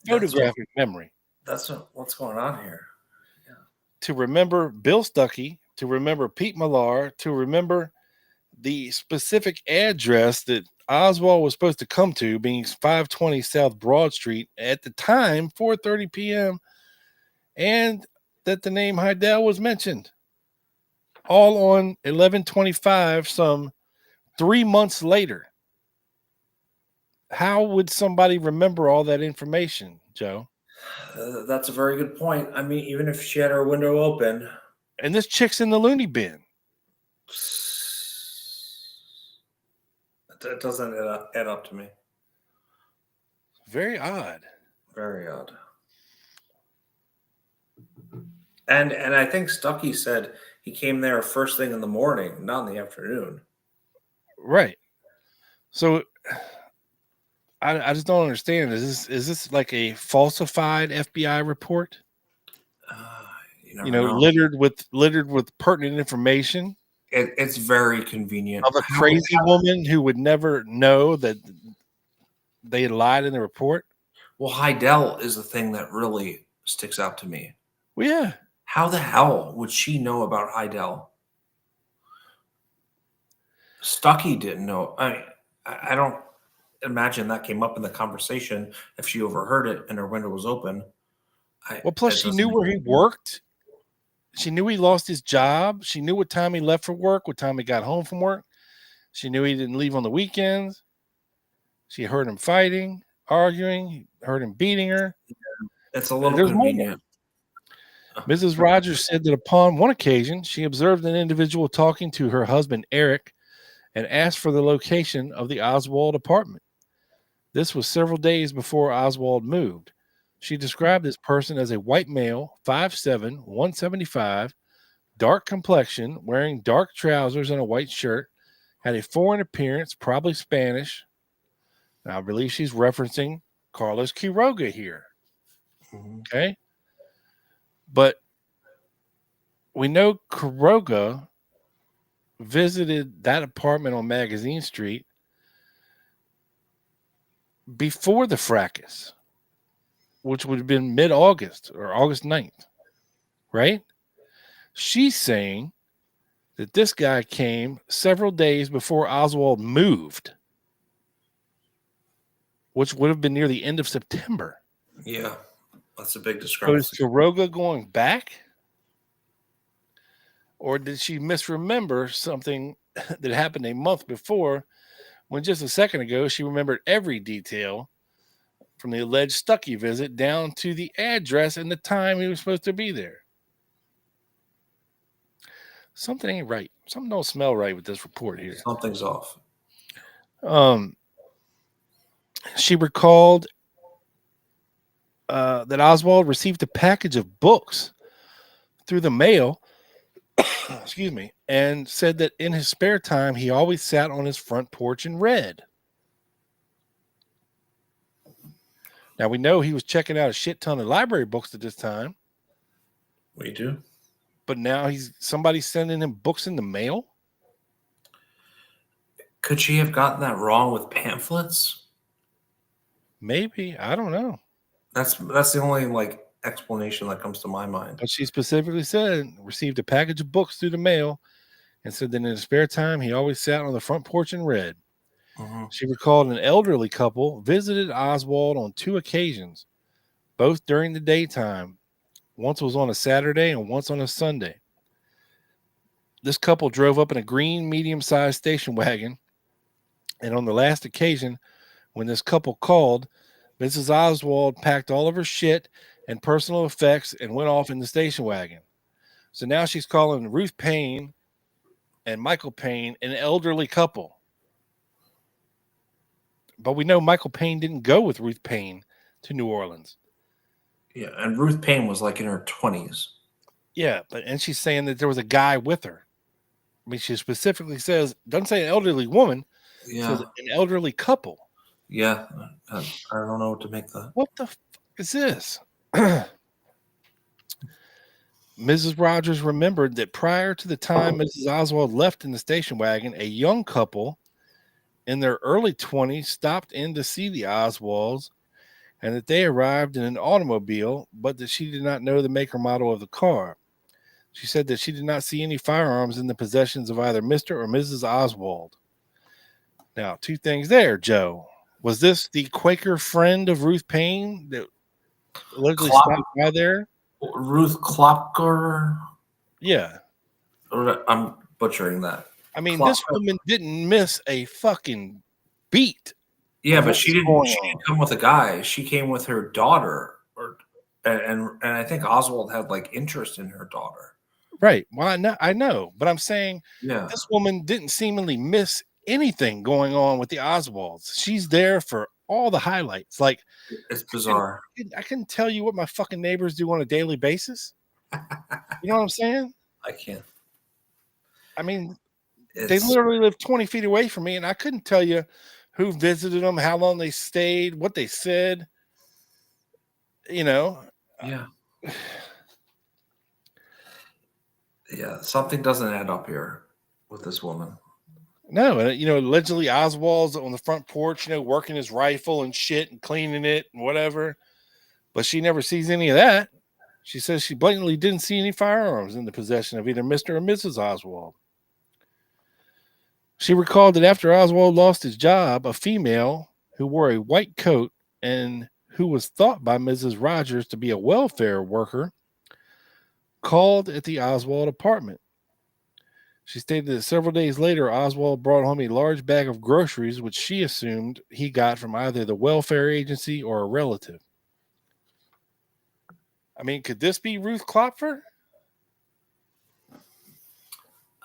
photographic memory. That's what's going on here. To remember Bill Stuckey, to remember Pete Millar, to remember the specific address that Oswald was supposed to come to, being 520 South Broad Street at the time, 4:30 p.m., and that the name Heidel was mentioned. All on 11/25, some 3 months later. How would somebody remember all that information, Joe? That's a very good point. I mean, even if she had her window open. And this chick's in the loony bin. That doesn't add up to me. Very odd. Very odd. And I think Stucky said he came there first thing in the morning, not in the afternoon. Right. So I just don't understand. Is this like a falsified FBI report? Littered with pertinent information. It's very convenient. Of a crazy woman who would never know that they lied in the report. Well, Heidel is the thing that really sticks out to me. Well, yeah. How the hell would she know about Heidel? Stucky didn't know. I don't imagine that came up in the conversation if she overheard it and her window was open. Plus she knew where he worked. She knew he lost his job. She knew what time he left for work, what time he got home from work. She knew he didn't leave on the weekends. She heard him fighting, arguing, heard him beating her. It's a little convenient. Mrs. Rogers said that upon one occasion, she observed an individual talking to her husband, Eric, and asked for the location of the Oswald apartment. This was several days before Oswald moved. She described this person as a white male, 5'7", 175, dark complexion, wearing dark trousers and a white shirt, had a foreign appearance, probably Spanish. Now, I believe she's referencing Carlos Quiroga here. Okay. But we know Quiroga visited that apartment on Magazine Street before the fracas, which would have been mid-August or August 9th, right? She's saying that this guy came several days before Oswald moved, which would have been near the end of September. Yeah, that's a big So is discrepancy. Quiroga going back? Or did she misremember something that happened a month before when just a second ago she remembered every detail from the alleged Stucky visit down to the address and the time he was supposed to be there? Something ain't right. Something don't smell right with this report here. Something's off. She recalled that Oswald received a package of books through the mail, excuse me, and said that in his spare time, he always sat on his front porch and read. Now, we know he was checking out a shit ton of library books at this time. We do. But now somebody's sending him books in the mail? Could she have gotten that wrong with pamphlets? Maybe. I don't know. That's the only explanation that comes to my mind. But she specifically said received a package of books through the mail and said that in his spare time, he always sat on the front porch and read. She recalled an elderly couple visited Oswald on 2 occasions, both during the daytime. Once was on a Saturday and once on a Sunday. This couple drove up in a green medium-sized station wagon, and on the last occasion, when this couple called, Mrs. Oswald packed all of her shit and personal effects and went off in the station wagon. So now she's calling Ruth Payne and Michael Payne an elderly couple. But we know Michael Payne didn't go with Ruth Payne to New Orleans. Yeah, and Ruth Payne was in her 20s. Yeah, and she's saying that there was a guy with her. I mean, she specifically doesn't say an elderly woman. Yeah. Says an elderly couple. Yeah, I don't know what to make that. What the fuck is this? Mrs. Rogers remembered that prior to the time Mrs. Oswald left in the station wagon, a young couple in their early 20s stopped in to see the Oswalds, and that they arrived in an automobile, but that she did not know the make or model of the car. She said that she did not see any firearms in the possessions of either Mr. or Mrs. Oswald. Now, 2 things there, Joe. Was this the Quaker friend of Ruth Payne that allegedly stopped by there? Ruth Klopker? Yeah. I'm butchering that. I mean, this woman didn't miss a fucking beat. Yeah, but she didn't come with a guy. She came with her daughter, and I think Oswald had interest in her daughter. Right. Well, I know, but I'm saying this woman didn't seemingly miss anything going on with the Oswalds. She's there for all the highlights. It's bizarre. I couldn't tell you what my fucking neighbors do on a daily basis. You know what I'm saying? I can't. I mean, they literally live 20 feet away from me, and I couldn't tell you who visited them, how long they stayed, what they said. Yeah. Yeah, something doesn't add up here with this woman. No, allegedly Oswald's on the front porch, working his rifle and shit and cleaning it and whatever. But she never sees any of that. She says she blatantly didn't see any firearms in the possession of either Mr. or Mrs. Oswald. She recalled that after Oswald lost his job, a female who wore a white coat and who was thought by Mrs. Rogers to be a welfare worker called at the Oswald apartment. She stated that several days later, Oswald brought home a large bag of groceries, which she assumed he got from either the welfare agency or a relative. I mean, could this be Ruth Klopfer?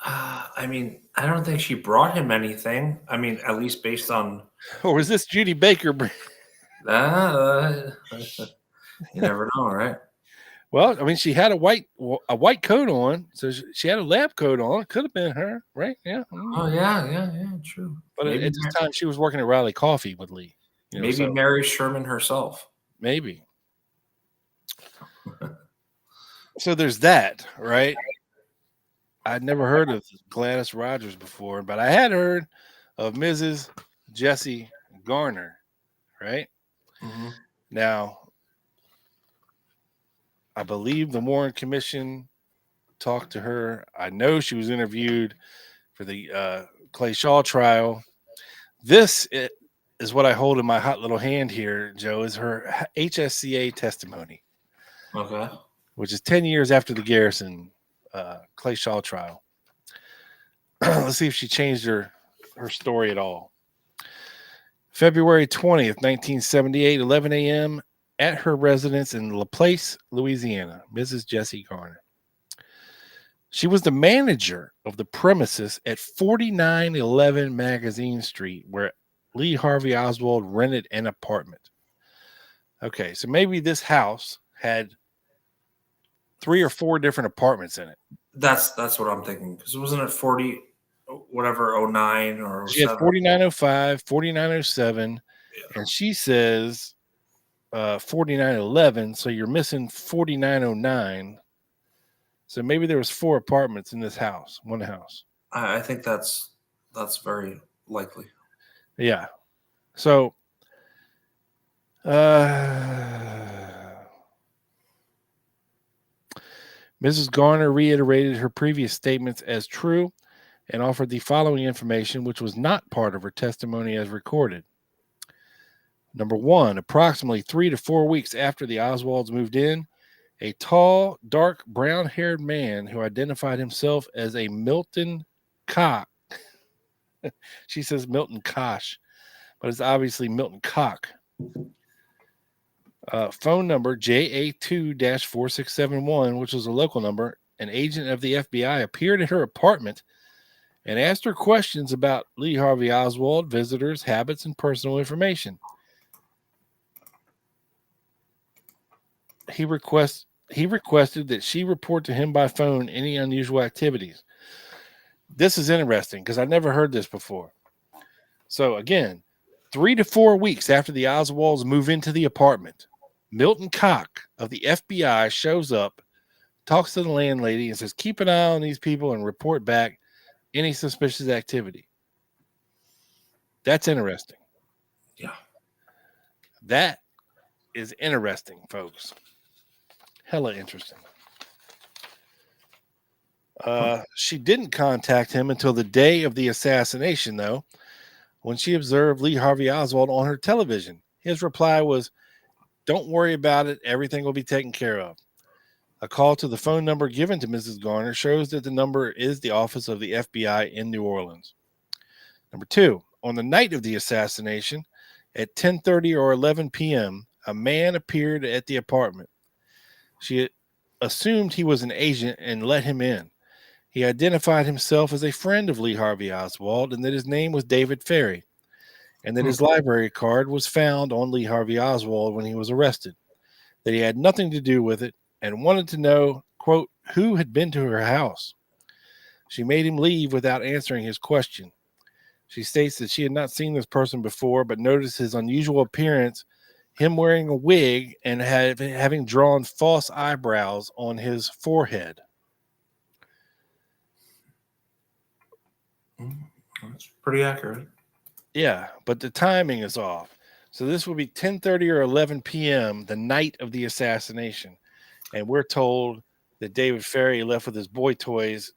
I mean, I don't think she brought him anything. I mean, at least based on. Or was this Judy Baker? You never know, right? Well, I mean, she had a white coat on, so she had a lab coat on. It could have been her, right? Yeah. Oh yeah, true. But at this time, she was working at Riley Coffee with Lee. Maybe Mary Sherman herself. Maybe. So there's that, right? I'd never heard of Gladys Rogers before, but I had heard of Mrs. Jessie Garner, right? Mm-hmm. Now, I believe the Warren Commission talked to her. I know she was interviewed for the Clay Shaw trial. This is what I hold in my hot little hand here, Joe, is her HSCA testimony. Okay. Which is 10 years after the Garrison Clay Shaw trial. Let's see if she changed her story at all. February 20th, 1978, 11 a.m., at her residence in LaPlace, Louisiana, Mrs. Jessie Garner. She was the manager of the premises at 4911 Magazine Street, where Lee Harvey Oswald rented an apartment. Okay, so maybe this house had 3 or 4 different apartments in it. That's what I'm thinking. Because wasn't it 40, whatever, 09 or 07? She had 4905, 4907, and she says 4911. So you're missing 4909. So maybe there was 4 apartments in this house, one house. I think that's very likely. Yeah. So Mrs. Garner reiterated her previous statements as true and offered the following information, which was not part of her testimony as recorded. Number 1, approximately 3 to 4 weeks after the Oswalds moved in, a tall, dark, brown-haired man who identified himself as a Milton Cock. She says Milton Kosh, but it's obviously Milton Cock. Phone number JA2-4671, which was a local number. An agent of the FBI appeared at her apartment and asked her questions about Lee Harvey Oswald, visitors, habits, and personal information. He requested that she report to him by phone any unusual activities. This is interesting because I never heard this before. So again, 3 to 4 weeks after the Oswalds move into the apartment, Milton Cock of the FBI shows up, talks to the landlady, and says, keep an eye on these people and report back any suspicious activity. That's interesting. Yeah. That is interesting, folks. Hella interesting. She didn't contact him until the day of the assassination, though, when she observed Lee Harvey Oswald on her television. His reply was, don't worry about it. Everything will be taken care of. A call to the phone number given to Mrs. Garner shows that the number is the office of the FBI in New Orleans. Number 2, on the night of the assassination, at 10:30 or 11 p.m., a man appeared at the apartment. She assumed he was an agent and let him in. He identified himself as a friend of Lee Harvey Oswald and that his name was David Ferry, and that his library card was found on Lee Harvey Oswald when he was arrested, that he had nothing to do with it and wanted to know, quote, who had been to her house. She made him leave without answering his question. She states that she had not seen this person before, but noticed his unusual appearance, him wearing a wig and having drawn false eyebrows on his forehead. That's pretty accurate. Yeah, but the timing is off. So this would be 10:30 or 11 p.m. the night of the assassination. And we're told that David Ferry left with his boy toys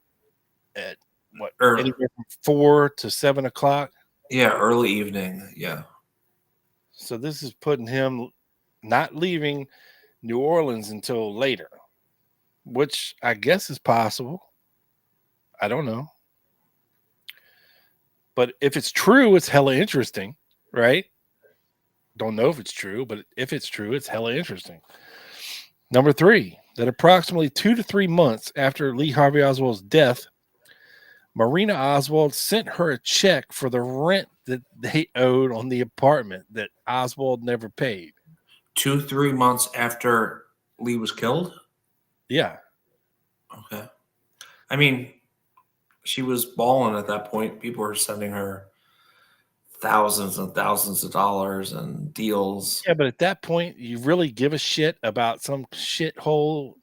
at what? Anywhere from 4 to 7 o'clock? Yeah, early evening. Yeah. So this is putting him not leaving New Orleans until later, which I guess is possible. I don't know. But if it's true, it's hella interesting, right? Don't know if it's true, but if it's true, it's hella interesting. Number 3, that approximately 2 to 3 months after Lee Harvey Oswald's death, Marina Oswald sent her a check for the rent that they owed on the apartment that Oswald never paid. 2-3 months after Lee was killed? Yeah. Okay. I mean, she was balling at that point. People were sending her thousands and thousands of dollars and deals. Yeah, but at that point, you really give a shit about some shithole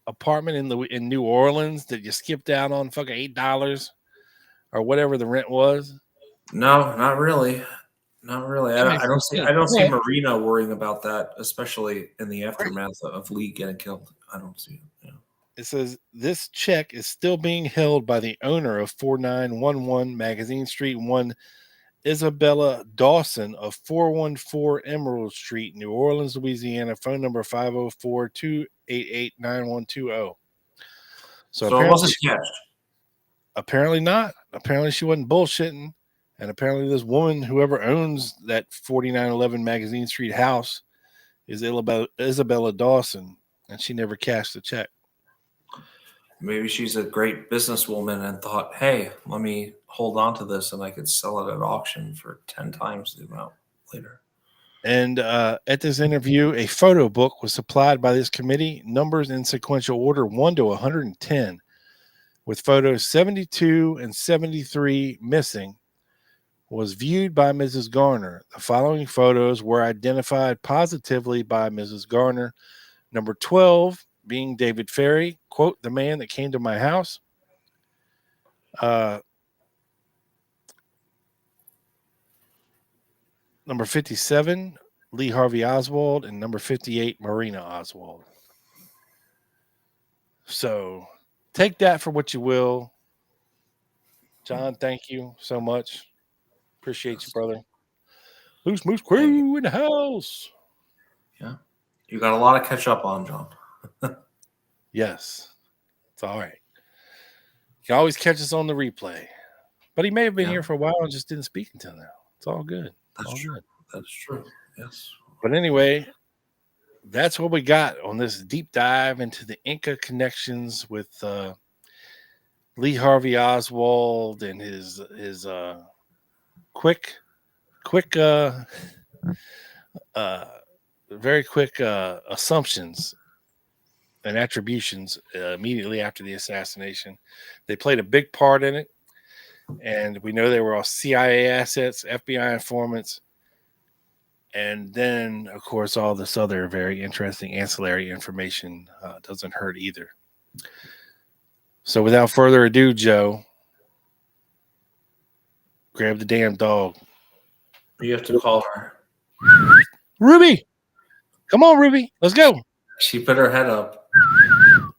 apartment in New Orleans that you skipped out on fucking $8 or whatever the rent was? No, not really. Not really. That makes I no don't see. sense. I don't see But Marina worrying about that, especially in the aftermath of Lee getting killed. I don't see it. Yeah. it says this check is still being held by the owner of 4911 Magazine Street, one Isabella Dawson of 414 Emerald Street, New Orleans, Louisiana. Phone number 504-288-9120. So So it wasn't cash. apparently not. Apparently she wasn't bullshitting. And apparently this woman, whoever owns that 4911 Magazine Street house, is Isabella Dawson, and she never cashed the check. Maybe she's a great businesswoman and thought, hey, let me hold on to this and I could sell it at auction for 10 times the amount later. And at this interview, a photo book was supplied by this committee, numbers in sequential order 1 to 110, with photos 72 and 73 missing, was viewed by Mrs. Garner. The following photos were identified positively by Mrs. Garner. Number 12 being David Ferry, quote, the man that came to my house. Number 57, Lee Harvey Oswald, and number 58, Marina Oswald. So take that for what you will. John, thank you so much. Appreciate you, brother. Loose Moose Crew in the house. Yeah. You got a lot to catch up on, John. Yes. It's all right. You can always catch us on the replay. But he may have been here for a while and just didn't speak until now. It's all good. That's all true. good. That's true. Yes. But anyway, that's what we got on this deep dive into the Inca connections with Lee Harvey Oswald and his quick very quick assumptions and attributions immediately after the assassination. They played a big part in it, and we know they were all CIA assets, FBI informants, and then, of course, all this other very interesting ancillary information doesn't hurt either. So without further ado, Joe, grab the damn dog. You have to call her. Ruby! Come on, Ruby. Let's go. She put her head up.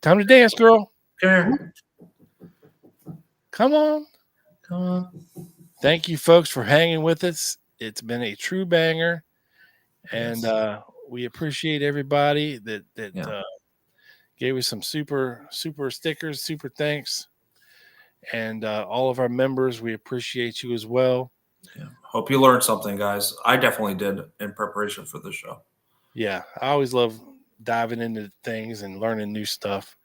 Time to dance, girl. Come here. Come on. Come on. Thank you, folks, for hanging with us. It's been a true banger. And we appreciate everybody that gave us some super stickers, super thanks. And all of our members, we appreciate you as well. Yeah. Hope you learned something, guys. I definitely did in preparation for the show. Yeah, I always love diving into things and learning new stuff.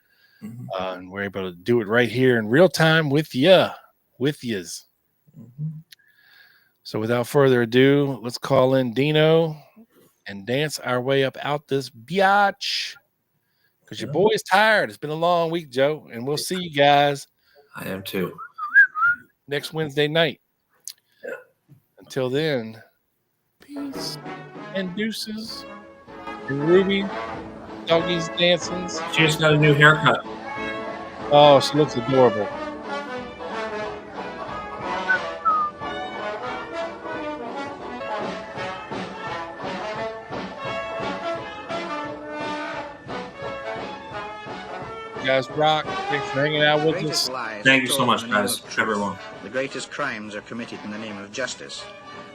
Mm-hmm. And we're able to do it right here in real time with yous. Mm-hmm. So without further ado, let's call in Dino and dance our way up out this biatch. Because your boy's tired. It's been a long week, Joe. And we'll see you guys. I am too. Next Wednesday night. Yeah. Until then, peace and deuces. And Ruby, doggies dancing. She just got a new haircut. Oh, she looks adorable. You guys rock. Thanks for hanging out with us. Thank you so much, guys. Everyone. The greatest crimes are committed in the name of justice.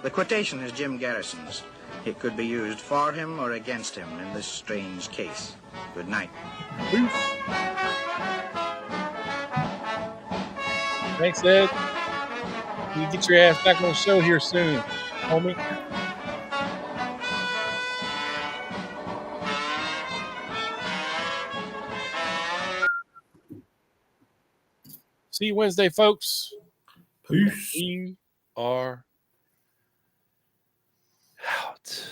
The quotation is Jim Garrison's. It could be used for him or against him in this strange case. Good night. Peace. Thanks, Ed. You get your ass back on the show here soon, homie. See you Wednesday, folks. Peace. We are out.